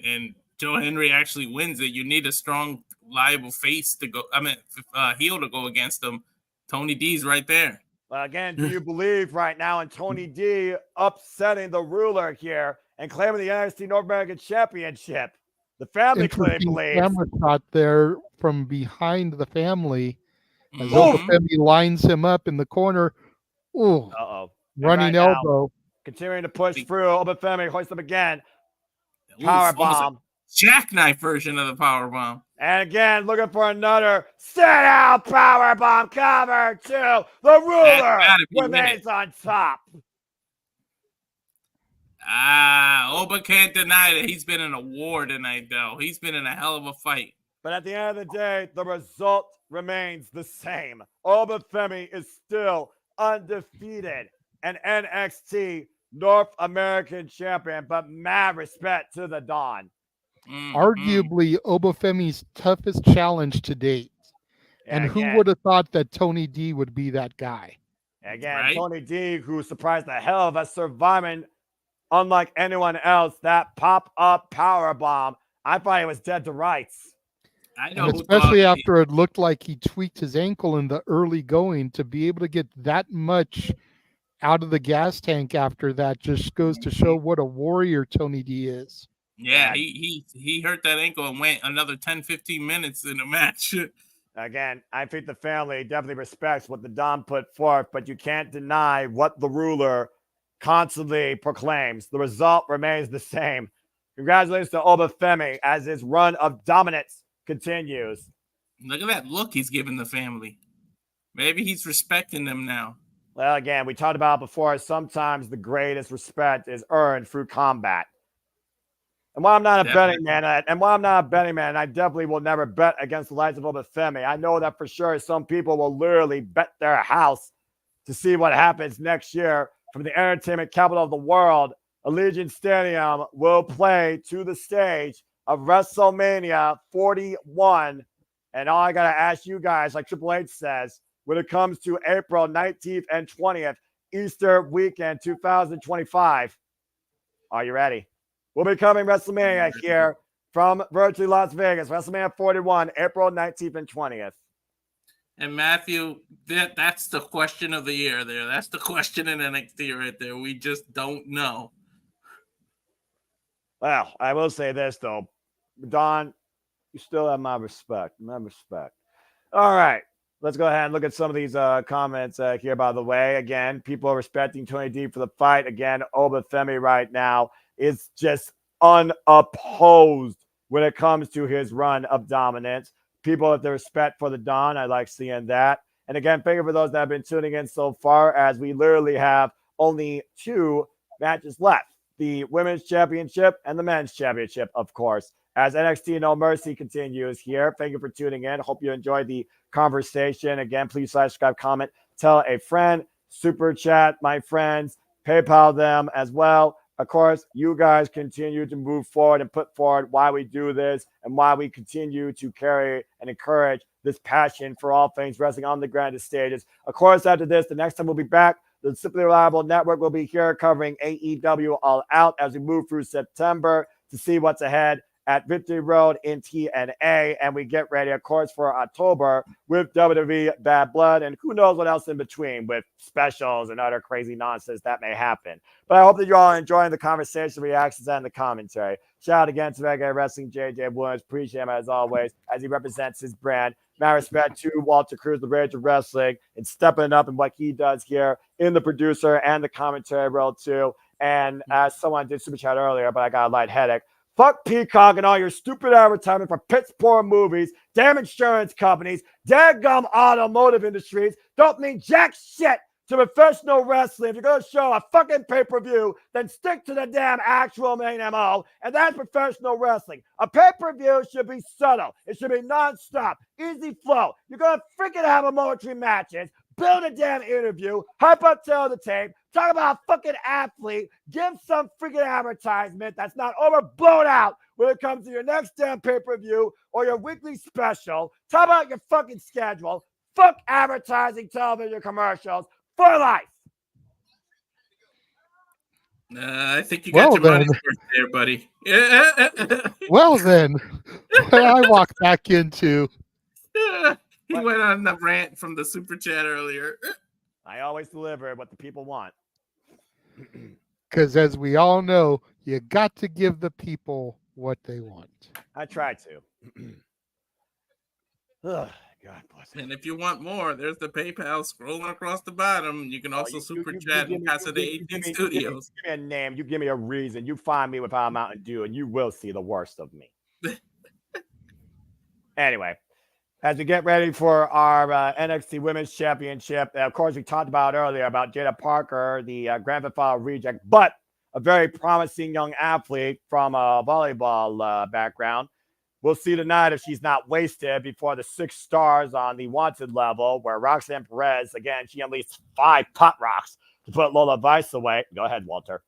and Joe Henry actually wins it, you need a strong, liable face to go. Heel to go against them. Tony D's right there. But again, do you believe right now in Tony D upsetting the ruler here and claiming the NXT North American Championship? The family clearly believes. Camera shot there from behind the family as Oba Femi lines him up in the corner. Ooh, running elbow. Continuing to push through. Oba Femi hoists him again. Power bomb. Jackknife version of the power bomb. And again, looking for another sit out power bomb cover two. The ruler remains on top. Oba can't deny that he's been in a war tonight, though. He's been in a hell of a fight. But at the end of the day, the result remains the same. Oba Femi is still undefeated and NXT North American champion, but mad respect to the Don. Arguably Oba Femi's toughest challenge to date. And who would have thought that Tony D would be that guy? Again, Tony D, who surprised the hell of us, surviving unlike anyone else, that pop-up power bomb. I thought he was dead to rights. I know, especially after it looked like he tweaked his ankle in the early going, to be able to get that much out of the gas tank after that just goes to show what a warrior Tony D is. Yeah, he hurt that ankle and went another 10-15 minutes in a match. Again, I think the family definitely respects what the Don put forth, but you can't deny what the ruler constantly proclaims. The result remains the same. Congratulations to Oba Femi as his run of dominance continues. Look at that look he's giving the family. Maybe he's respecting them now. Well, again, we talked about before, sometimes the greatest respect is earned through combat. And while I'm not a betting man, I definitely will never bet against the likes of Obafemi. I know that for sure some people will literally bet their house to see what happens next year from the entertainment capital of the world. Allegiant Stadium will play to the stage of WrestleMania 41. And all I got to ask you guys, like Triple H says, when it comes to April 19th and 20th, Easter weekend 2025, are you ready? We'll be covering WrestleMania here from virtually Las Vegas. WrestleMania 41, April 19th and 20th. And Matthew, that's the question of the year there. That's the question in NXT right there. We just don't know. Well, I will say this, though. Don, you still have my respect. My respect. All right. Let's go ahead and look at some of these comments here, by the way. Again, people are respecting Tony D for the fight. Again, Obafemi right now is just unopposed when it comes to his run of dominance. People have the respect for the Don. I like seeing that. And again, thank you for those that have been tuning in so far, as we literally have only 2 matches left. The Women's Championship and the Men's Championship, of course, as NXT No Mercy continues here. Thank you for tuning in. Hope you enjoyed the conversation. Again, please subscribe, comment, tell a friend, super chat my friends, PayPal them as well. Of course, you guys continue to move forward and put forward why we do this and why we continue to carry and encourage this passion for all things wrestling on the grandest stages. Of course, after this, the next time we'll be back, the Simply Reliable Network will be here covering AEW All Out as we move through September to see what's ahead at Victory Road in TNA, and we get ready, of course, for October with WWE Bad Blood, and who knows what else in between with specials and other crazy nonsense that may happen. But I hope that you all are enjoying the conversation, reactions, and the commentary. Shout out again to Mega Wrestling JJ Williams. Appreciate him as always as he represents his brand. My respect to Walter Cruz, the Rage of Wrestling, and stepping up in what he does here in the producer and the commentary role too. And as someone did super chat earlier, but I got a light headache. Fuck Peacock and all your stupid advertising for piss poor movies, damn insurance companies, daggum automotive industries don't mean jack shit to professional wrestling. If you're going to show a fucking pay-per-view, then stick to the damn actual main MO, and that's professional wrestling. A pay-per-view should be subtle. It should be non-stop, easy flow. You're going to freaking have emotional matches, build a damn interview, hype up till the tape, talk about a fucking athlete, give some freaking advertisement that's not overblown out when it comes to your next damn pay-per-view or your weekly special. Talk about your fucking schedule. Fuck advertising, television commercials for life. I think you got your money's worth there, buddy. Well, then, what I walked back into. He went on the rant from the super chat earlier. I always deliver what the people want. Because as we all know, you got to give the people what they want. I try to. Ugh, God bless. And if you want more, there's the PayPal scrolling across the bottom. You can also super chat in Casa de 18 Studios. Give me a name. You give me a reason. You find me without a Mountain Dew, and you will see the worst of me. Anyway, as we get ready for our NXT Women's Championship, of course, we talked about earlier about Jada Parker, the Grand Theft Auto reject, but a very promising young athlete from a volleyball background. We'll see tonight if she's not wasted before the 6 stars on the wanted level, where Roxanne Perez, again, she unleashed 5 pot rocks to put Lola Vice away. Go ahead, Walter.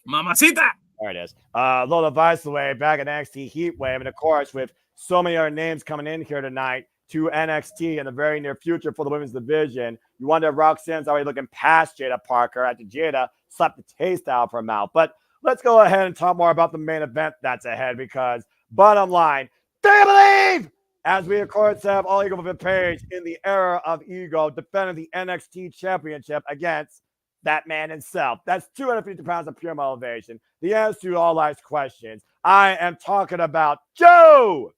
Mamacita! There it is. Lola Vice away back at NXT Heatwave. And of course, with so many other names coming in here tonight to NXT in the very near future for the women's division, you wonder if Roxanne's already looking past Jada Parker after Jada slapped the taste out of her mouth. But let's go ahead and talk more about the main event that's ahead, because bottom line, do you believe? As we, of course, have All Ego with Page in the era of Ego defending the NXT Championship against that man himself. That's 250 pounds of pure motivation. The answer to all life's questions. I am talking about Joe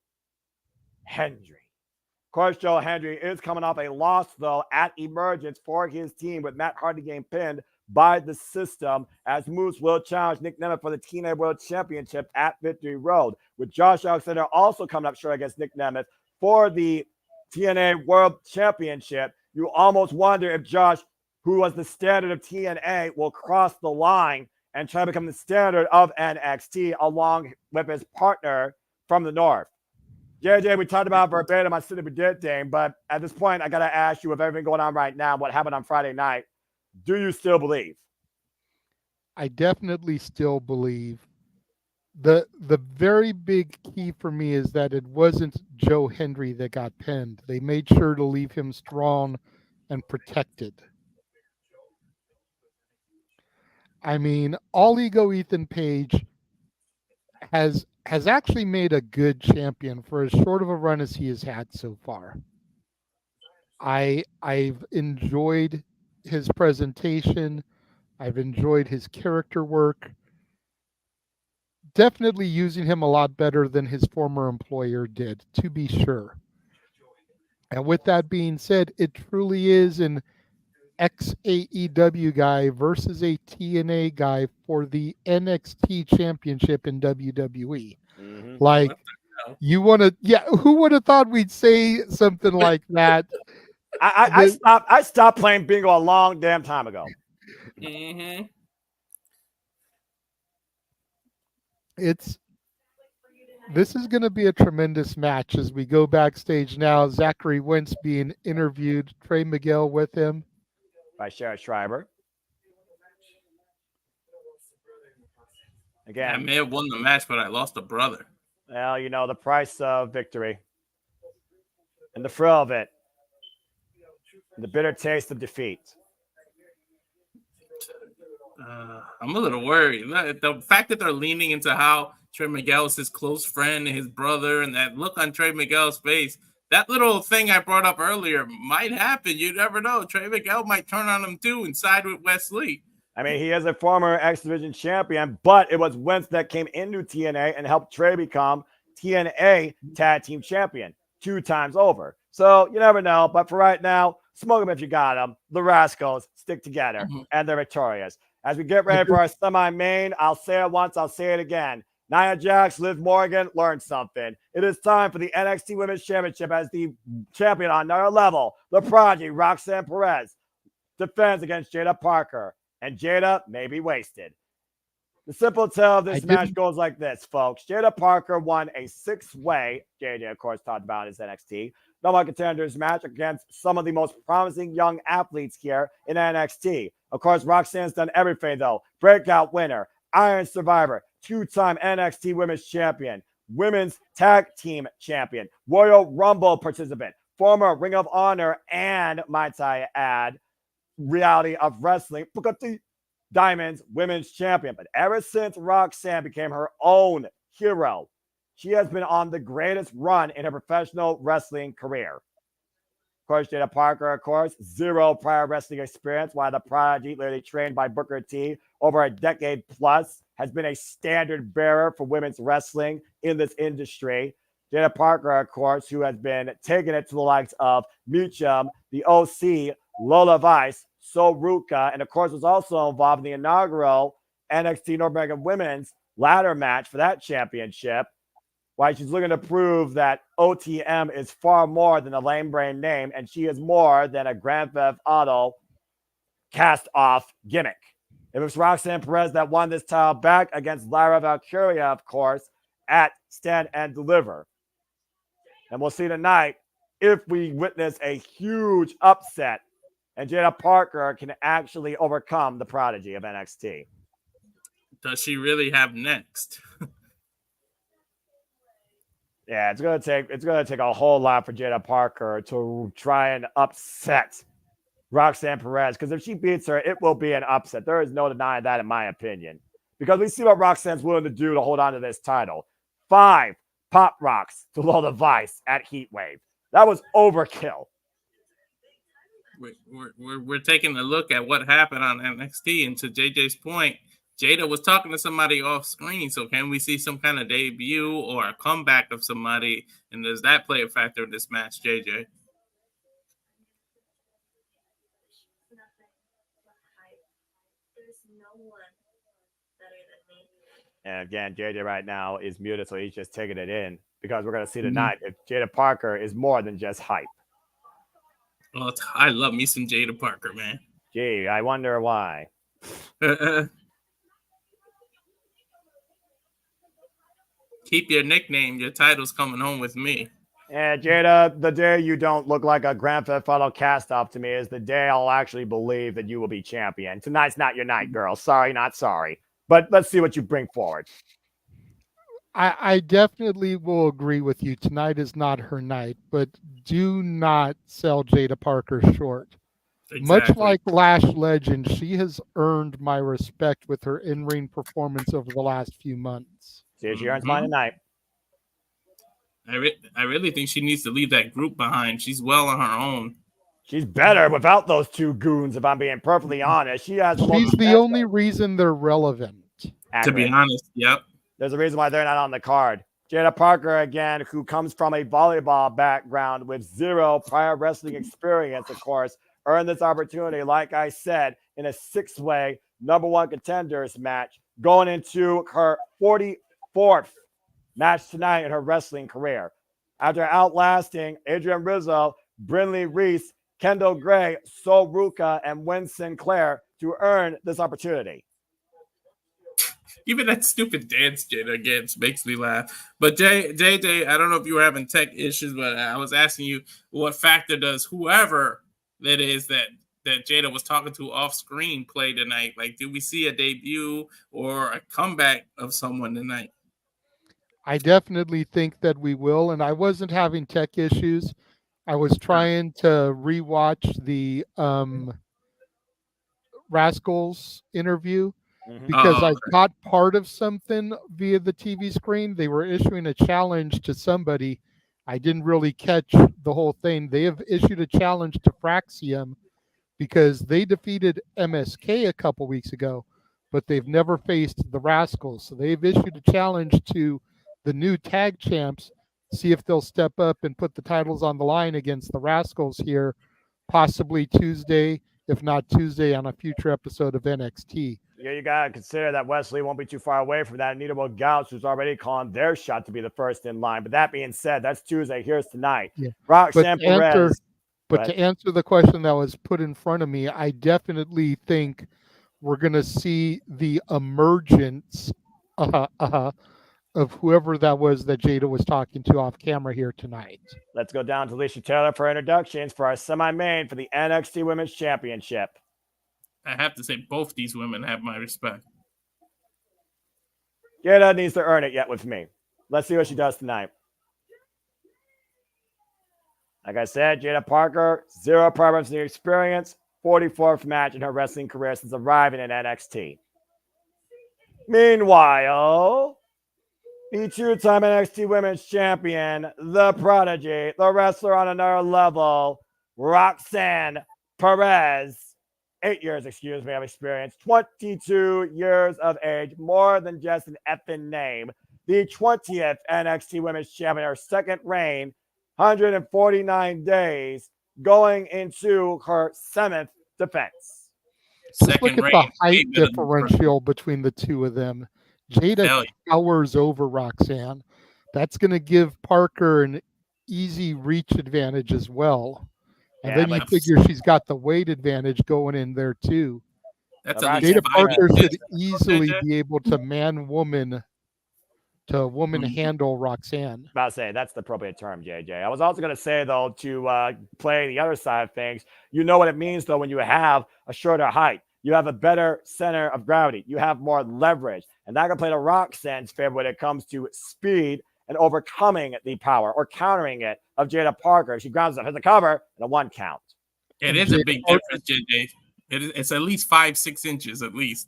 Hendry. Of course, Joe Hendry is coming off a loss, though, at Emergence for his team, with Matt Hardy getting pinned by the system, as Moose will challenge Nick Nemeth for the TNA World Championship at Victory Road, with Josh Alexander also coming up short against Nick Nemeth for the TNA World Championship. You almost wonder if Josh, who was the standard of TNA, will cross the line and try to become the standard of NXT along with his partner from the North. JJ, we talked about verbatim on City Predicting, but at this point, I got to ask you, with everything going on right now, what happened on Friday night, do you still believe? I definitely still believe. The very big key for me is that it wasn't Joe Hendry that got pinned. They made sure to leave him strong and protected. I mean, all ego Ethan Page has actually made a good champion for as short of a run as he has had so far. I've enjoyed his presentation. I've enjoyed his character work. Definitely using him a lot better than his former employer did, to be sure. And with that being said, it truly is an ex AEW guy versus a TNA guy for the NXT championship in WWE. Mm-hmm. Like, What the hell? you want to, yeah, who would have thought we'd say something like that? I stopped playing bingo a long damn time ago. Mm-hmm. It's This is going to be a tremendous match as we go backstage now. Zachary Wentz being interviewed, Trey Miguel with him. By Sheriff Schreiber. I Again, may have won the match, but I lost a brother. well, you know, the price of victory and the thrill of it, and the bitter taste of defeat. I'm a little worried. The fact that they're leaning into how Trey Miguel is his close friend and his brother, and that look on Trey Miguel's face, that little thing I brought up earlier might happen. You never know. Trey Miguel might turn on him too and side with Wesley. I mean, he is a former X Division champion, but it was Wentz that came into TNA and helped Trey become TNA Tag Team Champion 2 times over. So you never know. But for right now, smoke them if you got them. The Rascals stick together, and they're victorious. As we get ready for our semi-main, I'll say it once, I'll say it again. Nia Jax, Liv Morgan, learn something. It is time for the NXT Women's Championship as the champion on another level. The prodigy, Roxanne Perez, defends against Jada Parker. And Jada may be wasted. The simple tale of this match goes like this, folks. Jada Parker won a 6-way, JJ, of course, talked about his NXT, number contenders match against some of the most promising young athletes here in NXT. Of course, Roxanne's done everything, though. Breakout winner, Iron Survivor, 2-time NXT Women's Champion, Women's Tag Team Champion, Royal Rumble participant, former Ring of Honor, and, might I add, Reality of Wrestling, Booker T. Diamonds Women's Champion. But ever since Roxanne became her own hero, she has been on the greatest run in her professional wrestling career. Of course, Jada Parker, of course, 0 prior wrestling experience, while the prodigy, literally trained by Booker T over a decade plus, has been a standard bearer for women's wrestling in this industry. Jada Parker, of course, who has been taking it to the likes of Meacham, the OC, Lola Vice, So Ruka, and of course was also involved in the inaugural NXT North American Women's ladder match for that championship. Why she's looking to prove that OTM is far more than a lame brain name, and she is more than a Grand Theft Auto cast-off gimmick. It was Roxanne Perez that won this title back against Lyra Valkyria, of course, at Stand and Deliver. And we'll see tonight if we witness a huge upset and Jada Parker can actually overcome the prodigy of NXT. Does she really have next? Yeah, it's gonna take a whole lot for Jada Parker to try and upset Roxanne Perez, because if she beats her, it will be an upset. There is no denying that, in my opinion, because we see what Roxanne's willing to do to hold on to this title. 5 pop rocks to Lola Vice at Heatwave. That was overkill. We're taking a look at what happened on NXT, and to JJ's point, Jada was talking to somebody off screen, so can we see some kind of debut or a comeback of somebody, and does that play a factor in this match, JJ? And again, JJ right now is muted, so he's just taking it in, because we're going to see tonight if Jada Parker is more than just hype. Well, I love me some Jada Parker, man. Gee, I wonder why. Keep your nickname. Your title's coming home with me. And Jada, the day you don't look like a Grand Theft Auto cast-off to me is the day I'll actually believe that you will be champion. Tonight's not your night, girl. Sorry, not sorry. But let's see what you bring forward. I definitely will agree with you. Tonight is not her night, but do not sell Jada Parker short. Much Exactly. like Lash Legend, she has earned my respect with her in-ring performance over the last few months. See if she earns mine tonight. I really think she needs to leave that group behind. She's well on her own. She's better without those two goons, if I'm being perfectly honest. She has the She's the only reason they're relevant. To be honest, yep. There's a reason why they're not on the card. Jada Parker, again, who comes from a volleyball background with zero prior wrestling experience, of course, earned this opportunity, like I said, in a six-way number one contenders match, going into her 44th match tonight in her wrestling career. After outlasting Adrian Rizzo, Brinley Reese, Kendall Gray, Sol Ruka, and Wynn Sinclair to earn this opportunity. Even that stupid dance Jada again makes me laugh. But JJ, I don't know if you were having tech issues, but I was asking you what factor does whoever that is that Jada was talking to off screen play tonight? Like, do we see a debut or a comeback of someone tonight? I definitely think that we will, and I wasn't having tech issues. I was trying to rewatch the Rascals interview because I caught part of something via the TV screen. They were issuing a challenge to somebody. I didn't really catch the whole thing. They have issued a challenge to Fraxium because they defeated MSK a couple weeks ago, but they've never faced the Rascals. So they've issued a challenge to the new tag champs, see if they'll step up and put the titles on the line against the Rascals here, possibly Tuesday, if not Tuesday, on a future episode of NXT. Yeah, you got to consider that Wesley won't be too far away from that. Neither will Gouts, who's already calling their shot to be the first in line. But that being said, that's Tuesday. Here's tonight. Yeah. Roxanne Perez. But to answer the question that was put in front of me, I definitely think we're going to see the emergence of whoever that was that Jada was talking to off camera here tonight. Let's go down to Alicia Taylor for introductions for our semi-main for the NXT Women's Championship. I have to say, both these women have my respect. Jada needs to earn it yet with me. Let's see what she does tonight. Like I said, Jada Parker, zero prior wrestling experience, 44th match in her wrestling career since arriving in NXT. Meanwhile, the two-time NXT Women's Champion, the prodigy, the wrestler on another level, Roxanne Perez. 8 years, of experience, 22 years of age, more than just an effing name. The 20th NXT Women's Champion, her second reign, 149 days, going into her 7th defense. Just look at the height differential between the two of them. Jada towers over Roxanne. That's going to give Parker an easy reach advantage as well. And then you figure she's got the weight advantage going in there too. Jada Parker should easily be able to man-woman handle Roxanne. About to say, that's the appropriate term, JJ. I was also going to say, though, to play the other side of things, you know what it means, though, when you have a shorter height. You have a better center of gravity. You have more leverage. And that can play to Roxanne's favor when it comes to speed and overcoming the power or countering it of Jada Parker. She grounds up, hits the cover, and a 1 count. It is a big difference, JJ. It's at least 5-6 inches, at least.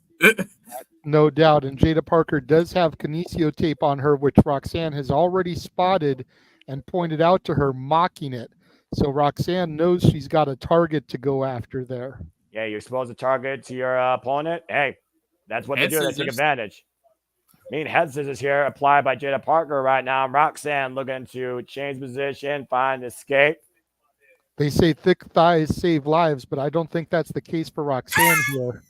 No doubt. And Jada Parker does have kinesio tape on her, which Roxanne has already spotted and pointed out to her, mocking it. So Roxanne knows she's got a target to go after there. Yeah, you're supposed to target to your opponent. Hey, that's what they do. They take advantage. Mean head scissors here applied by Jada Parker right now. Roxanne looking to change position, find escape. They say thick thighs save lives, but I don't think that's the case for Roxanne here.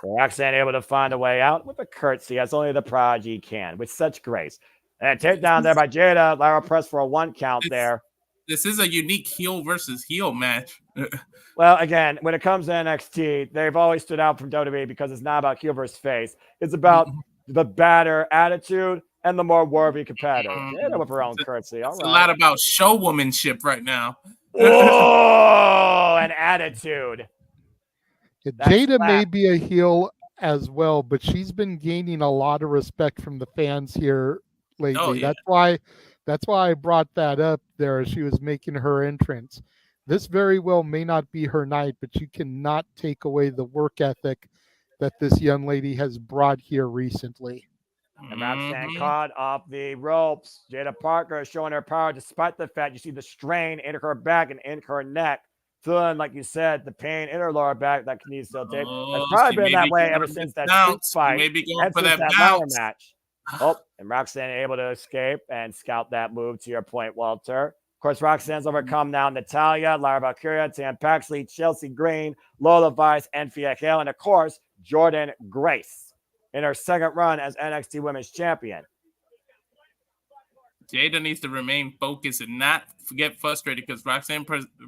Roxanne able to find a way out with a curtsy, as only the prodigy can, with such grace. And takedown there by Jada. Lara press for a 1 count there. This is a unique heel versus heel match. Well, again, when it comes to NXT, they've always stood out from WWE because it's not about heel versus face. It's about the better attitude and the more worthy competitor. Jada with her own curtsy. All It's a right. lot about showwomanship right now. Oh, an attitude. Jada may be a heel as well, but she's been gaining a lot of respect from the fans here lately. Oh, yeah. That's why I brought that up there as she was making her entrance. This very well may not be her night, but you cannot take away the work ethic that this young lady has brought here recently. And Roxanne caught off the ropes. Jada Parker is showing her power despite the fact you see the strain in her back and in her neck. Feeling, like you said, the pain in her lower back that can still take. That's probably been that way ever since that street fight and since that ladder match. Oh, and Roxanne able to escape and scout that move to your point, Walter. Of course, Roxanne's overcome now Natalia, Lara Valkyria, Tam Paxley, Chelsea Green, Lola Vice, and Fia Hale, and of course, Jordan Grace in her second run as NXT Women's Champion. Jada needs to remain focused and not get frustrated because Roxanne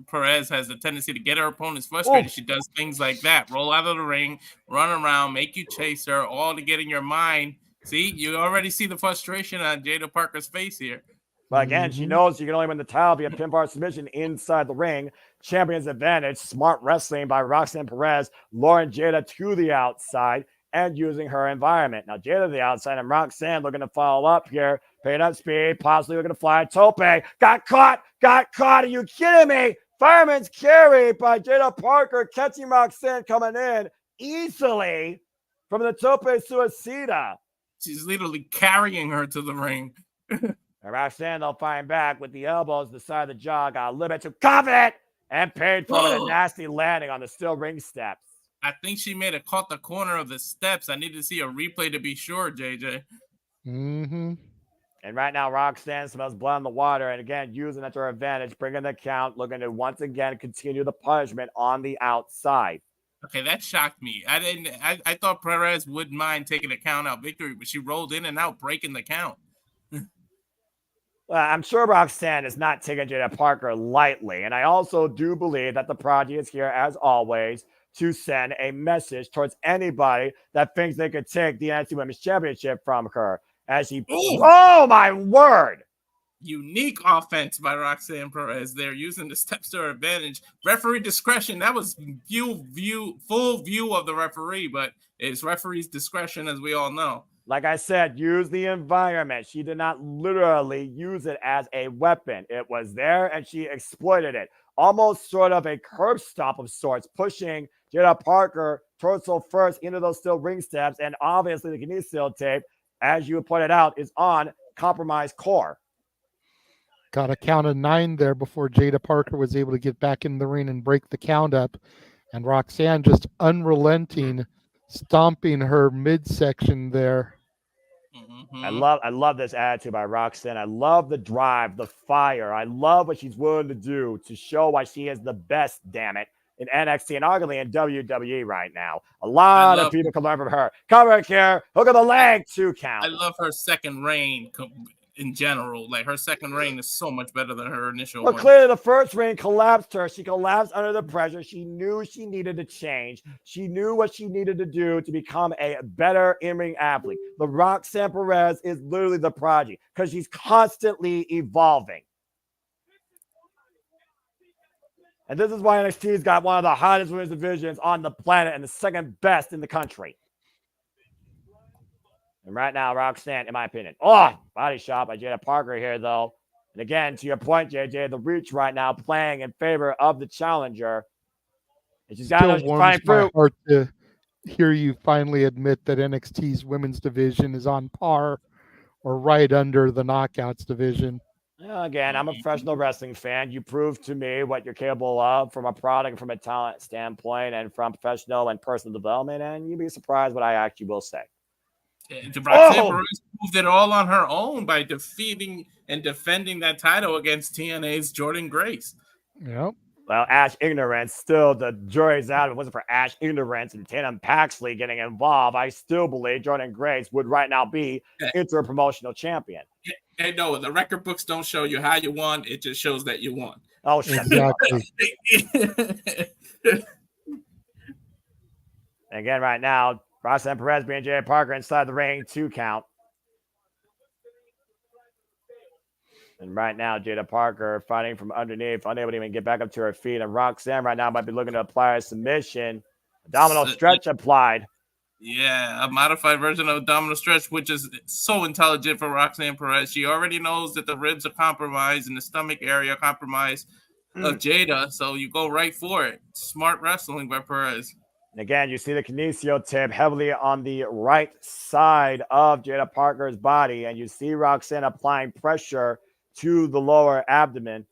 Perez has a tendency to get her opponents frustrated. She does things like that. Roll out of the ring, run around, make you chase her, all to get in your mind. See, you already see the frustration on Jada Parker's face here. But again, she knows you can only win the title via pinfall submission inside the ring. Champion's advantage, smart wrestling by Roxanne Perez, luring Jada to the outside and using her environment. Now, Jada to the outside and Roxanne looking to follow up here. Paying up speed, possibly looking to fly. Tope got caught. Are you kidding me? Fireman's carry by Jada Parker, catching Roxanne coming in easily from the Tope Suicida. She's literally carrying her to the ring. And Roxanne, they'll find back with the elbows, the side of the jaw, got a little bit too confident and paid for a nasty landing on the steel ring steps. I think she may have caught the corner of the steps. I need to see a replay to be sure, JJ. Mm-hmm. And right now, Roxanne smells blood in the water. And again, using that to her advantage, bringing the count, looking to once again continue the punishment on the outside. Okay, that shocked me. I thought Perez wouldn't mind taking a count out victory, but she rolled in and out, breaking the count. Well, I'm sure Roxanne is not taking Jada Parker lightly. And I also do believe that the Prodigy is here, as always, to send a message towards anybody that thinks they could take the NXT Women's Championship from her. As he, oh my word! Unique offense by Roxanne Perez. They're using the steps to her advantage. Referee discretion. That was full view of the referee, but it's referee's discretion, as we all know. Like I said, use the environment. She did not literally use it as a weapon. It was there and she exploited it. Almost sort of a curb stomp of sorts, pushing Jada Parker torso first into those steel ring steps. And obviously the knee steel tape, as you pointed out, is on compromised core. Got a count of 9 there before Jada Parker was able to get back in the ring and break the count up. And Roxanne just unrelenting, stomping her midsection there. I love this attitude by Roxanne. I love the drive, the fire. I love what she's willing to do to show why she is the best, damn it, in NXT and arguably in WWE right now. A lot of people can learn from her. Cover here, hook of the leg, 2 count. I love her second reign in general. Like, her second reign is so much better than her initial one. Clearly the first reign collapsed her. She collapsed under the pressure. She knew she needed to change. She knew what she needed to do to become a better in-ring athlete. The Roxanne Perez is literally the prodigy because she's constantly evolving. And this is why NXT's got one of the hottest women's divisions on the planet and the second best in the country. And right now, Roxanne, in my opinion, body shot by Jada Parker here, though. And again, to your point, JJ, the reach right now playing in favor of the challenger. And she's got to find fruit. Heart to hear you finally admit that NXT's women's division is on par or right under the Knockouts division. Again, I'm a professional wrestling fan. You prove to me what you're capable of from a product, from a talent standpoint, and from professional and personal development, and you'd be surprised what I actually will say. Roxanne Perez proved it all on her own by defeating and defending that title against TNA's Jordan Grace. Yep. Well, Ash Ignorance, still the jury's out. If it wasn't for Ash Ignorance and Tatum Paxley getting involved, I still believe Jordan Grace would right now be inter-promotional champion. Hey, no, the record books don't show you how you won. It just shows that you won. Oh, shit. Exactly. Again, right now, Roxanne Perez being Jada Parker inside the ring, 2 count. And right now, Jada Parker fighting from underneath, unable to even get back up to her feet. And Roxanne right now might be looking to apply a submission. Abdominal stretch applied. Yeah, a modified version of abdominal stretch, which is so intelligent for Roxanne Perez. She already knows that the ribs are compromised and the stomach area compromised of Jada, so you go right for it. Smart wrestling by Perez. And again, you see the kinesio tip heavily on the right side of Jada Parker's body, and you see Roxanne applying pressure to the lower abdomen.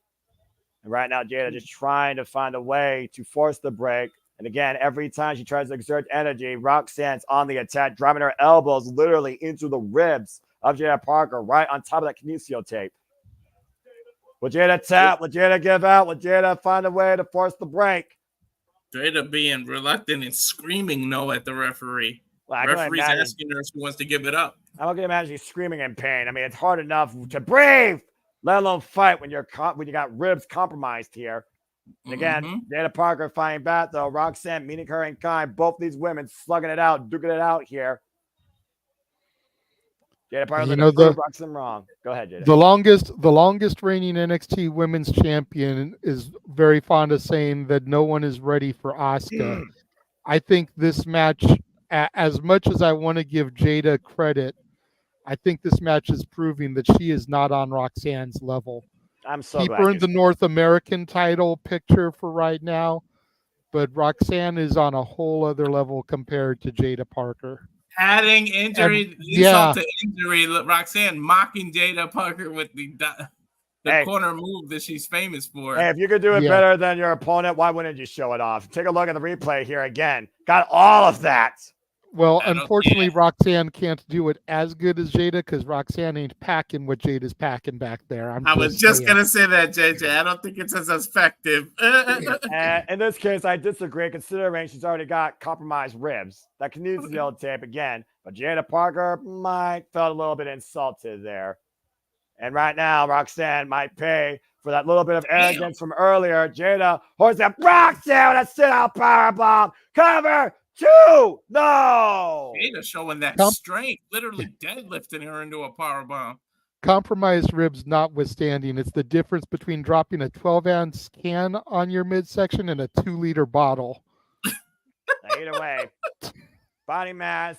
And right now, Jada just trying to find a way to force the break. And again, every time she tries to exert energy, Roxanne's on the attack, driving her elbows literally into the ribs of Jada Parker, right on top of that kinesio tape. Will Jada tap? Will Jada give out? Will Jada find a way to force the break? Jada being reluctant and screaming no at the referee. Well, Referee's asking her if she wants to give it up. I don't can imagine she's screaming in pain. I mean, it's hard enough to breathe, let alone fight when you got ribs compromised here. And again, Jada Parker fighting back, though. Roxanne meeting her in kind. Both these women slugging it out, duking it out here. Jada Parker looking to prove Roxanne wrong. Go ahead, Jada. The longest reigning NXT Women's Champion is very fond of saying that no one is ready for Asuka. I think this match, as much as I want to give Jada credit, I think this match is proving that she is not on Roxanne's level. I'm so Keep her in the North American title picture for right now, but Roxanne is on a whole other level compared to Jada Parker. Adding injury, insult to injury. Roxanne mocking Jada Parker with the corner move that she's famous for. Hey, if you could do it better than your opponent, why wouldn't you show it off? Take a look at the replay here again. Got all of that. Well, unfortunately, Roxanne can't do it as good as Jada because Roxanne ain't packing what Jada's packing back there. I was just going to say that, JJ. I don't think it's as effective. In this case, I disagree, considering she's already got compromised ribs. That kinesio tape again. But Jada Parker might felt a little bit insulted there. And right now, Roxanne might pay for that little bit of arrogance from earlier. Jada holds up Roxanne with a sit-out powerbomb. Cover! 2! No! Jada showing that strength, literally deadlifting her into a powerbomb. Compromised ribs notwithstanding, it's the difference between dropping a 12-ounce can on your midsection and a 2-liter bottle. Either way, body mass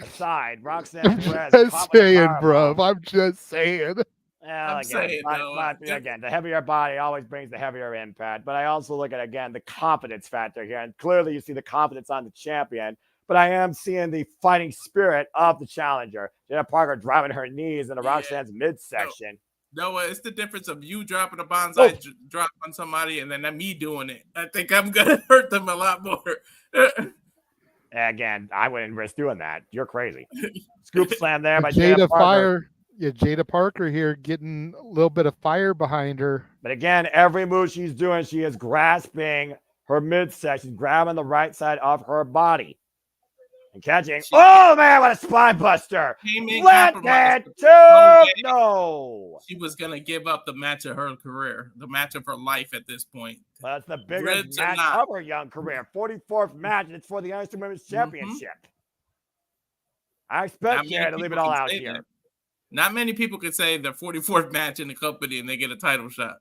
aside, Roxanne Perez. I'm just saying, bro. I'm just saying. Again, the heavier body always brings the heavier impact. But I also look at, again, the confidence factor here. And clearly you see the confidence on the champion. But I am seeing the fighting spirit of the challenger. Jada Parker driving her knees into Roxanne's midsection. No, it's the difference of you dropping a bonsai drop on somebody and then me doing it. I think I'm going to hurt them a lot more. Again, I wouldn't risk doing that. You're crazy. Scoop slam there by Jada Parker. Jada Parker here getting a little bit of fire behind her. But again, every move she's doing, she is grasping her midsection, grabbing the right side of her body. And catching. Oh, man, what a spine buster. Let it no. She was going to give up the match of her career, the match of her life at this point. Well, that's the biggest match of her young career. 44th match, and it's for the NXT Women's Championship. I expect Jada to leave it all out here. That. Not many people can say their 44th match in the company and they get a title shot.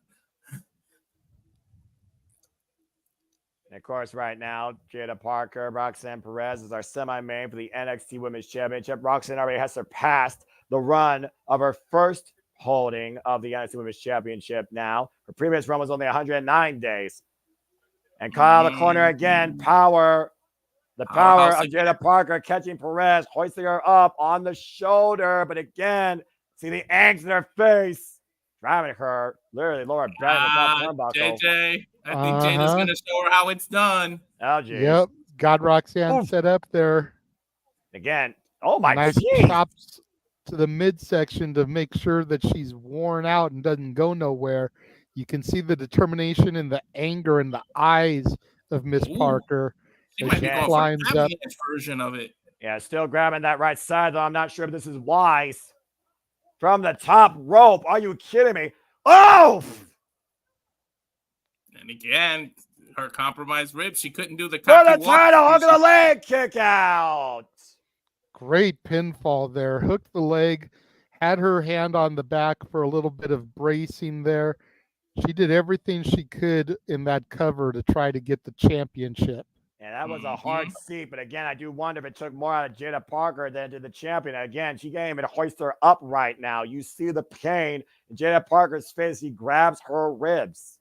And of course, right now, Jada Parker, Roxanne Perez is our semi-main for the NXT Women's Championship. Roxanne already has surpassed the run of her first holding of the NXT Women's Championship now. Her previous run was only 109 days. And caught out of the corner again, the power of Jada Parker catching Perez, hoisting her up on the shoulder. But again, see the angst in her face, driving her literally lower back in the top turnbuckle. JJ, I think Jada's going to show her how it's done. Oh, geez. Yep. Got Roxanne set up there. Again, oh my nice chops to the midsection to make sure that she's worn out and doesn't go nowhere. You can see the determination and the anger in the eyes of Miss Ooh. Parker She as might she be going for climbs the up. Avalanche version of it. Yeah, still grabbing that right side, though. I'm not sure if this is wise. From the top rope. Are you kidding me? Oh! And again, her compromised ribs. She couldn't do the For cocky the walk. title, hook of the leg kick out. Great pinfall there. Hooked the leg, had her hand on the back for a little bit of bracing there. She did everything she could in that cover to try to get the championship. And that was a hard seat, but again, I do wonder if it took more out of Jada Parker than to the champion. Again, she can't even hoist her up right now. You see the pain in Jada Parker's face. He grabs her ribs.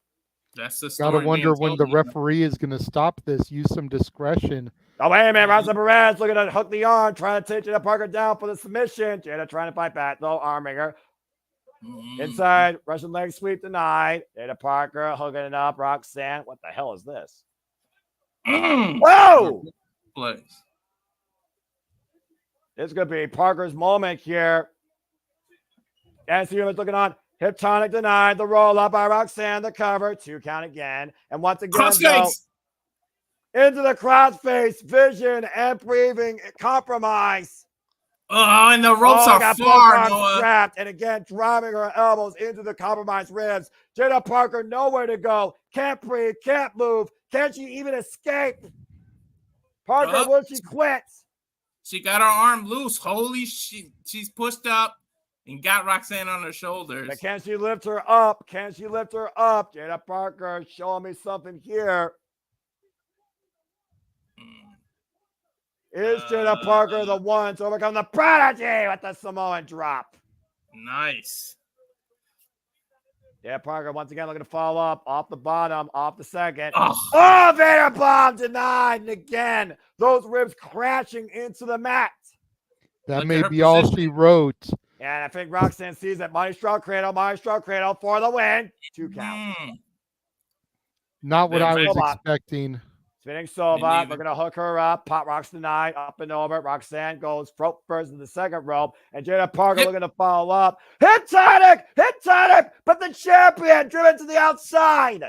That's the story. Gotta wonder when the referee is going to stop this. Use some discretion. Oh, wait a minute. Rosa Perez looking to hook the arm, trying to take Jada Parker down for the submission. Jada trying to fight back, though, arming her. Inside, Russian leg sweep denied. Jada Parker hooking it up. Roxanne. What the hell is this? Whoa! Place. This could be Parker's moment here. Nancy Humans looking on. Hip tonic denied. The roll up by Roxanne. The cover. 2 count again. And once again, though, into the crossface. Vision and breathing. Compromise. Oh, and the ropes are far, Noah. Trapped. And again, driving her elbows into the compromised ribs. Jada Parker nowhere to go. Can't breathe. Can't move. Can't she even escape? Parker, will she quit? She got her arm loose. Holy shit. She's pushed up and got Roxanne on her shoulders. But can she lift her up? Can she lift her up? Jada Parker showing me something here. Is Jada Parker the one to overcome the prodigy with the Samoan drop? Nice. Yeah, Parker once again looking to follow up off the bottom, off the second. Oh, Vader bomb denied. And again, those ribs crashing into the mat. That may be all she wrote. And I think Roxanne sees that Maestro Cradle for the win. 2 counts. Not what I was expecting. Spinning Sobot, we're going to hook her up. Pop rocks tonight, up and over. Roxanne goes rope first in the second rope. And Jada Parker looking to follow up. Hit tonic, but the champion driven to the outside.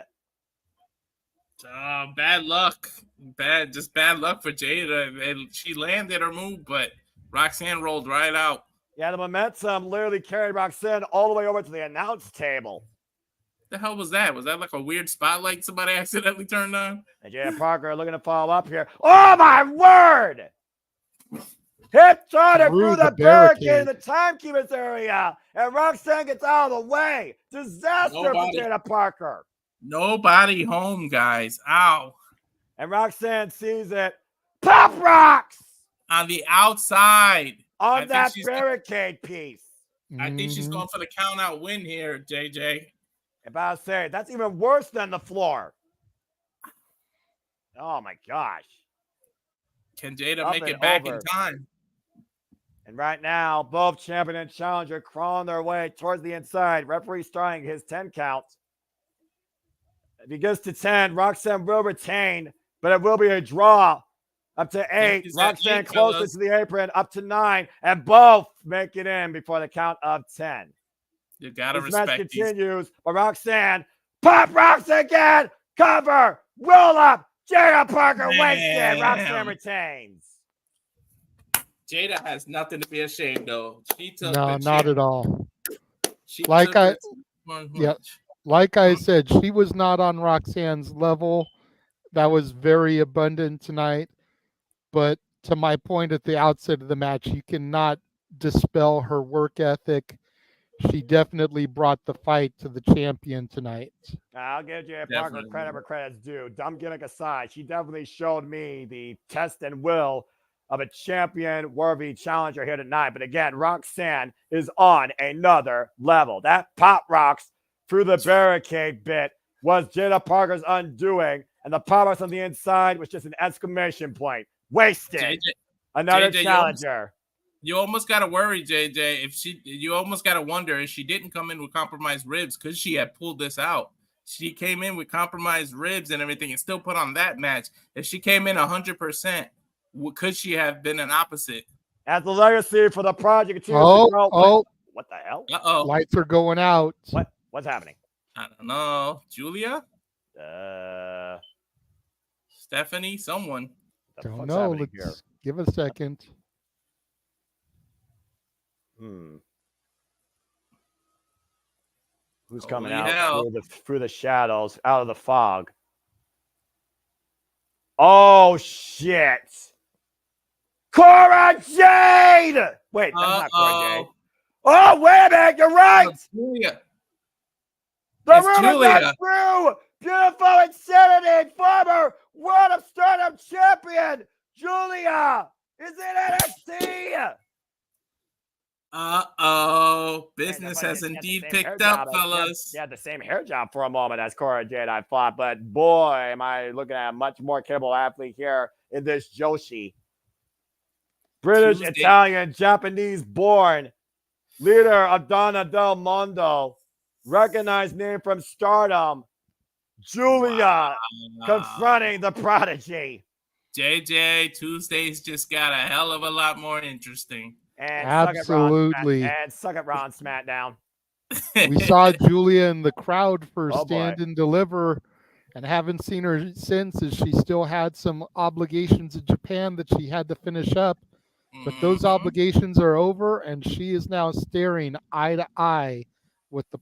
Bad luck. Bad luck for Jada. And she landed her move, but Roxanne rolled right out. Yeah, the momentum literally carried Roxanne all the way over to the announce table. The hell was that? Was that like a weird spotlight somebody accidentally turned on? And Jada Parker looking to follow up here. Oh, my word! Hit tonic through the barricade in the timekeepers area. And Roxanne gets out of the way. Disaster for Jada Parker. Nobody home, guys. Ow. And Roxanne sees it. Pop rocks! On the outside. On that barricade piece. I think she's going for the count out win here, JJ. About to say, that's even worse than the floor. Oh, my gosh. Can Jada make it back in time? And right now, both champion and challenger crawling their way towards the inside. Referee starting his 10 count. If he gets to 10, Roxanne will retain, but it will be a draw. Up to 8. Roxanne closer to the apron. Up to 9. And both make it in before the count of 10. You gotta respect these. This match continues, but Roxanne pop rocks again. Cover. Roll up. Jada Parker wasted. Roxanne retains. Jada has nothing to be ashamed of. She took not at all. Like I said, she was not on Roxanne's level. That was very abundant tonight. But to my point at the outset of the match, you cannot dispel her work ethic. She definitely brought the fight to the champion tonight. I'll give Jada Parker credit where credit's due. Dumb gimmick aside, she definitely showed me the test and will of a champion-worthy challenger here tonight. But again, Roxanne is on another level. That pop rocks through the barricade bit was Jada Parker's undoing, and the pop rocks on the inside was just an exclamation point. Wasted. JJ, another challenger. You almost got to worry, JJ. You almost got to wonder if she didn't come in with compromised ribs because she had pulled this out. She came in with compromised ribs and everything and still put on that match. If she came in 100%, could she have been an opposite? As the legacy for the project continues to grow. Oh. What the hell? Uh-oh. Lights are going out. What's happening? I don't know. Julia? The Stephanie? Someone. Don't fuck's know. happening here? Let's give it a second. Who's coming Holy out hell. through the shadows, out of the fog? Oh shit! Cora Jade! Wait, that's not Cora Jade. Oh, wait a minute, you're right! Julia. The It's rumor Julia. got true! Beautiful Insanity, former World of Stardom champion, Julia, is in NXT! Business has indeed picked up, fellas. She had the same hair job for a moment as Cora Jade, I thought, but boy, am I looking at a much more capable athlete here in this Joshi. British, Tuesday. Italian, Japanese born, leader of Donna Del Mondo, recognized name from Stardom, Julia, confronting the Prodigy. JJ, Tuesdays just got a hell of a lot more interesting. And Absolutely. suck it, Ron SmackDown. We saw Julia in the crowd for Oh, Stand boy. and Deliver, and haven't seen her since, as she still had some obligations in Japan that she had to finish up. But those obligations are over, and she is now staring eye to eye with the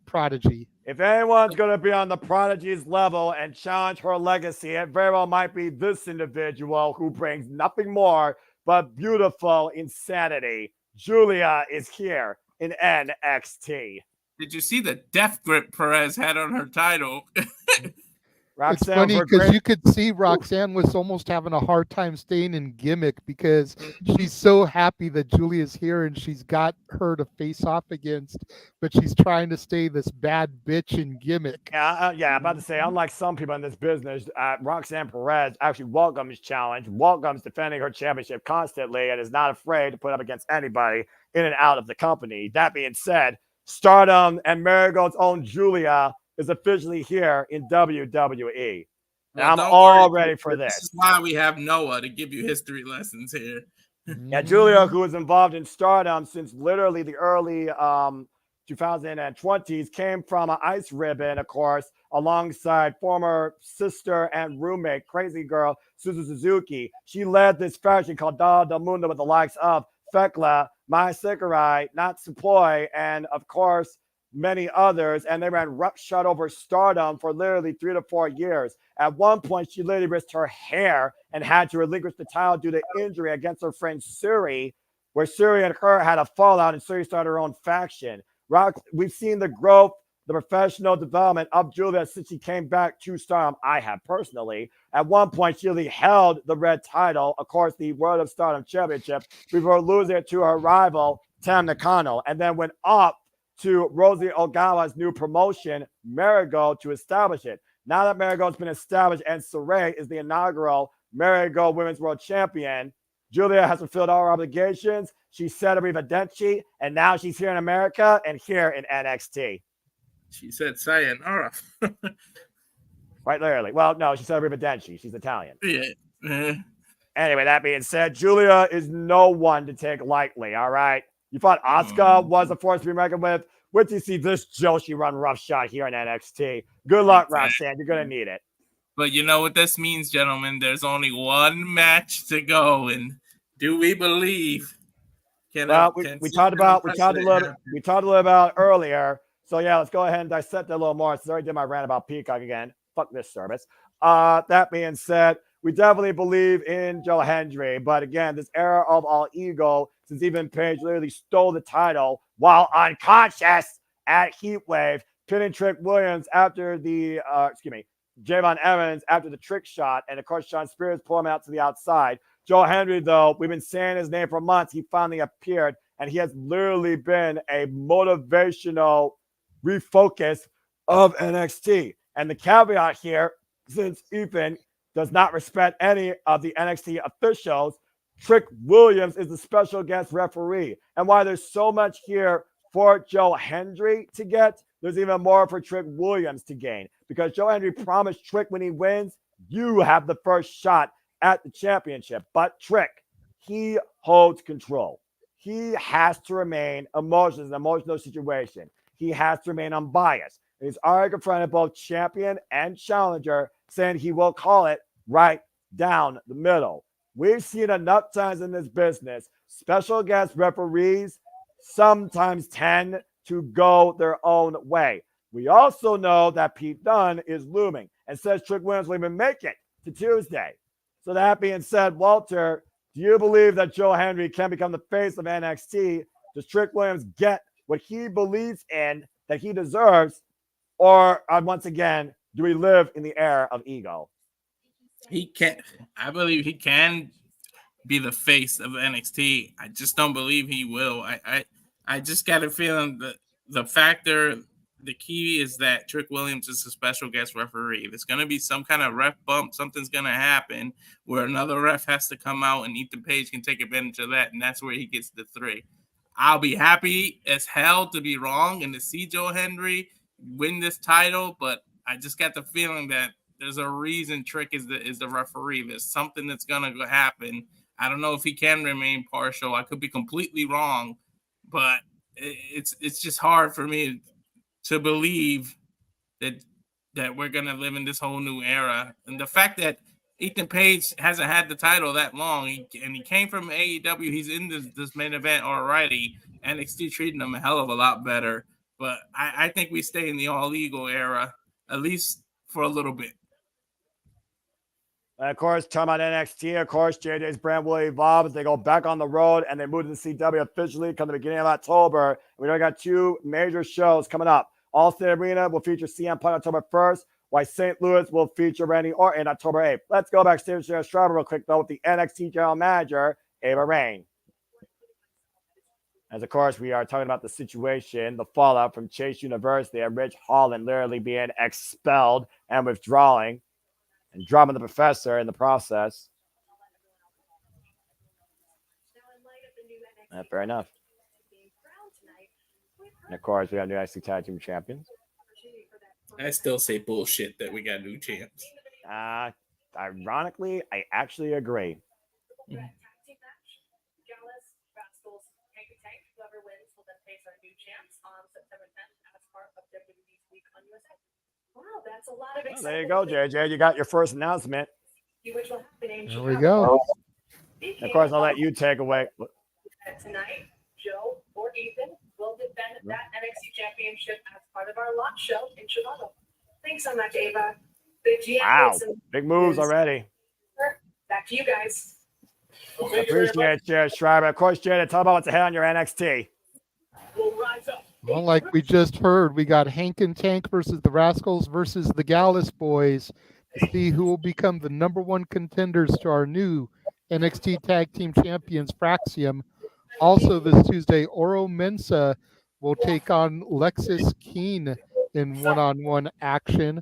Prodigy. If anyone's going to be on the Prodigy's level and challenge her legacy, it very well might be this individual who brings nothing more but beautiful insanity. Julia is here in NXT. Did you see the death grip Perez had on her title? It's funny because you could see Roxanne was almost having a hard time staying in gimmick because she's so happy that Julia's here and she's got her to face off against, but she's trying to stay this bad bitch in gimmick. I'm about to say, unlike some people in this business, Roxanne Perez actually welcomes challenge, welcomes defending her championship constantly, and is not afraid to put up against anybody in and out of the company. That being said, Stardom and Marigold's own Julia is officially here in WWE. And I'm all ready for this. This is why we have Noah to give you history lessons here. Yeah, Julia, who was involved in Stardom since literally the early 2020s, came from an ice ribbon, of course, alongside former sister and roommate, crazy girl, Suzu Suzuki. She led this faction called Donna Del Mundo with the likes of Thekla, Mai Sakurai, Natsupoi, and of course, many others, and they ran roughshod over Stardom for literally 3 to 4 years. At one point, she literally risked her hair and had to relinquish the title due to injury against her friend Suri, where Suri and her had a fallout, and Suri started her own faction. We've seen the growth, the professional development of Julia since she came back to Stardom. I have personally. At one point, she really held the red title, of course, the World of Stardom Championship, before losing it to her rival, Tam Nakano, and then went up to Rosie Ogawa's new promotion, Marigold, to establish it. Now that Marigold's been established and Saray is the inaugural Marigold Women's World Champion, Julia has fulfilled all her obligations. She set a Rivadenci, and now she's here in America and here in NXT. She said sayonara. Quite literally. Well, no, she said Rivadenci. She's Italian. Yeah. Anyway, that being said, Julia is no one to take lightly, all right? You thought Asuka was a force to be reckoned with? Wait till you see this Joshi run roughshod here in NXT. Good luck, Roxanne. You're going to need it. But you know what this means, gentlemen? There's only one match to go, and do we believe? We talked a little about earlier. So yeah, let's go ahead and dissect it a little more. Since I already did my rant about Peacock again. Fuck this service. That being said, we definitely believe in Joe Hendry, but again, this era of all ego, since even Page literally stole the title while unconscious at Heatwave, pinning Trick Williams after the Javon Evans after the trick shot, and of course Sean Spears pulled him out to the outside. Joe Hendry, though, we've been saying his name for months. He finally appeared, and he has literally been a motivational refocus of NXT. And the caveat here, since Ethan does not respect any of the NXT officials, Trick Williams is the special guest referee. And why there's so much here for Joe Hendry to get, there's even more for Trick Williams to gain. Because Joe Hendry promised Trick when he wins, you have the first shot at the championship. But Trick, he holds control. He has to remain emotional in an emotional situation. He has to remain unbiased. He's already confronted both champion and challenger, saying he will call it right down the middle. We've seen enough times in this business, special guest referees sometimes tend to go their own way. We also know that Pete Dunne is looming and says Trick Williams will even make it to Tuesday. So that being said, Walter, do you believe that Joe Hendry can become the face of NXT? Does Trick Williams get what he believes in that he deserves? Or once again, do we live in the era of ego? He can. I believe he can be the face of NXT. I just don't believe he will. I just got a feeling that the key is that Trick Williams is a special guest referee. There's going to be some kind of ref bump. Something's going to happen where another ref has to come out, and Ethan Page can take advantage of that, and that's where he gets the 3. I'll be happy as hell to be wrong and to see Joe Hendry win this title, but I just got the feeling that there's a reason Trick is the referee. There's something that's going to happen. I don't know if he can remain partial. I could be completely wrong, but it's just hard for me to believe that we're gonna live in this whole new era. And the fact that Ethan Page hasn't had the title that long, he came from AEW. He's in this main event already. NXT treating him a hell of a lot better. But I think we stay in the all ego era, at least for a little bit. And of course, talking about NXT, of course, JJ's brand will evolve as they go back on the road and they move to the CW officially come the beginning of October. We already got 2 major shows coming up. Allstate Arena will feature CM Punk October 1st, while St. Louis will feature Randy Orton October 8th. Let's go backstage to Strava real quick, though, with the NXT General Manager, Ava Raine. As, of course, we are talking about the situation, the fallout from Chase University and Rich Holland literally being expelled and withdrawing, and dropping the professor in the process. Fair enough. And of course, we have new NXT Tag Team Champions. I still say bullshit that we got new champs. Ironically, I actually agree. Mm-hmm. Wow, that's a lot of excitement. There you go, JJ. You got your first announcement. There we go. Of course, I'll let you take away. Tonight, Joe or Ethan will defend that NXT championship as part of our launch show in Chicago. Thanks so much, Ava. Wow, big moves already. Back to you guys. I appreciate it, Jared Schreiber. Of course, Jared, tell about what's ahead on your NXT. We'll rise up. Well, like we just heard, we got Hank and Tank versus the Rascals versus the Gallus Boys to see who will become the #1 contenders to our new NXT Tag Team Champions Fraxium. Also this Tuesday, Oro Mensa will take on Lexis Keene in one-on-one action.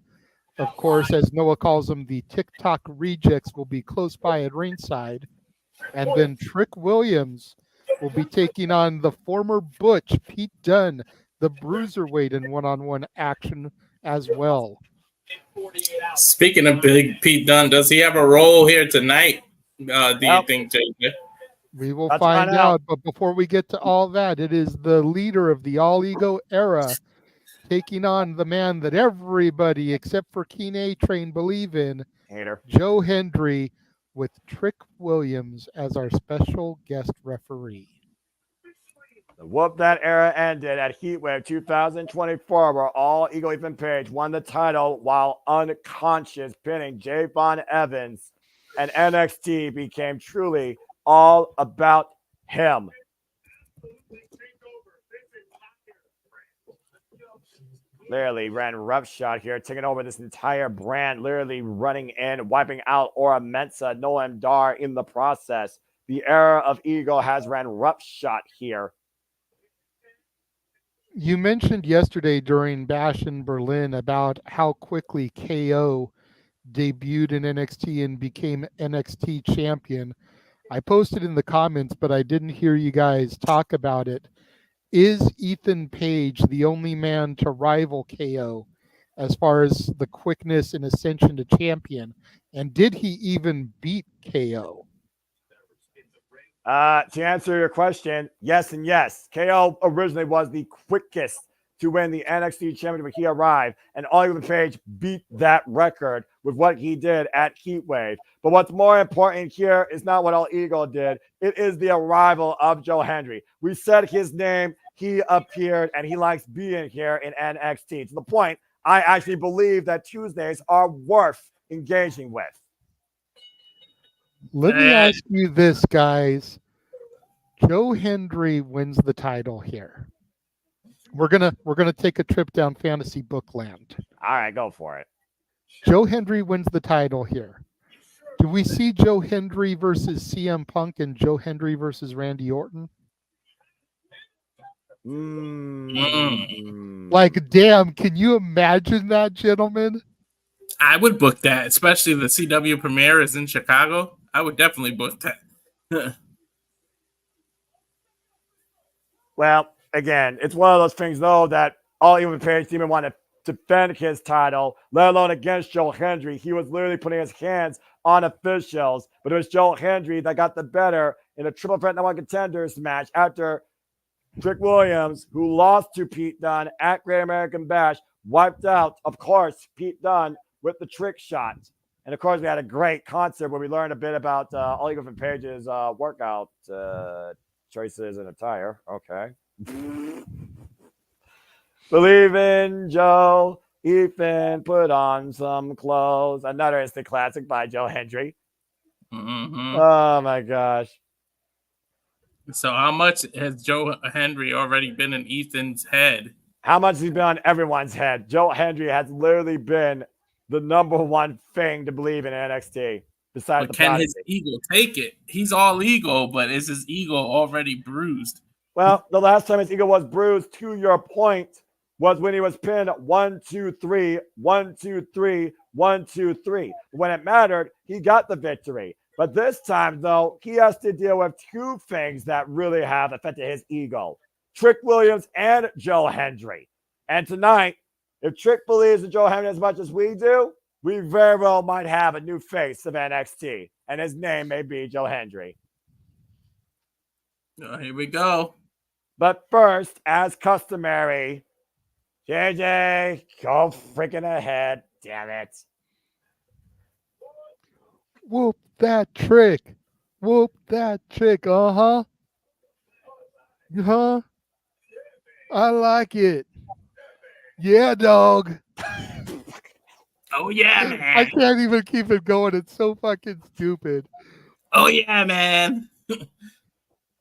Of course, as Noah calls them, the TikTok rejects will be close by at ringside. And then Trick Williams will be taking on the former Butch, Pete Dunne, the Bruiserweight in one-on-one action as well. Speaking of Big Pete Dunne, does he have a role here tonight? Do you think, JJ? We will find out. But before we get to all that, it is the leader of the All Ego era taking on the man that everybody except for Keen A-Train believe in, Joe Hendry, with Trick Williams as our special guest referee. The Whoop That era ended at Heatwave 2024, where All Ego Ethan Page won the title while unconscious, pinning Javon Evans, and NXT became truly all about him. Literally ran roughshod here, taking over this entire brand, literally running in, wiping out Ora Mensa, Noam Dar in the process. The era of Ego has ran roughshod here. You mentioned yesterday during Bash in Berlin about how quickly KO debuted in NXT and became NXT champion. I posted in the comments, but I didn't hear you guys talk about it. Is Ethan Page the only man to rival KO as far as the quickness and ascension to champion? And did he even beat KO? To answer your question, yes and yes. KO originally was the quickest to win the NXT Championship when he arrived, and Oliver Page beat that record with what he did at Heatwave. But what's more important here is not what All Ego did. It is the arrival of Joe Hendry. We said his name, he appeared, and he likes being here in NXT, to the point I actually believe that Tuesdays are worth engaging with. Let me ask you this, guys. Joe Hendry wins the title here. We're gonna take a trip down fantasy book land. All right, go for it. Joe Hendry wins the title here. Do we see Joe Hendry versus CM Punk and Joe Hendry versus Randy Orton? Like, damn, can you imagine that, gentlemen? I would book that, especially the CW premiere is in Chicago. I would definitely book that. Well, again, it's one of those things, though, that all even Page didn't even want to defend his title, let alone against Joe Hendry. He was literally putting his hands on officials, but it was Joe Hendry that got the better in a triple threat number one contenders match after Trick Williams, who lost to Pete Dunne at Great American Bash, wiped out, of course, Pete Dunne with the trick shot. And of course, we had a great concert where we learned a bit about Ollie Griffin Page's workout choices and attire. Okay. Believe in Joe. Ethan, put on some clothes. Another instant classic by Joe Hendry. Mm-hmm. Oh my gosh. So how much has Joe Hendry already been in Ethan's head? How much has he been on everyone's head? Joe Hendry has literally been the number one thing to believe in NXT. Besides But the can Prodigy. his ego take it? He's all ego, but is his ego already bruised? Well, the last time his ego was bruised, to your point, was when he was pinned 1, 2, 3, 1, 2, 3, 1, 2, 3. When it mattered, he got the victory. But this time, though, he has to deal with two things that really have affected his ego. Trick Williams and Joe Hendry. And tonight, if Trick believes in Joe Hendry as much as we do, we very well might have a new face of NXT. And his name may be Joe Hendry. Oh, here we go. But first, as customary, JJ, go freaking ahead. Damn it. Whoop that trick. Whoop that trick. Uh-huh. Huh? I like it. Yeah, dog. Oh, yeah, man. I can't even keep it going. It's so fucking stupid. Oh, yeah, man. It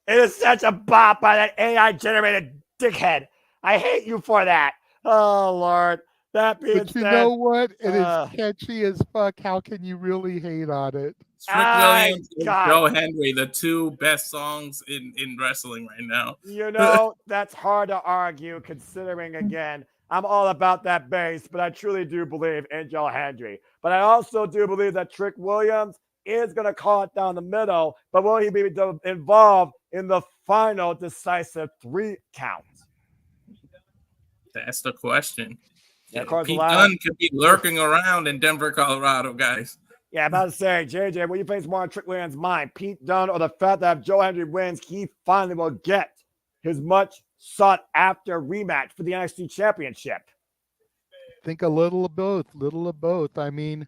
is such a bop by that AI-generated dickhead. I hate you for that. Oh, Lord. That being But you said, know what? It is catchy as fuck. How can you really hate on it? Trick Williams and Joe Hendry, the two best songs in wrestling right now. You know, that's hard to argue considering, again, I'm all about that bass, but I truly do believe in Joe Hendry. But I also do believe that Trick Williams is going to call it down the middle, but will he be involved in the final decisive 3 count? That's the question. Yeah, of course, Pete Dunne could be lurking around in Denver, Colorado, guys. Yeah, I'm about to say, JJ, what do you think is more on Trick Williams' mind? Pete Dunne or the fact that if Joe Hendry wins, he finally will get his much sought after rematch for the NXT Championship? I think a little of both. I mean,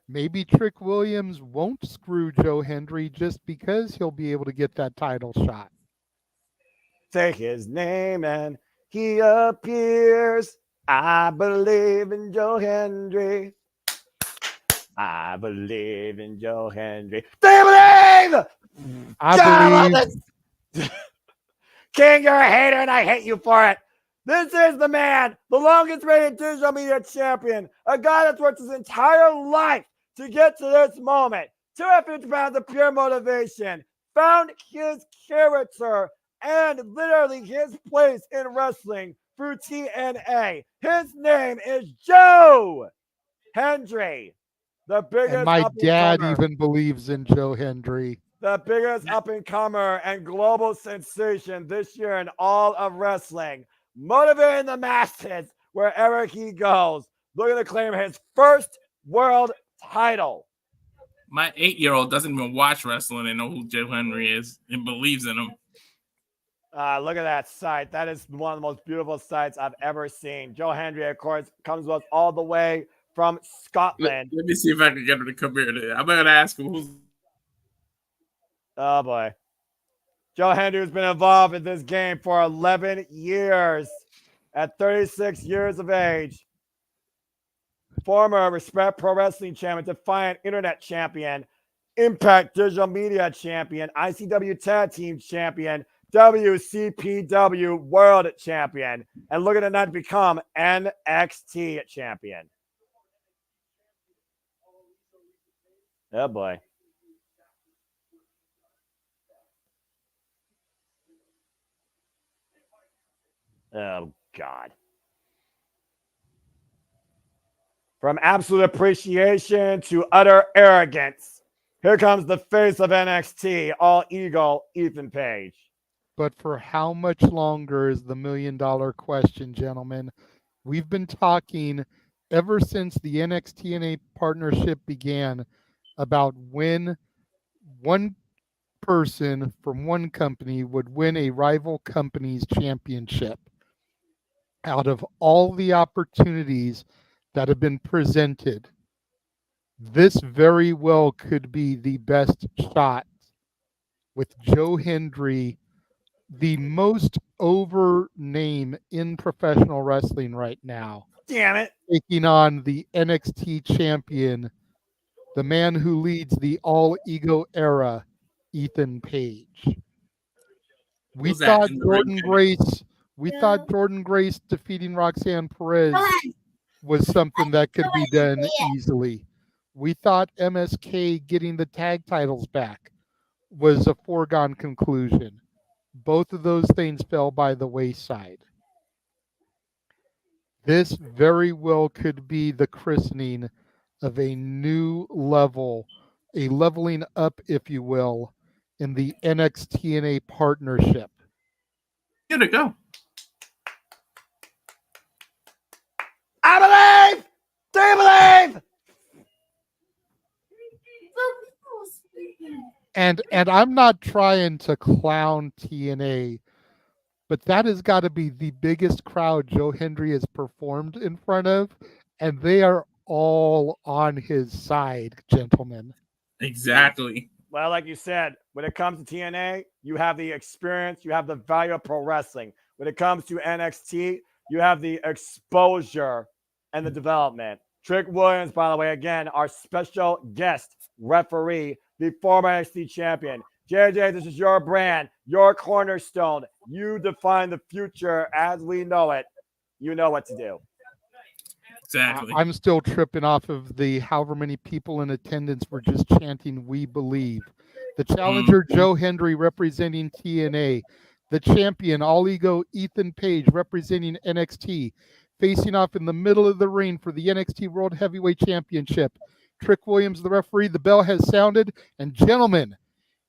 maybe Trick Williams won't screw Joe Hendry just because he'll be able to get that title shot. Say his name and he appears. I believe in Joe Hendry. I believe in Joe Hendry. Do you believe? I believe. King, you're a hater and I hate you for it. This is the man, the longest rated digital media champion, a guy that's worked his entire life to get to this moment. 250 pounds of pure motivation, found his character and literally his place in wrestling through TNA. His name is Joe Hendry, the biggest. And my dad even believes in Joe Hendry. The biggest up-and-comer and global sensation this year in all of wrestling, motivating the masses wherever he goes, looking to claim his first world title. My 8-year-old doesn't even watch wrestling and know who Joe Hendry is and believes in him. Look at that sight. That is one of the most beautiful sights I've ever seen. Joe Hendry, of course, comes with us all the way from Scotland. Let me see if I can get him to come here. I'm gonna ask him who's. Oh boy. Joe Hendry has been involved in this game for 11 years. At 36 years of age, former Respect Pro Wrestling Champion, Defiant Internet Champion, Impact Digital Media Champion, ICW Tag Team Champion, WCPW World Champion, and looking at that to become NXT Champion. Oh boy. Oh God. From absolute appreciation to utter arrogance, here comes the face of NXT, all ego, Ethan Page. But for how much longer is the $1 million question, gentlemen? We've been talking ever since the NXT NA partnership began about when one person from one company would win a rival company's championship. Out of all the opportunities that have been presented, this very well could be the best shot, with Joe Hendry, the most over name in professional wrestling right now, Damn it. taking on the NXT champion, the man who leads the all ego era, Ethan Page. We Who's that thought in the ring, Jordan Jimmy? Grace, we thought Jordan Grace defeating Roxanne Perez was something that could be done easily. We thought MSK getting the tag titles back was a foregone conclusion. Both of those things fell by the wayside. This very well could be the christening of a new level, a leveling up, if you will, in the NXT NA partnership. Here to go. I believe! Do you believe? And I'm not trying to clown TNA, but that has got to be the biggest crowd Joe Hendry has performed in front of, and they are all on his side, gentlemen. Exactly. Well, like you said, when it comes to TNA, you have the experience, you have the value of pro wrestling. When it comes to NXT, you have the exposure and the development. Trick Williams, by the way, again, our special guest referee, the former NXT champion. JJ, this is your brand, your cornerstone. You define the future as we know it. You know what to do. Exactly. I'm still tripping off of the however many people in attendance were just chanting, "We believe." The challenger, Joe Hendry, representing TNA. The champion, All Ego, Ethan Page, representing NXT. Facing off in the middle of the ring for the NXT World Heavyweight Championship. Trick Williams, the referee. The bell has sounded. And gentlemen,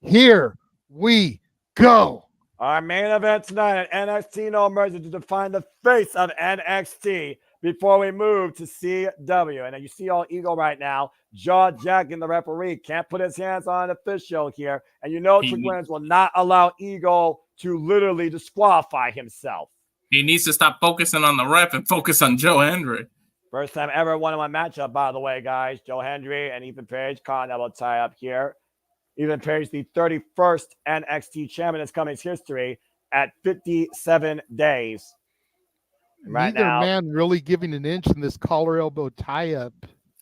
here we go. Our main event tonight at NXT No Mercy to define the face of NXT before we move to CW. And you see All Ego right now, jaw jacking the referee, can't put his hands on an official here. And you know Trick Williams will not allow Ego to literally disqualify himself. He needs to stop focusing on the ref and focus on Joe Hendry. First time ever one-on-one matchup, by the way, guys. Joe Hendry and Ethan Page, continental tie-up here. Ethan Page, the 31st NXT champion in Cummings history at 57 days. Right Neither now, man really giving an inch in this collar elbow tie-up.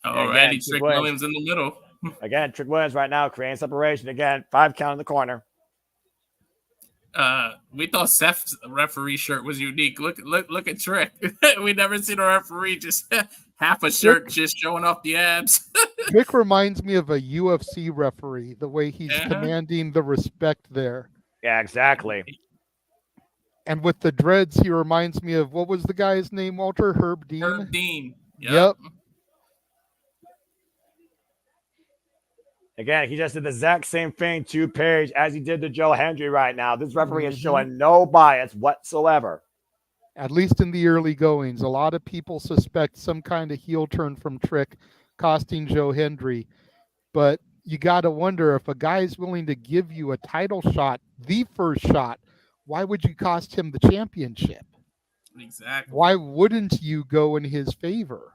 Already, Trick Williams in the middle. Again, Trick Williams right now creating separation. Again, 5 count in the corner. We thought Seth's referee shirt was unique. Look at Trick. We never seen a referee just half a shirt just showing off the abs. Trick reminds me of a UFC referee, the way he's commanding the respect there. Yeah, exactly. And with the dreads, he reminds me of, what was the guy's name, Walter? Herb Dean? Herb Dean. Yep. Again, he just did the exact same thing to Page as he did to Joe Hendry right now. This referee is showing no bias whatsoever. At least in the early goings. A lot of people suspect some kind of heel turn from Trick costing Joe Hendry. But you got to wonder, if a guy is willing to give you a title shot, the first shot, why would you cost him the championship? Exactly. Why wouldn't you go in his favor?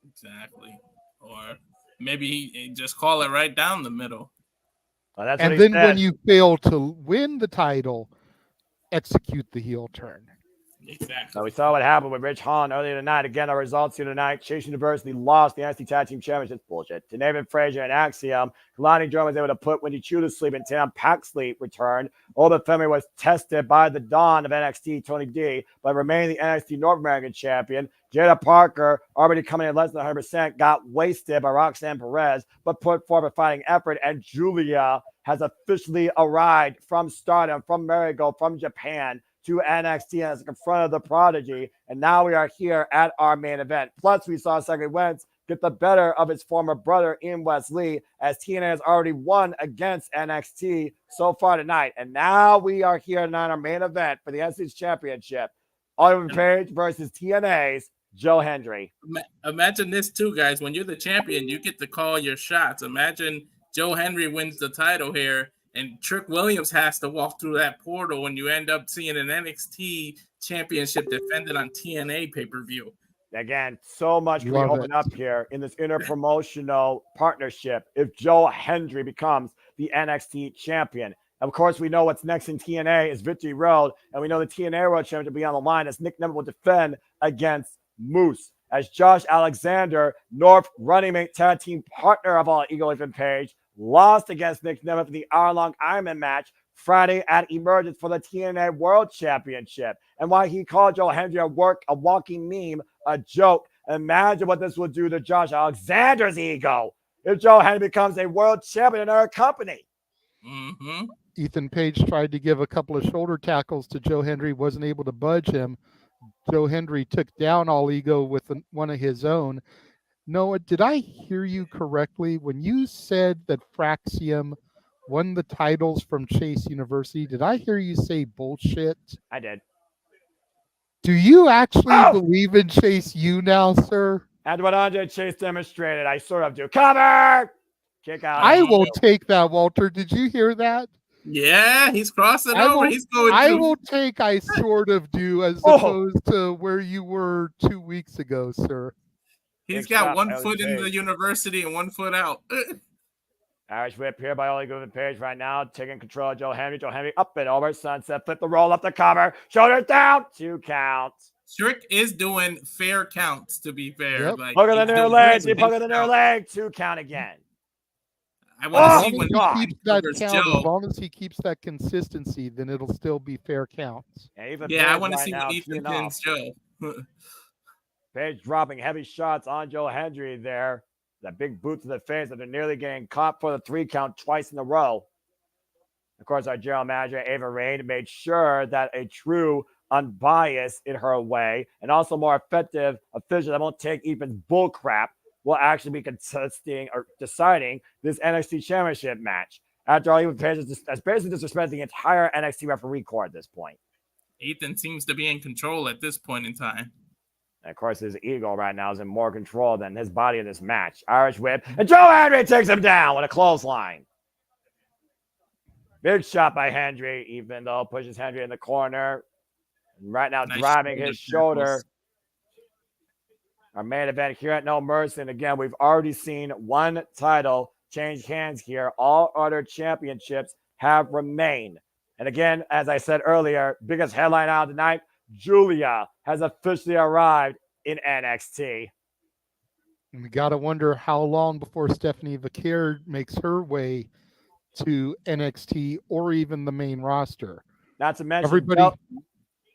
Exactly. Or maybe he just call it right down the middle. Well, that's And what he then when said. you fail to win the title, execute the heel turn. So Exactly. we saw what happened with Rich Holland earlier tonight. Again, our results here tonight. Chase University lost the NXT Tag Team Championship. Bullshit. To David Frazier and Axiom. Kalani Jordan was able to put Wendy Chu to sleep, and Tam Paxley returned. Oba Femi was tested by the Dawn of NXT, Tony D, but remained the NXT North American champion. Jada Parker, already coming in less than 100%, got wasted by Roxanne Perez, but put forth a fighting effort. And Julia has officially arrived from Stardom, from Marigold, from Japan, to NXT as confronted the Prodigy, and now we are here at our main event. Plus, we saw Cedric Wentz get the better of his former brother in Wesley, as TNA has already won against NXT so far tonight. And now we are here tonight on our main event for the NXT Championship. Oliver Page versus TNA's Joe Hendry. Imagine this too, guys. When you're the champion, you get to call your shots. Imagine Joe Hendry wins the title here, and Trick Williams has to walk through that portal, and you end up seeing an NXT championship defended on TNA pay-per-view. Again, so much can be Love opened it. up here in this interpromotional partnership if Joe Hendry becomes the NXT champion. Of course, we know what's next in TNA is Victory Road, and we know the TNA World Championship will be on the line as Nick Nemeth will defend against Moose. As Josh Alexander, North running mate tag team partner of all Eagle Ethan Page, lost against Nick Nemeth in the hour-long Ironman match Friday at Emergence for the TNA World Championship. And why he called Joe Hendry a walking meme, a joke. Imagine what this would do to Josh Alexander's ego if Joe Hendry becomes a world champion in our company. Mm-hmm. Ethan Page tried to give a couple of shoulder tackles to Joe Hendry, wasn't able to budge him. Joe Hendry took down All Ego with one of his own. Noah, did I hear you correctly when you said that Fraxium won the titles from Chase University? Did I hear you say bullshit? I did. Do you actually believe in Chase U now, sir? And what Andre Chase demonstrated, I sort of do. Cover! Kick out. I will take that, Walter. Did you hear that? Yeah, he's crossing I over. will, He's going I through. will take I sort of do as Oh. opposed to where you were 2 weeks ago, sir. He's Big got shot one by foot in Page. the university and 1 foot out. Irish whip here by Ole Goodman Page right now, taking control of Joe Hendry. Joe Hendry up and over, sunset, flip the roll up the cover, shoulders down, 2 counts. Strick is doing fair counts, to be fair. Yep. Like, Hook of the he's near doing leg, great deep hook with of the his near count. leg, 2 count again. I want As to Oh, see long when as God. he keeps that covers count, Joe. as long as he keeps that consistency, then it'll still be fair counts. And even Yeah, I Page want to right see now when Ethan teeing off. pins Joe. Page dropping heavy shots on Joe Hendry there. That big boot to the face that they're nearly getting caught for the 3 count twice in a row. Of course, our general manager, Ava Rain, made sure that a true unbiased in her way and also more effective official that won't take Ethan's bull crap will actually be contesting or deciding this NXT Championship match. After all, Ethan Page has basically disrespected the entire NXT referee corps at this point. Ethan seems to be in control at this point in time. And of course, his ego right now is in more control than his body in this match. Irish whip, and Joe Hendry takes him down with a clothesline. Big shot by Hendry, even though pushes Hendry in the corner. And right now, Nice driving shoulder his shoulder. tackles. Our main event here at No Mercy. And again, we've already seen one title change hands here. All other championships have remained. And again, as I said earlier, biggest headline out tonight, Julia has officially arrived in NXT. And we got to wonder how long before Stephanie Vaquer makes her way to NXT or even the main roster. Not to mention, Everybody, go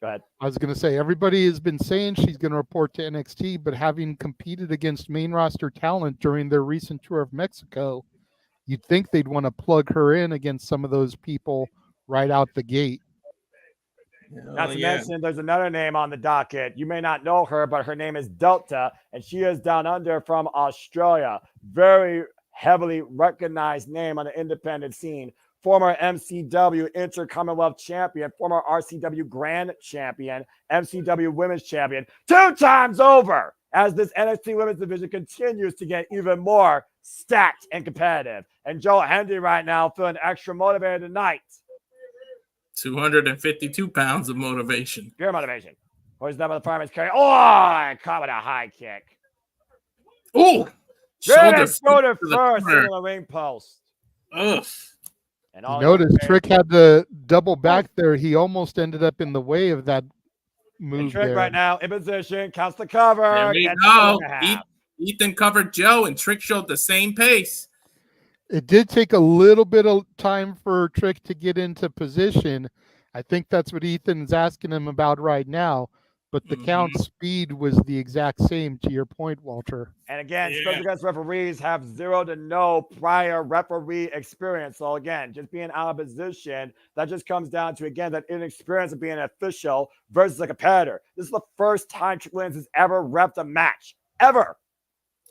ahead. I was going to say, everybody has been saying she's going to report to NXT, but having competed against main roster talent during their recent tour of Mexico, you'd think they'd want to plug her in against some of those people right out the gate. Not to mention, there's another name on the docket. You may not know her, but her name is Delta, and she is down under from Australia. Very heavily recognized name on the independent scene. Former MCW Inter-Commonwealth Champion, former RCW Grand Champion, MCW Women's Champion, 2 times over as this NXT Women's Division continues to get even more stacked and competitive. And Joe Hendry right now feeling extra motivated tonight. 252 pounds of motivation. Pure motivation. Hoisted up by the fireman's carry. Oh, caught with a high kick. Oh, Shoulder shoulder first into the ring post. Ugh. And You all notice Trick had to double back there. He almost ended up in the way of that move Trick there. right now in position, counts the cover. There we gets go. the 1.5. Ethan covered Joe, and Trick showed the same pace. It did take a little bit of time for Trick to get into position. I think that's what Ethan's asking him about right now. But the count speed was the exact same, to your point, Walter. And again, special guest referees have 0 to no prior referee experience. So again, just being out of position, that just comes down to, again, that inexperience of being an official versus a competitor. This is the first time Trick Williams has ever repped a match, ever.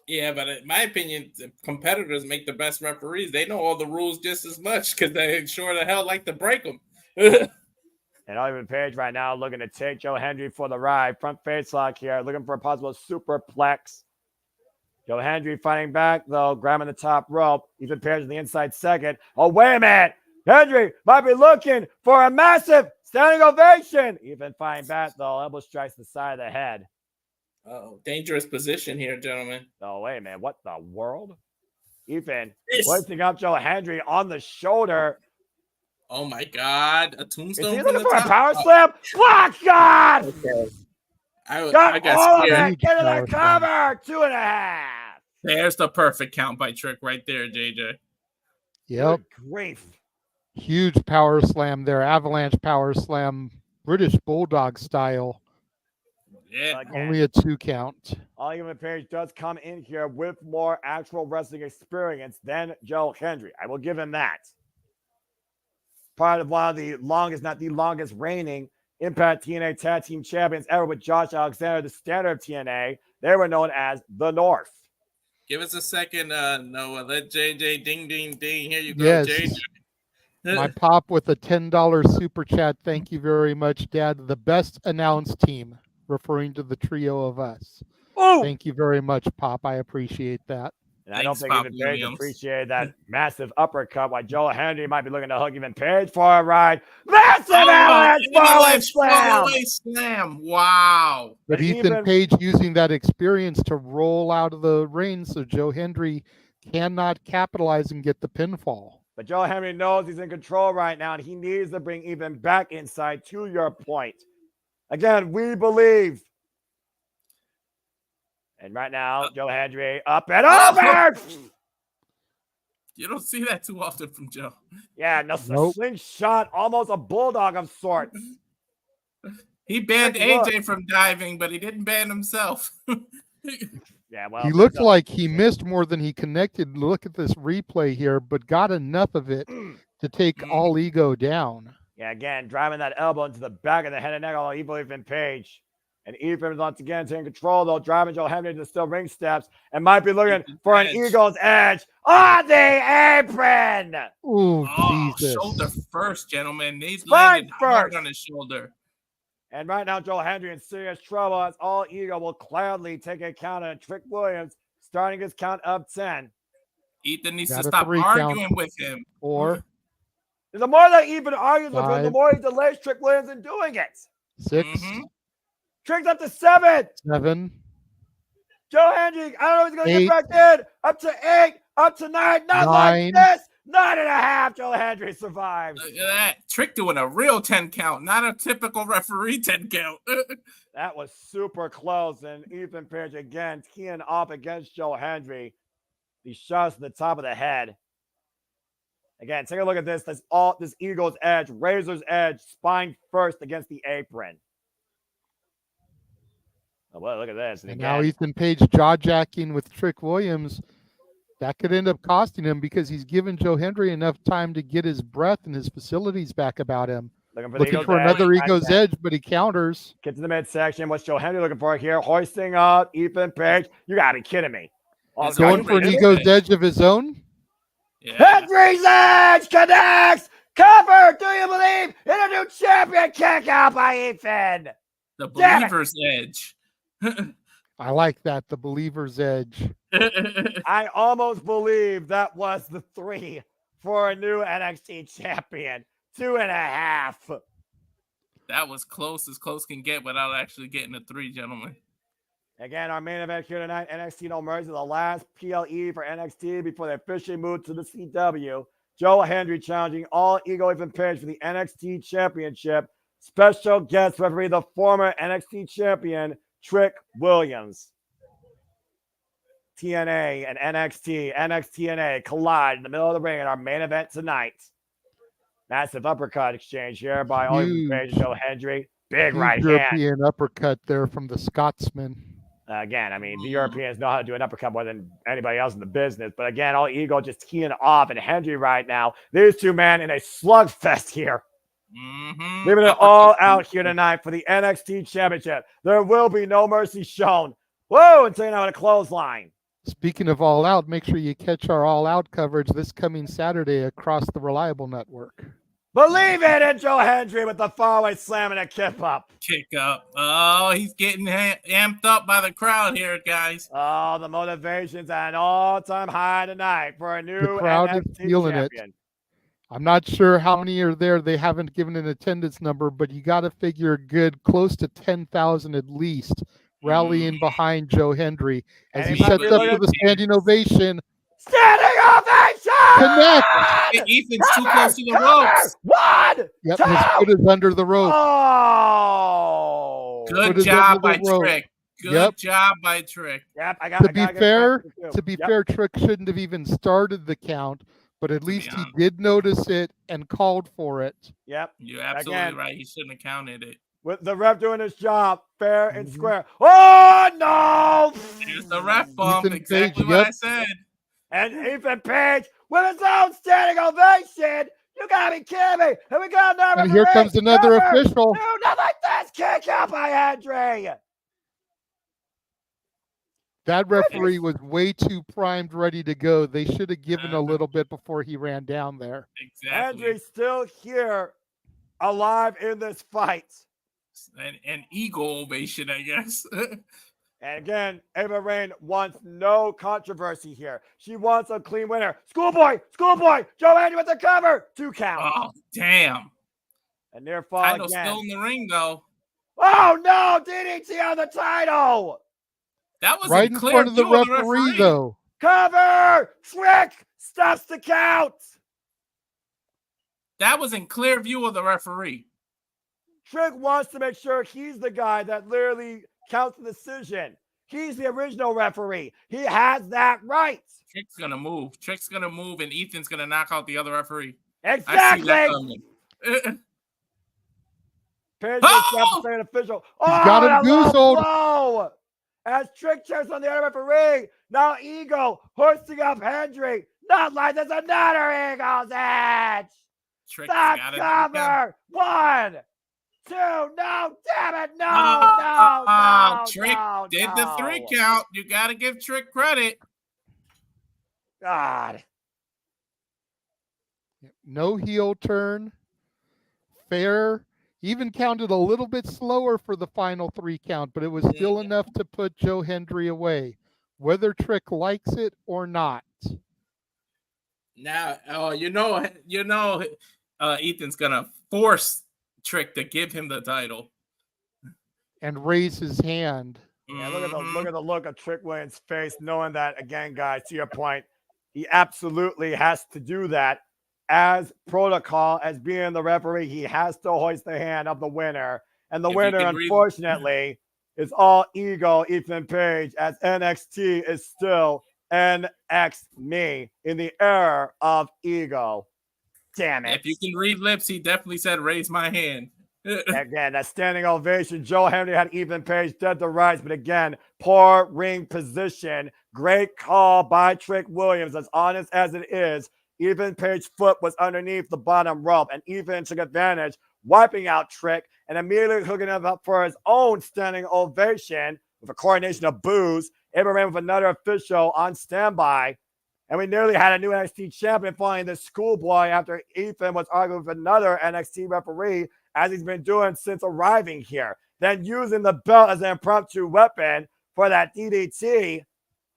Yeah, but in my opinion, the competitors make the best referees. They know all the rules just as much because they sure the hell like to break them. And Oliver Page right now looking to take Joe Hendry for the ride. Front face lock here, looking for a possible superplex. Joe Hendry fighting back, though, grabbing the top rope. Ethan Page on the inside second. Oh, wait a minute. Hendry might be looking for a massive standing ovation. Ethan fighting back, though. Elbow strikes the side of the head. Oh, dangerous position here, gentlemen. Oh, wait a minute. What the world? Ethan hoisting up Joe Hendry on the shoulder. Oh my God! A tombstone. Is he from looking the for a top? power slam? Block God! Okay. I Got got all of scared. it. Get to the cover. 2.5. There's the perfect count by Trick right there, JJ. Yep. Good grief. Huge power slam there. Avalanche power slam. British Bulldog style. Yeah. Again, Only a 2 count. Oliver Page does come in here with more actual wrestling experience than Joe Hendry. I will give him that. Part of one of the longest, not the longest reigning Impact TNA Tag Team Champions ever with Josh Alexander, the standard of TNA. They were known as the North. Give us a second, Noah. Let JJ ding, ding, ding. Here you go, Yes. JJ. My pop with a $10 super chat. Thank you very much, Dad. The best announced team, referring to the trio of us. Ooh. Thank you very much, Pop. I appreciate that. And I don't think Pop even Page Williams. appreciated that massive uppercut while Joe Hendry might be looking to hook even Page for a ride. Massive avalanche slam! slam. Wow. But And Ethan even- Page using that experience to roll out of the ring so Joe Hendry cannot capitalize and get the pinfall. But Joe Hendry knows he's in control right now, and he needs to bring even back inside, to your point. Again, we believe. And right now, Joe Hendry up and over! You don't see that too often from Joe. Yeah, no, Nope. slingshot, almost a bulldog of sorts. He banned Look. AJ from diving, but he didn't ban himself. Yeah, well, He looked like he missed more than he connected. Look at this replay here, but got enough of it to take all ego down. Yeah, again, driving that elbow into the back of the head and neck, all evil Ethan Page. And Ethan once again taking control, though, driving Joe Hendry to the steel ring steps and might be looking for an Eagle's edge on the apron. Ooh, Oh, Jesus. shoulder first, gentlemen. He's Spine landed hard first. on his shoulder. And right now, Joe Hendry in serious trouble as All Ego will gladly take a count on Trick Williams, starting his count of 10. Ethan needs Got to a stop 3 count. arguing with him. 4, The more that Ethan argues with him, the 5. more he delays Trick Williams in doing it. 6, Trick's up to 7. 7, Joe Hendry, I don't know if he's going to 8. get back in. Up to 8, up to 9. Not 9. like this. 9.5. Joe Hendry survives. Look at that. Trick doing a real 10 count, not a typical referee 10 count. That was super close. And Ethan Page again teeing up against Joe Hendry. These shots to the top of the head. Again, take a look at this. This Eagle's edge, razor's edge, spine first against the apron. Oh, well, look at this. And again, now Ethan Page jaw-jacking with Trick Williams. That could end up costing him because he's given Joe Hendry enough time to get his breath and his facilities back about him. Looking for another Ego's edge, but he counters. Get to the midsection. What's Joe Hendry looking for here? Hoisting up Ethan Page. You got to be kidding me. Oh, He's Going for an Ego's edge of his own. Yeah. Hendry's edge connects. Cover. Do you believe in a new champion? Kick out by Ethan. The Damn it. believer's edge. I like that, the believer's edge. I almost believe that was the 3 for a new NXT champion. 2.5. That was close as close can get without actually getting a 3, gentlemen. Again, our main event here tonight, NXT No Mercy, the last PLE for NXT before they officially move to the CW. Joe Hendry challenging All Ego Ethan Page for the NXT Championship. Special guest referee, the former NXT champion, Trick Williams. TNA and NXT, NXT collide in the middle of the ring in our main event tonight. Massive uppercut exchange here by All Ethan Page and Joe Hendry. Big right hand. European uppercut there from the Scotsman. Again, I mean, the Europeans know how to do an uppercut more than anybody else in the business. But again, All Ego just teeing off. And Hendry right now, these two men in a slugfest here. Leaving it all out here tonight for the NXT Championship. There will be no mercy shown. Whoa, and taking out a clothesline. Speaking of All Out, make sure you catch our All Out coverage this coming Saturday across the Reliable Network. Believe it in Joe Hendry with the faraway slam and a kick up. Kick up. Oh, he's getting amped up by the crowd here, guys. Oh, the motivation's at an all-time high tonight for a new The crowd NXT is feeling champion. it. I'm not sure how many are there. They haven't given an attendance number, but you got to figure good close to 10,000 at least rallying behind Joe Hendry as he sets up for the standing ovation. Standing ovation! Connect! Ethan's too close to the ropes. 1, Yep, 2. his foot is under the rope. Oh! Good job by Trick. Good job by Trick. Yep, I got To be fair, Trick shouldn't have even started the count, but at least he did notice it and called for it. Yep. You're absolutely right. He shouldn't have counted it. With the ref doing his job, fair and square. Oh, no! Here's the ref bump. Ethan Exactly Page, what I said. And Ethan Page with his own standing ovation. You gotta be kidding me. And we got another And here comes another official. No, not like this. Kick out by Hendry. That referee was way too primed, ready to go. They should have given a little bit before he ran down there. Exactly. Hendry's still here, alive in this fight. An ego ovation, I guess. And again, Ava Rain wants no controversy here. She wants a clean winner. Schoolboy, Joe Hendry with the cover. 2 count. Oh, damn. And near fall Title's again. still in the ring, though. Oh, no. DDT on the title. That was right in front of the referee, though. Cover. Trick stops the count. That was in clear view of the referee. Trick wants to make sure he's the guy that literally counts the decision. He's the original referee. He has that right. Trick's going to move. And Ethan's going to knock out the other referee. Exactly. Page oh! An official. He's got him goozled. Blow. As Trick checks on the other referee. Now Ego hoisting up Hendry. Not like there's another Ego's edge. Stop cover. 1, 2, no, damn it, no. Trick did the 3 count. You got to give Trick credit. God. No heel turn. Fair. Even counted a little bit slower for the final 3 count, but it was still enough to put Joe Hendry away, whether Trick likes it or not. Now, Ethan's going to force Trick to give him the title and raise his hand. Yeah, look at the look of Trick Williams' face, knowing that, again, guys, to your point, he absolutely has to do that as protocol, as being the referee. He has to hoist the hand of the winner, and the winner, unfortunately, is All Ego Ethan Page, as NXT is still NX Me in the era of Ego. Damn it. If you can read lips, he definitely said, raise my hand. Again, that standing ovation. Joe Hendry had Ethan Page dead to rights, but again, poor ring position. Great call by Trick Williams. As honest as it is, Ethan Page's foot was underneath the bottom rope, and Ethan took advantage, wiping out Trick and immediately hooking him up for his own standing ovation with a coordination of boos. Abraham with another official on standby. And we nearly had a new NXT champion following this schoolboy after Ethan was arguing with another NXT referee, as he's been doing since arriving here. Then using the belt as an impromptu weapon for that DDT.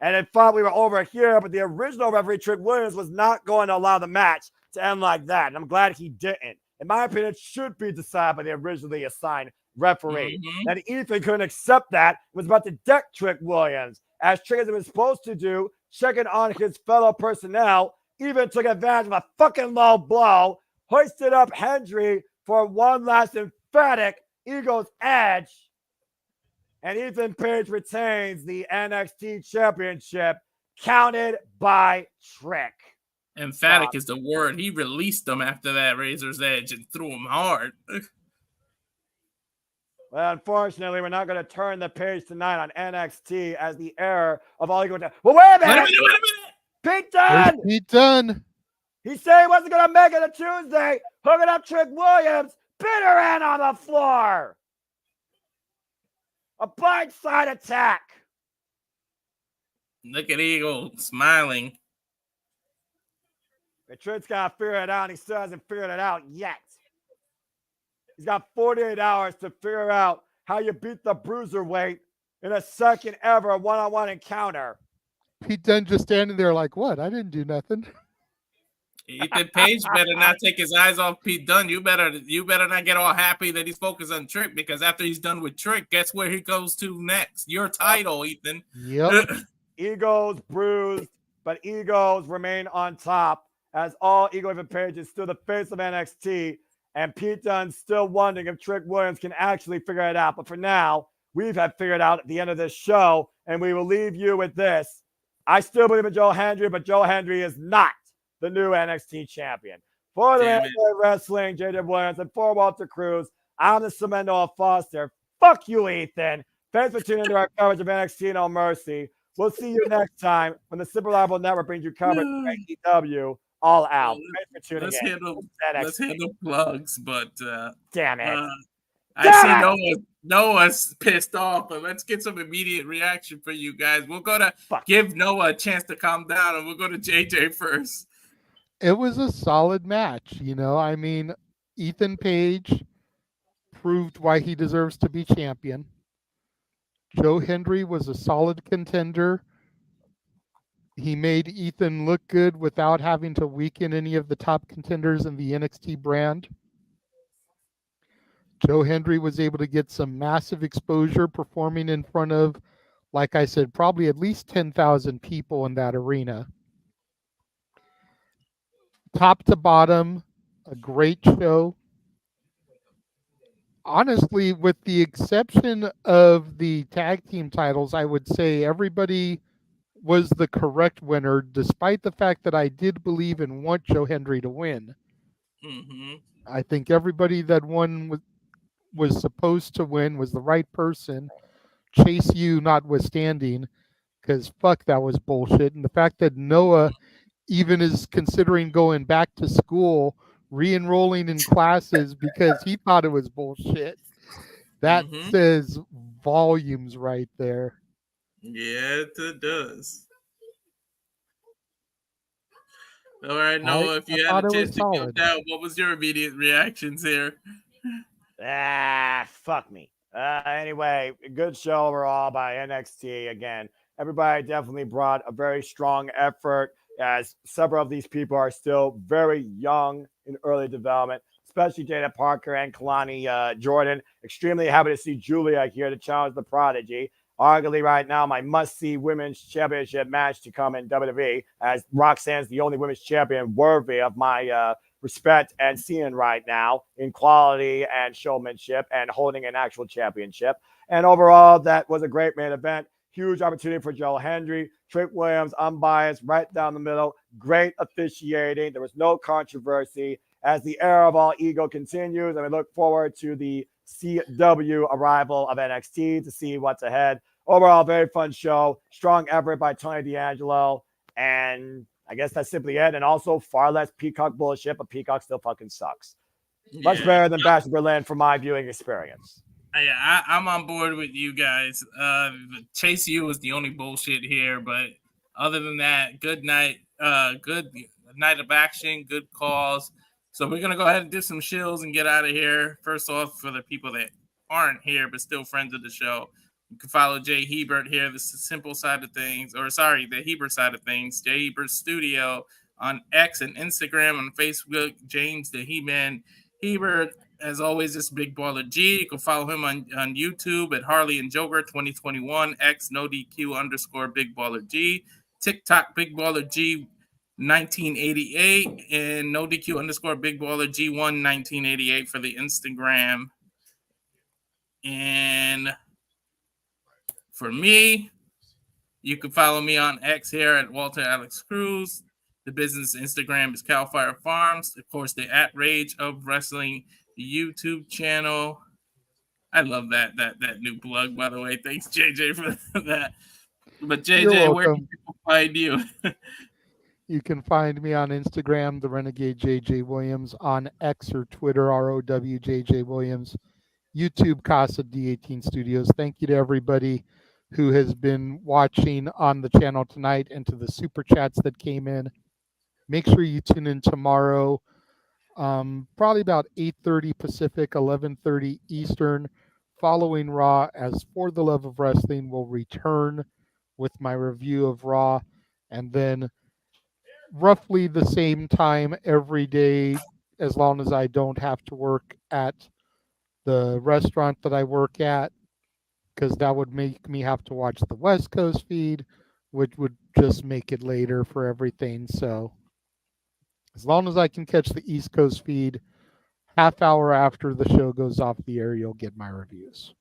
And it thought we were over here, but the original referee, Trick Williams, was not going to allow the match to end like that. And I'm glad he didn't. in my opinion, it should be decided by the originally assigned referee. Mhm. That Ethan couldn't accept that, was about to deck Trick Williams, as Trick as he was supposed to do, checking on his fellow personnel, even took advantage of a fucking low blow, hoisted up Hendry for one last emphatic Eagles edge, and Ethan Page retains the NXT Championship, counted by Trick. Emphatic is the word. He released them after that Razor's Edge and threw them hard. Well, unfortunately, we're not going to turn the page tonight on NXT as the error of all you go. Well, wait a minute! Wait a minute! Pete There's Dunne! Pete Dunne. He said he wasn't going to make it a Tuesday, hooking up Trick Williams, pin her in on the floor. A blindside attack. Look at Eagle smiling. And Trick's got to figure it out, and he still hasn't figured it out yet. He's got 48 hours to figure out how you beat the bruiserweight in a second ever one-on-one encounter. Pete Dunne just standing there like, what? I didn't do nothing. Ethan Page better not take his eyes off Pete Dunne. You better not get all happy that he's focused on Trick, because after he's done with Trick, guess where he goes to next? Your title, Ethan. Yep. Egos bruised, but egos remain on top, as all Ego Ethan Page is still the face of NXT, and Pete Dunne's still wondering if Trick Williams can actually figure it out. But for now, we've had figured out at the end of this show, and we will leave you with this. I still believe in Joe Hendry, but Joe Hendry is not the new NXT champion. For the NXT Wrestling, JJ Williams, and for Walter Cruz, I'm the Cemento Foster. Fuck you, Ethan. Thanks for tuning into our coverage of NXT No Mercy. We'll see you next time when the Super Reliable Network brings you coverage of AEW All Out. Thanks for tuning in. Let's handle plugs, but damn it. I see Noah's pissed off, but let's get some immediate reaction for you guys. We'll go to give Noah a chance to calm down, and we'll go to JJ first. It was a solid match, you know. I mean, Ethan Page proved why he deserves to be champion. Joe Hendry was a solid contender. He made Ethan look good without having to weaken any of the top contenders in the NXT brand. Joe Hendry was able to get some massive exposure performing in front of, like I said, probably at least 10,000 people in that arena. Top to bottom, a great show. Honestly, with the exception of the tag team titles, I would say everybody was the correct winner, despite the fact that I did believe and want Joe Hendry to win. Mm-hmm. I think everybody that won was supposed to win was the right person. Chase U notwithstanding, because fuck, that was bullshit. And the fact that Noah even is considering going back to school, re-enrolling in classes because he thought it was bullshit. That says volumes right there. Yeah, it does. All right, Noah, if you had a chance to come down, what was your immediate reactions here? Fuck me. Anyway, good show overall by NXT. Again, everybody definitely brought a very strong effort, as several of these people are still very young in early development, especially Jada Parker and Kalani Jordan. Extremely happy to see Julia here to challenge the Prodigy. Arguably right now, my must-see women's championship match to come in WWE, as Roxanne's the only women's champion worthy of my respect and seeing right now in quality and showmanship and holding an actual championship. And overall, that was a great main event. Huge opportunity for Joe Hendry. Trick Williams, unbiased, right down the middle. Great officiating. There was no controversy. As the era of all ego continues, and we look forward to the CW arrival of NXT to see what's ahead. Overall, very fun show. Strong effort by Tony D'Angelo. And I guess that's simply it. And also far less Peacock bullshit, but Peacock still fucking sucks. Much better than Bash Berlin from my viewing experience. Yeah, I'm on board with you guys. Chase U was the only bullshit here, but other than that, good night. Good night of action, good calls. So we're going to go ahead and do some shills and get out of here. First off, for the people that aren't here but still friends of the show, you can follow Jay Hebert here, the simple side of things, the Hebert side of things, Jay Hebert Studio on X and Instagram, on Facebook, James the He-Man Hebert. As always, this is Big Baller G. You can follow him on YouTube at Harley and Joker 2021, X no DQ _ Big Baller G, TikTok Big Baller G 1988, and no DQ _ Big Baller G1 1988 for the Instagram. And for me, you can follow me on X here at Walter Alex Cruz. The business Instagram is Cal Fire Farms. Of course, the At Rage of Wrestling YouTube channel. I love that new plug, by the way. Thanks, JJ, for that. But JJ, where can people find you? You can find me on Instagram, the Renegade JJ Williams, on X or Twitter, ROWJJ Williams, YouTube, Casa D18 Studios. Thank you to everybody who has been watching on the channel tonight and to the super chats that came in. Make sure you tune in tomorrow, probably about 8:30 Pacific, 11:30 Eastern, following Raw, as For the Love of Wrestling will return with my review of Raw, and then roughly the same time every day, as long as I don't have to work at the restaurant that I work at, because that would make me have to watch the West Coast feed, which would just make it later for everything. So as long as I can catch the East Coast feed, half hour after the show goes off the air, you'll get my reviews.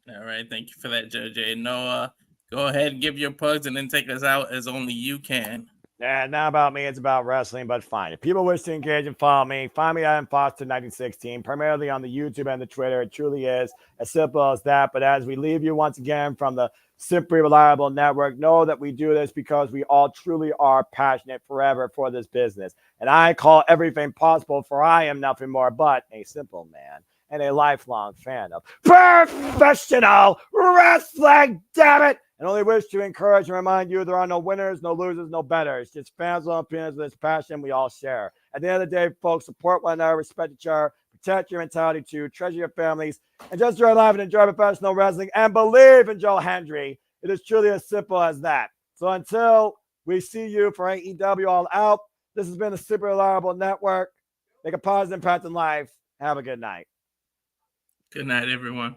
All right. Thank you for that, JJ. Noah, go ahead and give your plugs and then take us out as only you can. Yeah, not about me. It's about wrestling, but fine. If people wish to engage and follow me, find me at Foster 1916, primarily on the YouTube and the Twitter. It truly is as simple as that. But as we leave you once again from the Simply Reliable Network, know that we do this because we all truly are passionate forever for this business. And I call everything possible, for I am nothing more but a simple man and a lifelong fan of professional wrestling, damn it! And only wish to encourage and remind you there are no winners, no losers, no betters. Just fans on opinions with this passion we all share. At the end of the day, folks, support one another, respect each other, protect your mentality to treasure your families, and just enjoy life and enjoy professional wrestling and believe in Joe Hendry. It is truly as simple as that. So until we see you for AEW All Out, this has been the Super Reliable Network. Make a positive impact in life. Have a good night. Good night, everyone.